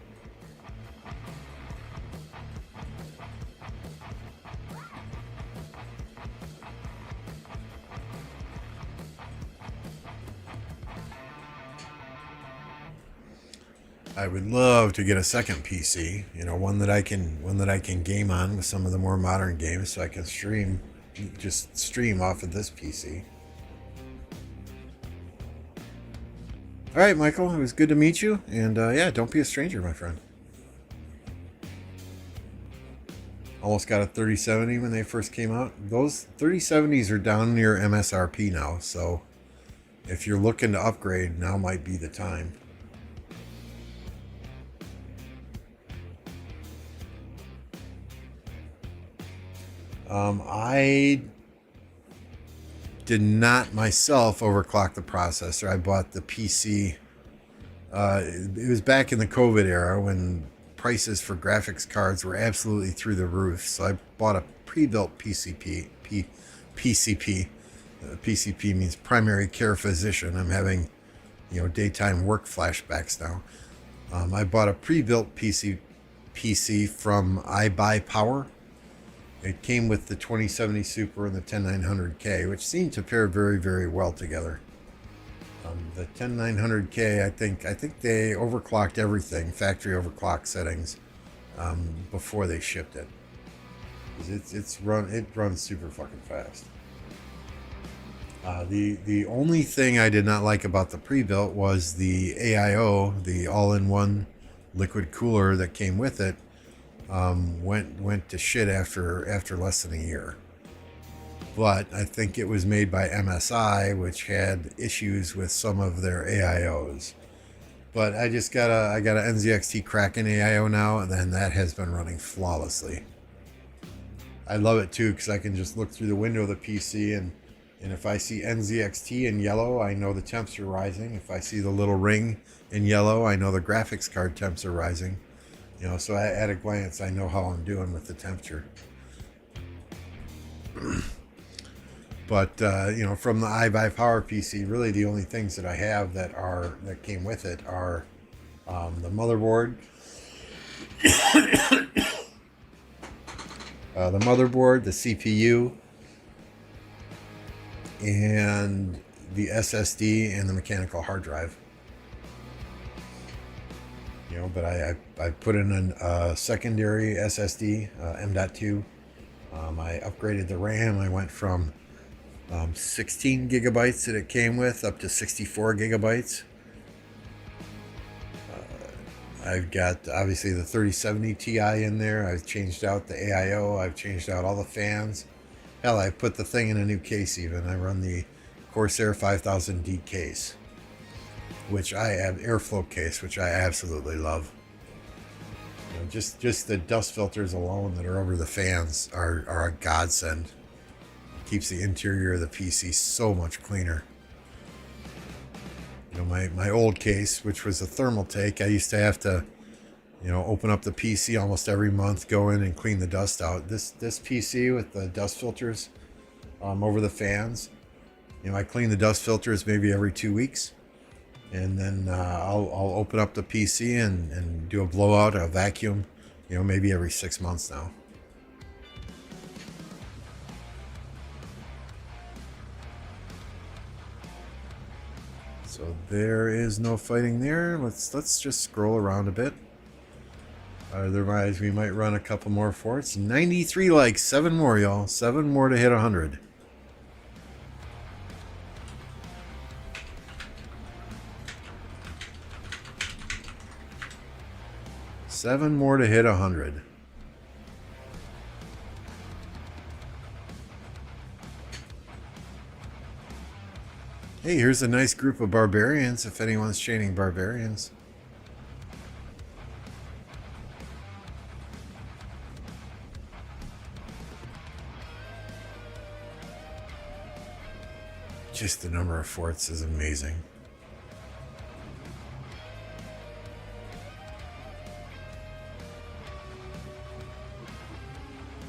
I would love to get a second PC, one that I can game on with some of the more modern games, so I can stream off of this PC. All right, Michael, it was good to meet you, and yeah, don't be a stranger, my friend. Almost got a 3070 when they first came out. Those 3070s are down near MSRP now, so if you're looking to upgrade, now might be the time. I did not myself overclock the processor. I bought the PC. It was back in the COVID era when prices for graphics cards were absolutely through the roof. So I bought a pre-built PC PCP. PCP means primary care physician. I'm having, daytime work flashbacks now. I bought a pre-built PC from iBuyPower. It came with the 2070 Super and the 10900K, which seem to pair very, very well together. The 10900K, I think they overclocked everything, factory overclock settings, before they shipped it. It runs super fucking fast. The only thing I did not like about the pre-built was the AIO, the all-in-one liquid cooler that came with it. Went to shit after less than a year. But I think it was made by MSI, which had issues with some of their AIOs. But I got an NZXT Kraken AIO now, and then that has been running flawlessly. I love it too because I can just look through the window of the PC, and if I see NZXT in yellow, I know the temps are rising. If I see the little ring in yellow, I know the graphics card temps are rising. So at a glance, I know how I'm doing with the temperature. But from the iBuyPower PC, really the only things that I have that came with it are the motherboard, the CPU, and the SSD and the mechanical hard drive. But I put in a secondary SSD, M.2. I upgraded the RAM. I went from 16 gigabytes that it came with up to 64 gigabytes. I've got obviously the 3070 Ti in there. I've changed out the AIO. I've changed out all the fans. Hell, I put the thing in a new case even. I run the Corsair 5000D case, which I have airflow case, which I absolutely love. Just the dust filters alone that are over the fans are a godsend. Keeps the interior of the PC so much cleaner. My old case, which was a thermal take, I used to have to, open up the PC almost every month, go in and clean the dust out. This PC with the dust filters over the fans, I clean the dust filters maybe every 2 weeks. And then I'll open up the PC and do a blowout, a vacuum, maybe every 6 months now. So there is no fighting there. Let's just scroll around a bit. Otherwise, we might run a couple more forts. 93 likes, 7 more, y'all. 7 more to hit 100. Seven more to hit 100. Hey, here's a nice group of barbarians, if anyone's chaining barbarians. Just the number of forts is amazing.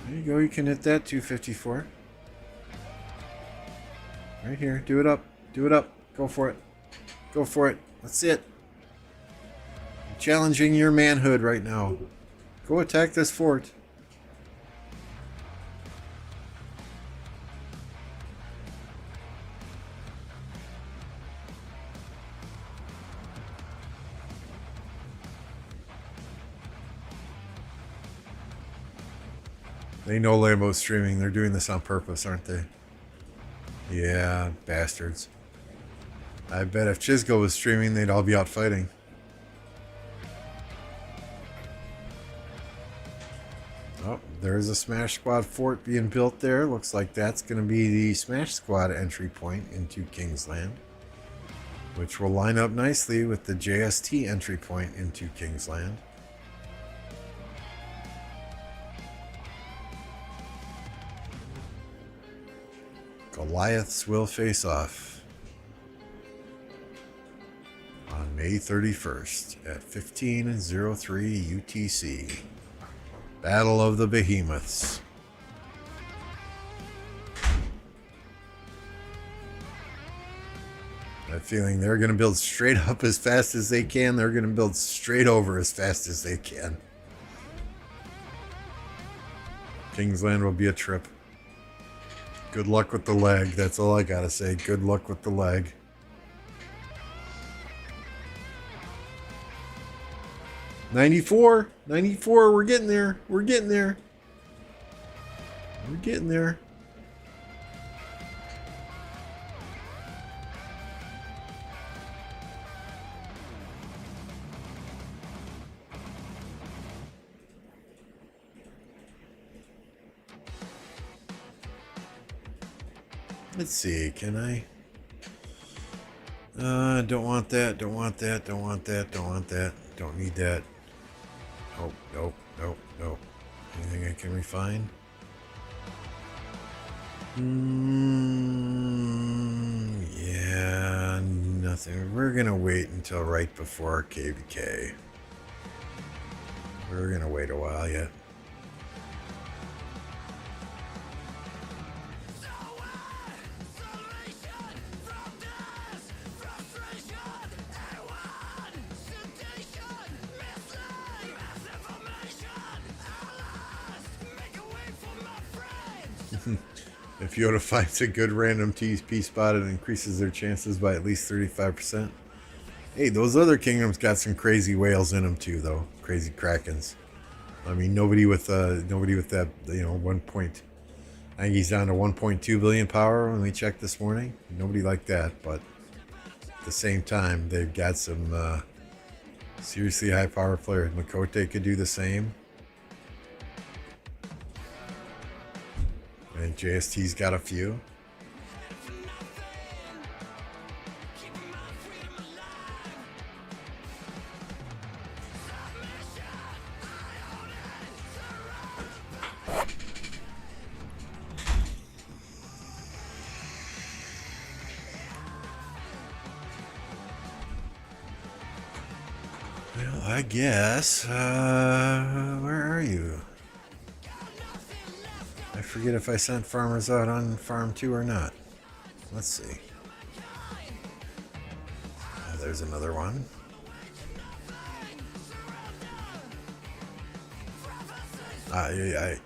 There you go, you can hit that 254. Right here, do it up. Do it up. Go for it. Go for it. That's it. I'm challenging your manhood right now. Go attack this fort. They know Lambeau's streaming. They're doing this on purpose, aren't they? Yeah, bastards. I bet if Chisco was streaming, they'd all be out fighting. Oh, there's a Smash Squad fort being built there. Looks like that's going to be the Smash Squad entry point into Kingsland, which will line up nicely with the JST entry point into Kingsland. Goliaths will face off on May 31st at 15:03 UTC. Battle of the Behemoths. a feeling they're going to build straight up as fast as they can. They're going to build straight over as fast as they can. Kingsland will be a trip. Good luck with the leg. That's all I got to say. Good luck with the leg. '94. We're getting there. We're getting there. We're getting there. Let's see, can I? Don't want that, don't want that, don't want that, don't want that, don't need that. Nope, nope, nope, nope. Anything I can refine? Yeah, nothing. We're gonna wait until right before KVK. We're gonna wait a while yet. If Yoda finds a good random TP spot, it increases their chances by at least 35%. Hey, those other kingdoms got some crazy whales in them too, though. Crazy krakens. I mean, nobody with that, 1 point. I think he's down to 1.2 billion power when we checked this morning. Nobody like that, but at the same time, they've got some seriously high power players. Makote could do the same. And JST's got a few. Well, I guess, where are you? I forget if I sent farmers out on farm 2 or not. Let's see. Oh, there's another one. I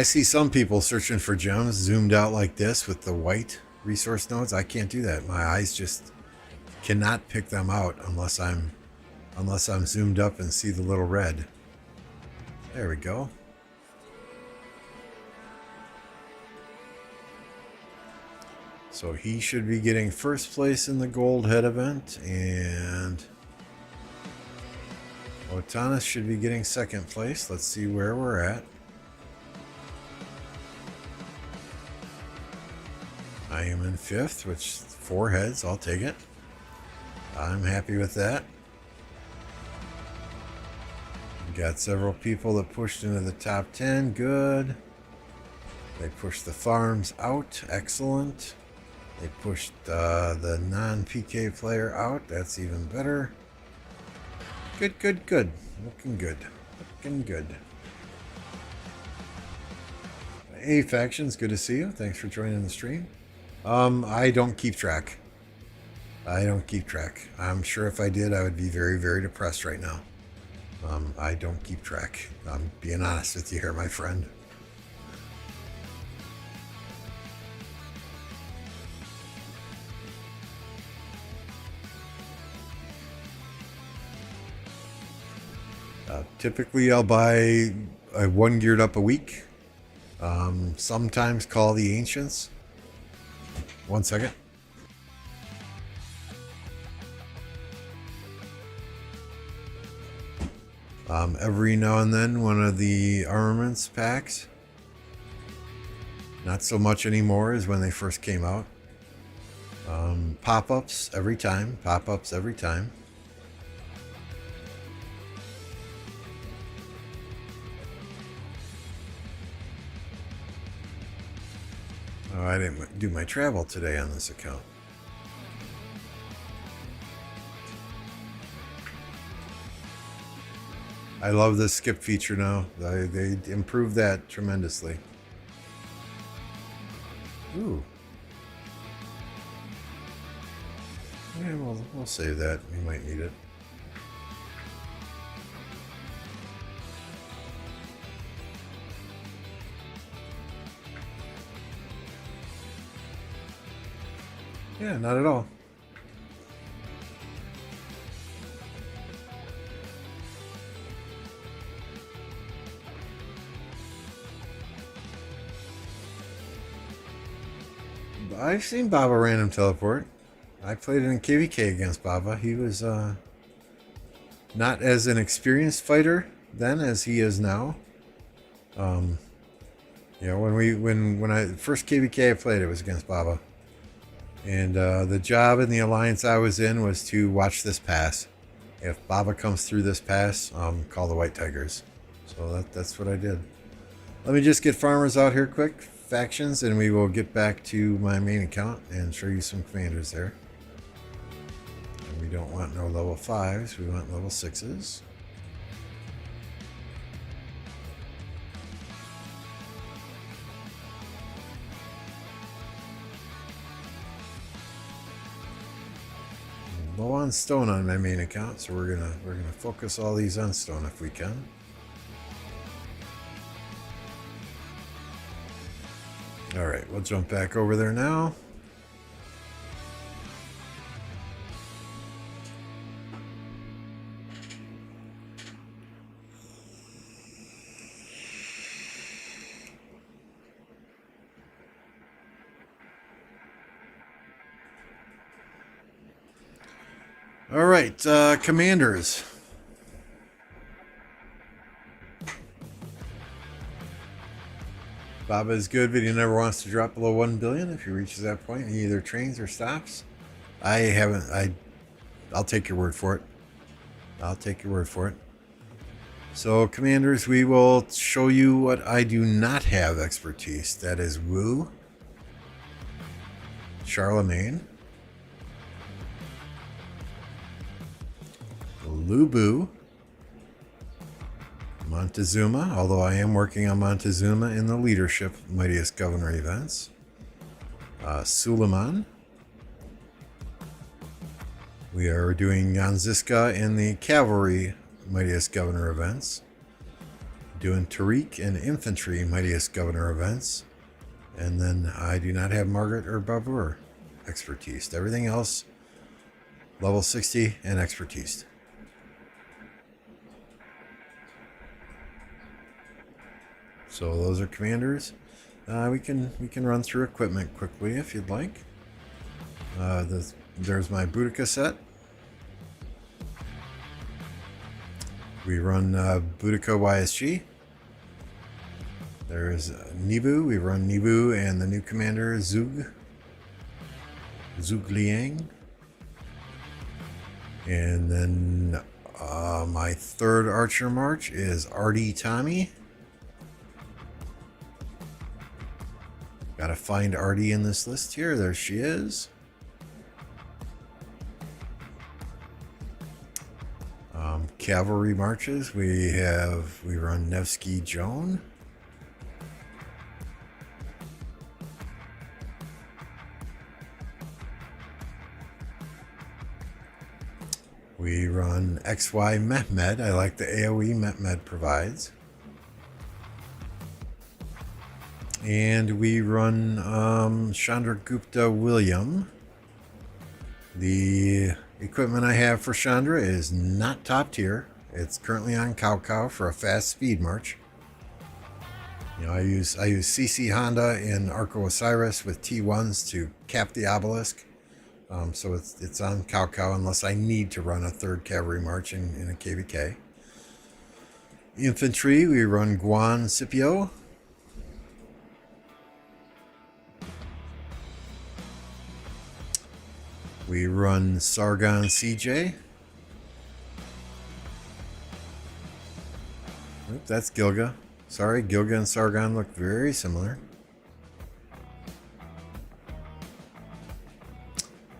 see some people searching for gems zoomed out like this with the white resource nodes. I can't do that. My eyes just cannot pick them out unless I'm zoomed up and see the little red. There we go. So he should be getting first place in the gold head event, and Otanis should be getting second place. Let's see where we're at. I am in fifth, which 4 heads. I'll take it. I'm happy with that. We got several people that pushed into the top 10. Good. They pushed the farms out. Excellent. They pushed the non-PK player out. That's even better. Good, good, good. Looking good. Looking good. Hey, Factions, good to see you. Thanks for joining the stream. I don't keep track. I don't keep track. I'm sure if I did, I would be very, very depressed right now. I don't keep track. I'm being honest with you here, my friend. Typically, I'll buy 1 geared up a week. Sometimes call the Ancients. 1 second. Every now and then, one of the armaments packs. Not so much anymore as when they first came out. Pop-ups every time. Pop-ups every time. Oh, I didn't do my travel today on this account. I love the skip feature now. They improved that tremendously. Ooh. we'll save that. We might need it. Yeah, not at all. I've seen Baba random teleport. I played in KVK against Baba. He was not as an experienced fighter then as he is now. You know, when I first KVK I played, it was against Baba. And the job in the alliance I was in was to watch this pass. If Baba comes through this pass, call the White Tigers. So that's what I did. Let me just get farmers out here quick, factions, and we will get back to my main account and show you some commanders there. And we don't want no level 5s, we want level 6s. Low on stone on my main account, so we're gonna focus all these on stone if we can. All right, we'll jump back over there now. All right, commanders. Baba is good, but he never wants to drop below 1 billion. If he reaches that point, he either trains or stops. I'll take your word for it. I'll take your word for it. So, commanders, we will show you what I do not have expertise. That is Wu, Charlemagne, Lambeau, Montezuma, although I am working on Montezuma in the leadership Mightiest Governor events. Suleiman. We are doing Yanziska in the cavalry Mightiest Governor events. Doing Tariq in infantry Mightiest Governor events. And then I do not have Margaret or Babur expertise. Everything else, level 60 and expertise. So those are commanders. We can run through equipment quickly if you'd like. There's my Boudica set. We run Boudica YSG. There's Nibu. We run Nibu and the new commander Zug Liang. And then my third Archer March is Artie Tommy. Gotta find Artie in this list here. There she is. Cavalry marches. We run Nevsky Joan. We run XY Mehmed. I like the AoE Mehmed provides. And we run Chandra Gupta William. The equipment I have for Chandra is not top tier. It's currently on Cow for a fast speed march. You know, I use CC Honda in Arco Osiris with T1s to cap the obelisk. So it's on Cow unless I need to run a third cavalry march in a KVK. Infantry, we run Guan Scipio. We run Sargon CJ. Oop, that's Gilga. Sorry, Gilga and Sargon look very similar.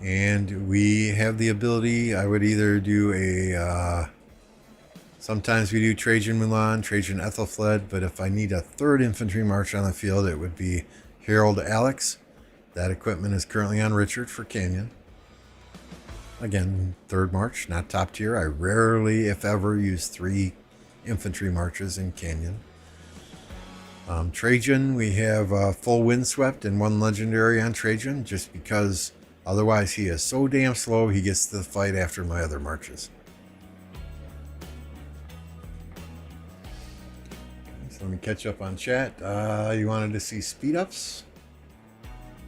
And we have the ability, I would either do a, sometimes we do Trajan Mulan, Trajan Ethelfled, but if I need a third infantry march on the field, it would be Harold Alex. That equipment is currently on Richard for Canyon. Again, third march, not top tier. I rarely, if ever, use 3 infantry marches in Canyon. Trajan, we have full windswept and 1 legendary on Trajan, just because otherwise he is so damn slow he gets to the fight after my other marches. So let me catch up on chat. You wanted to see speed ups?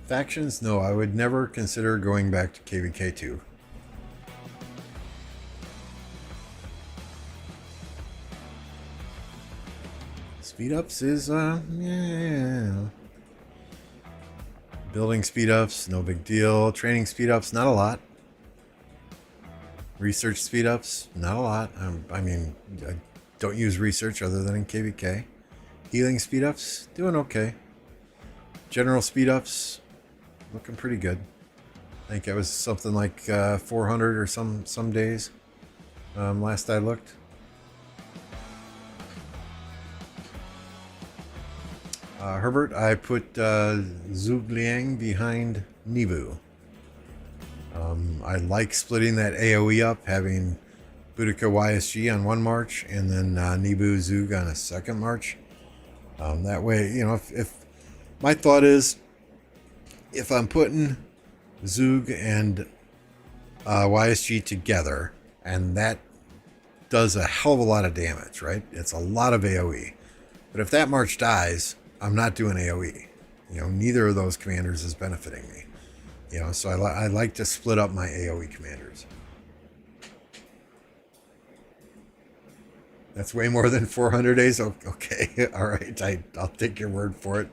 Factions? No, I would never consider going back to KVK 2. Speed ups is, yeah. Building speed ups, no big deal. Training speed ups, not a lot. Research speed ups, not a lot. I mean, I don't use research other than in KVK. Healing speed ups, doing okay. General speed ups, looking pretty good. I think it was something like 400 or some days last I looked. Herbert, I put Zhugliang behind Nibu. I like splitting that AoE up, having Boudica YSG on 1 march and then Nibu Zug on a 2nd march. That way, you know, if my thought is, if I'm putting Zug and YSG together, and that does a hell of a lot of damage, right? It's a lot of AoE. But if that march dies, I'm not doing AoE. You know, neither of those commanders is benefiting me. You know, so I like to split up my AoE commanders. That's way more than 400 days? Okay, all right, I'll take your word for it.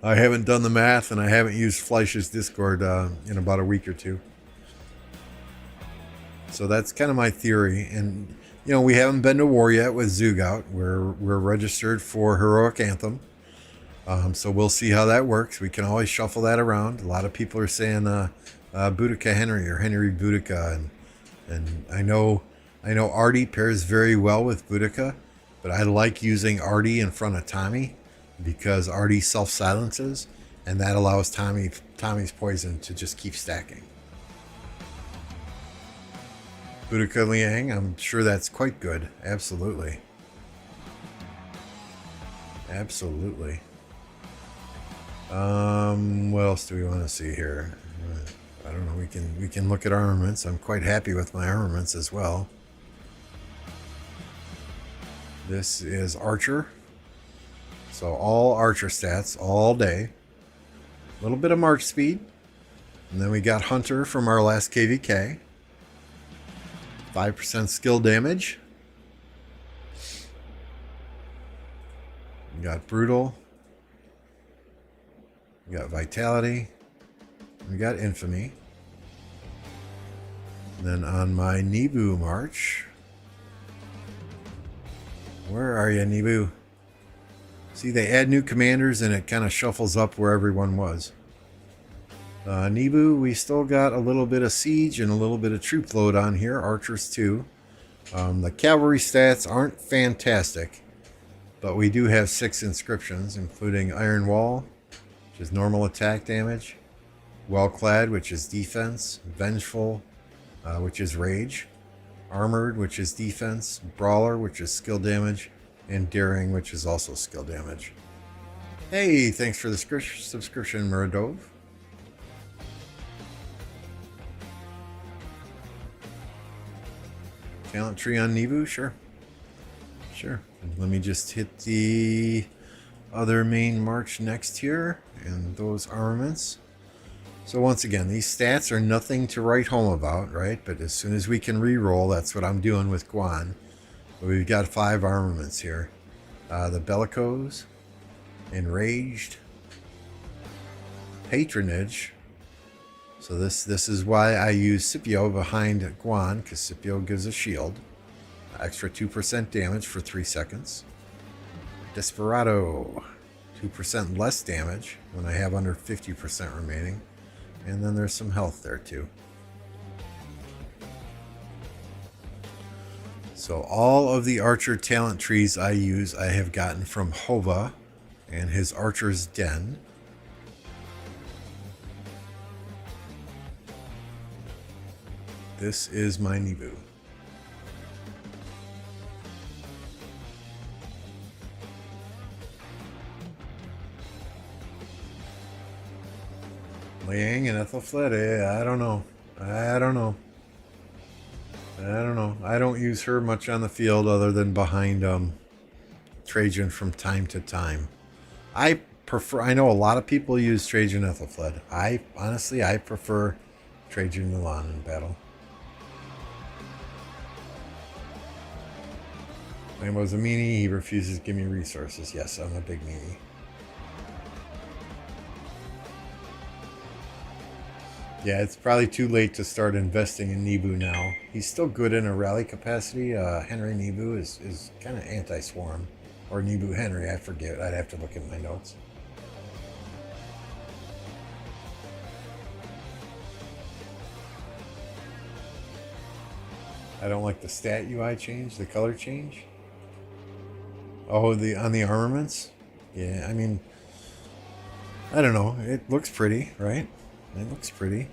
I haven't done the math, and I haven't used Fleisch's Discord in about a week or 2. So that's kind of my theory. And, you know, we haven't been to war yet with Zugout. We're registered for Heroic Anthem. So we'll see how that works. We can always shuffle that around. A lot of people are saying Boudica Henry or Henry Boudica, and I know Artie pairs very well with Boudica, but I like using Artie in front of Tommy because Artie self-silences, and that allows Tommy's poison to just keep stacking. Boudica Liang, I'm sure that's quite good. Absolutely. Absolutely. What else do we want to see here? I don't know. We can look at armaments. I'm quite happy with my armaments as well. This is Archer. So all Archer stats all day. A little bit of march speed. And then we got Hunter from our last KVK. 5% skill damage. We got Brutal. We got Vitality. We got Infamy. And then on my Nibu march. Where are you, Nibu? See, they add new commanders and it kind of shuffles up where everyone was. Nibu, we still got a little bit of siege and a little bit of troop load on here. Archers too. The cavalry stats aren't fantastic, but we do have 6 inscriptions, including Iron Wall, which is normal attack damage, Well Clad, which is defense, Vengeful, which is rage, Armored, which is defense, Brawler, which is skill damage, and Daring, which is also skill damage. Hey, thanks for the subscription, Muradov. Talent tree on Nibu? Sure. Sure. Let me just hit the other main march next here and those armaments. So once again, these stats are nothing to write home about, right? But as soon as we can re-roll, that's what I'm doing with Guan. But we've got 5 armaments here. The Bellicose, Enraged, Patronage. So this is why I use Scipio behind Guan, because Scipio gives a shield. Extra 2% damage for 3 seconds. Desperado, 2% less damage when I have under 50% remaining. And then there's some health there too. So all of the archer talent trees I use, I have gotten from Hova and his Archer's Den. This is my Nibu. Liang and Ethelflaed, I don't know. I don't use her much on the field other than behind Trajan from time to time. I know a lot of people use Trajan Ethelflaed. I prefer Trajan Milan in battle. Lambeau's a meanie. He refuses to give me resources. Yes, I'm a big meanie. Yeah, it's probably too late to start investing in Nibu now. He's still good in a rally capacity. Henry Nibu is kind of anti-swarm. Or Nibu Henry, I forget. I'd have to look at my notes. I don't like the stat UI change, the color change. Oh, on the armaments? Yeah, I mean, I don't know. It looks pretty, right? It looks pretty.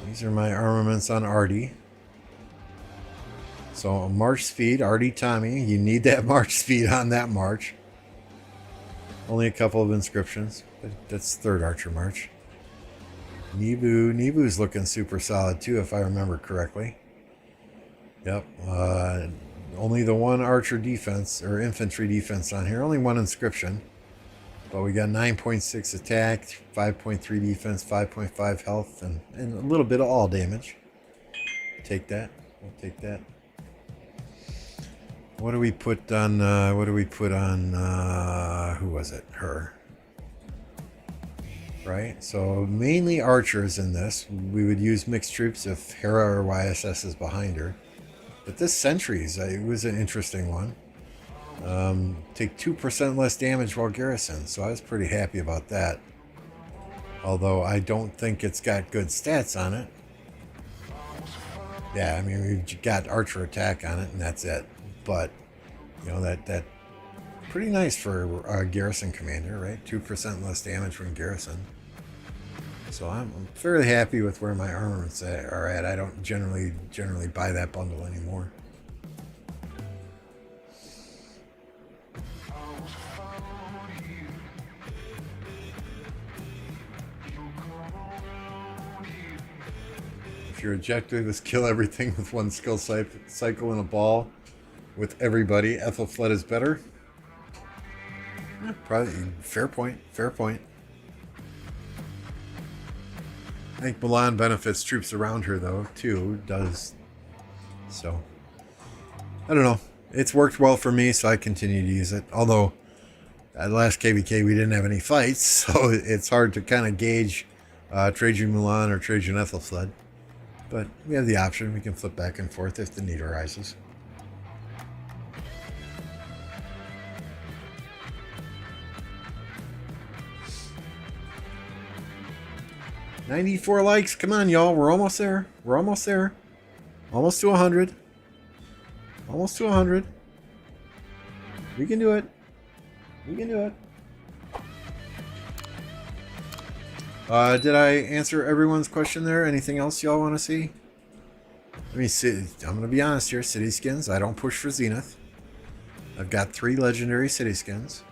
These are my armaments on Artie. So march speed, Artie Tommy. You need that march speed on that march. Only a couple of inscriptions, but that's third archer march. Nibu's looking super solid too, if I remember correctly. Yep. Only the one archer defense or infantry defense on here. Only one inscription. But we got 9.6 attack, 5.3 defense, 5.5 health, and a little bit of all damage. Take that. We'll take that. What do we put on? Who was it? Her. Right. So mainly archers in this. We would use mixed troops if Hera or YSS is behind her. But this sentries, it was an interesting one. Take 2% less damage while garrisoned, so I was pretty happy about that. Although I don't think it's got good stats on it. Yeah, I mean, we've got archer attack on it, and that's it. But, you know, that pretty nice for a garrison commander, right? 2% less damage when garrison. So I'm fairly happy with where my armaments are at. I don't generally buy that bundle anymore. If your objective is kill everything with one skill cycle in a ball with everybody, Ethelflaed is better. Probably fair point. Fair point. I think Milan benefits troops around her, though, too. Does. So, I don't know. It's worked well for me, so I continue to use it. Although, at last KVK, we didn't have any fights, so it's hard to kind of gauge Trajan Milan or Trajan Ethelflaed. But we have the option. We can flip back and forth if the need arises. $94 likes. Come on, y'all. We're almost there. We're almost there. Almost to 100. Almost to 100. We can do it. We can do it. Did I answer everyone's question there? Anything else y'all want to see? Let me see. I'm going to be honest here. City skins. I don't push for Zenith. I've got 3 legendary city skins.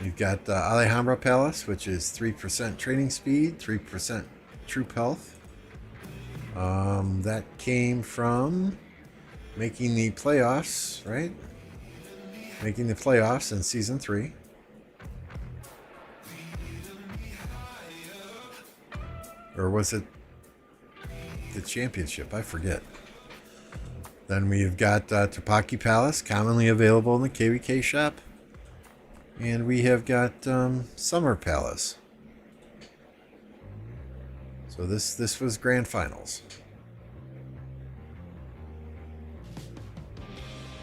You've got Alhambra Palace, which is 3% training speed, 3% troop health. That came from making the playoffs, right? Making the playoffs in Season 3. Or was it the championship? I forget. Then we've got Topaki Palace, commonly available in the KVK shop. And we have got Summer Palace. So this was Grand Finals.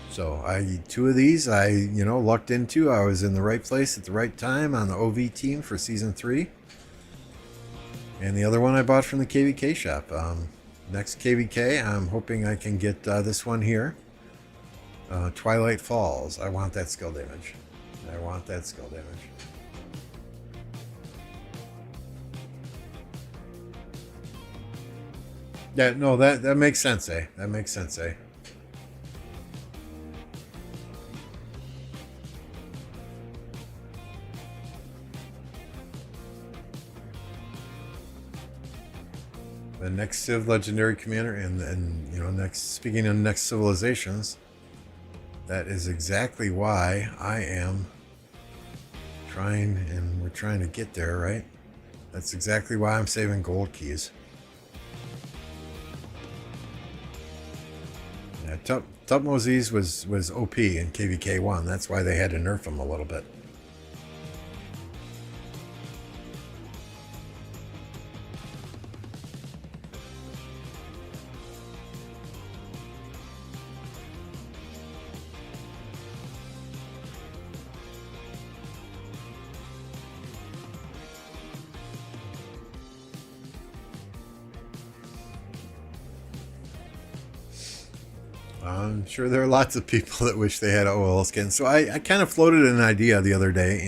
So 2 of these I lucked into. I was in the right place at the right time on the OV team for Season 3. And the other one I bought from the KVK shop. Next KVK, I'm hoping I can get this one here. Twilight Falls. I want that skill damage. I want that skill damage. Yeah, no, that makes sense, eh? That makes sense, eh? The next Civ Legendary Commander, and you know, next, speaking of next civilizations, that is exactly why I am trying, and we're trying to get there, right? That's exactly why I'm saving gold keys. Yeah, Tutmosis was OP in KVK 1. That's why they had to nerf him a little bit. I'm sure there are lots of people that wish they had OL skin. So I kind of floated an idea the other day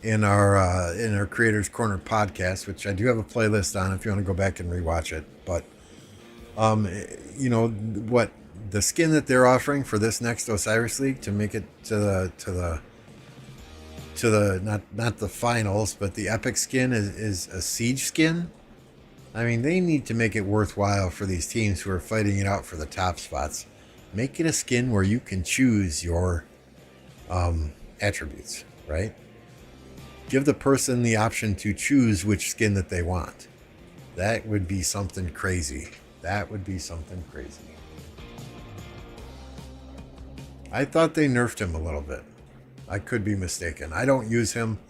in our Creators Corner podcast, which I do have a playlist on if you want to go back and rewatch it. But you know what, the skin that they're offering for this next Osiris League to make it to the not the finals, but the epic skin is a siege skin. I mean, they need to make it worthwhile for these teams who are fighting it out for the top spots. Make it a skin where you can choose your attributes, right? Give the person the option to choose which skin that they want. That would be something crazy. That would be something crazy. I thought they nerfed him a little bit. I could be mistaken. I don't use him.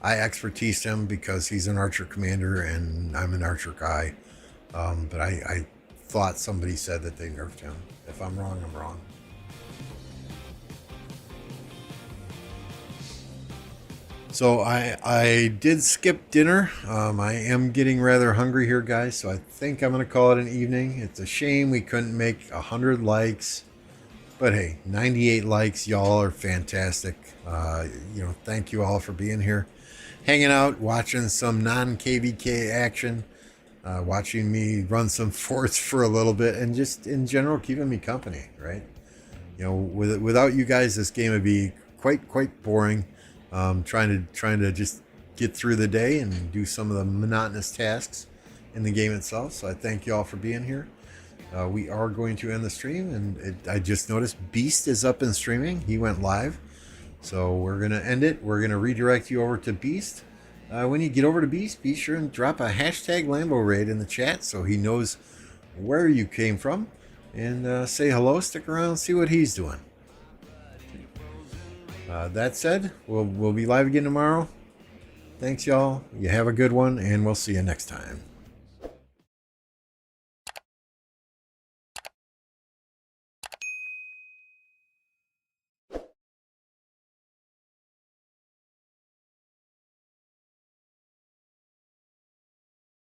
I expertise him because he's an archer commander and I'm an archer guy. But I thought somebody said that they nerfed him. If I'm wrong, I'm wrong. So I did skip dinner. I am getting rather hungry here, guys. So I think I'm going to call it an evening. It's a shame we couldn't make 100 likes. But hey, 98 likes. Y'all are fantastic. You know, thank you all for being here. Hanging out, watching some non-KVK action. Watching me run some forts for a little bit, and just in general keeping me company, right? You know, without you guys, this game would be quite boring. Trying to just get through the day and do some of the monotonous tasks in the game itself. So I thank you all for being here. We are going to end the stream, and I just noticed Beast is up and streaming. He went live, so we're gonna end it. We're gonna redirect you over to Beast. When you get over to Beast, be sure and drop a hashtag Lambeau raid in the chat so he knows where you came from, and say hello. Stick around, see what he's doing. That said, we'll be live again tomorrow. Thanks, y'all. You have a good one, and we'll see you next time.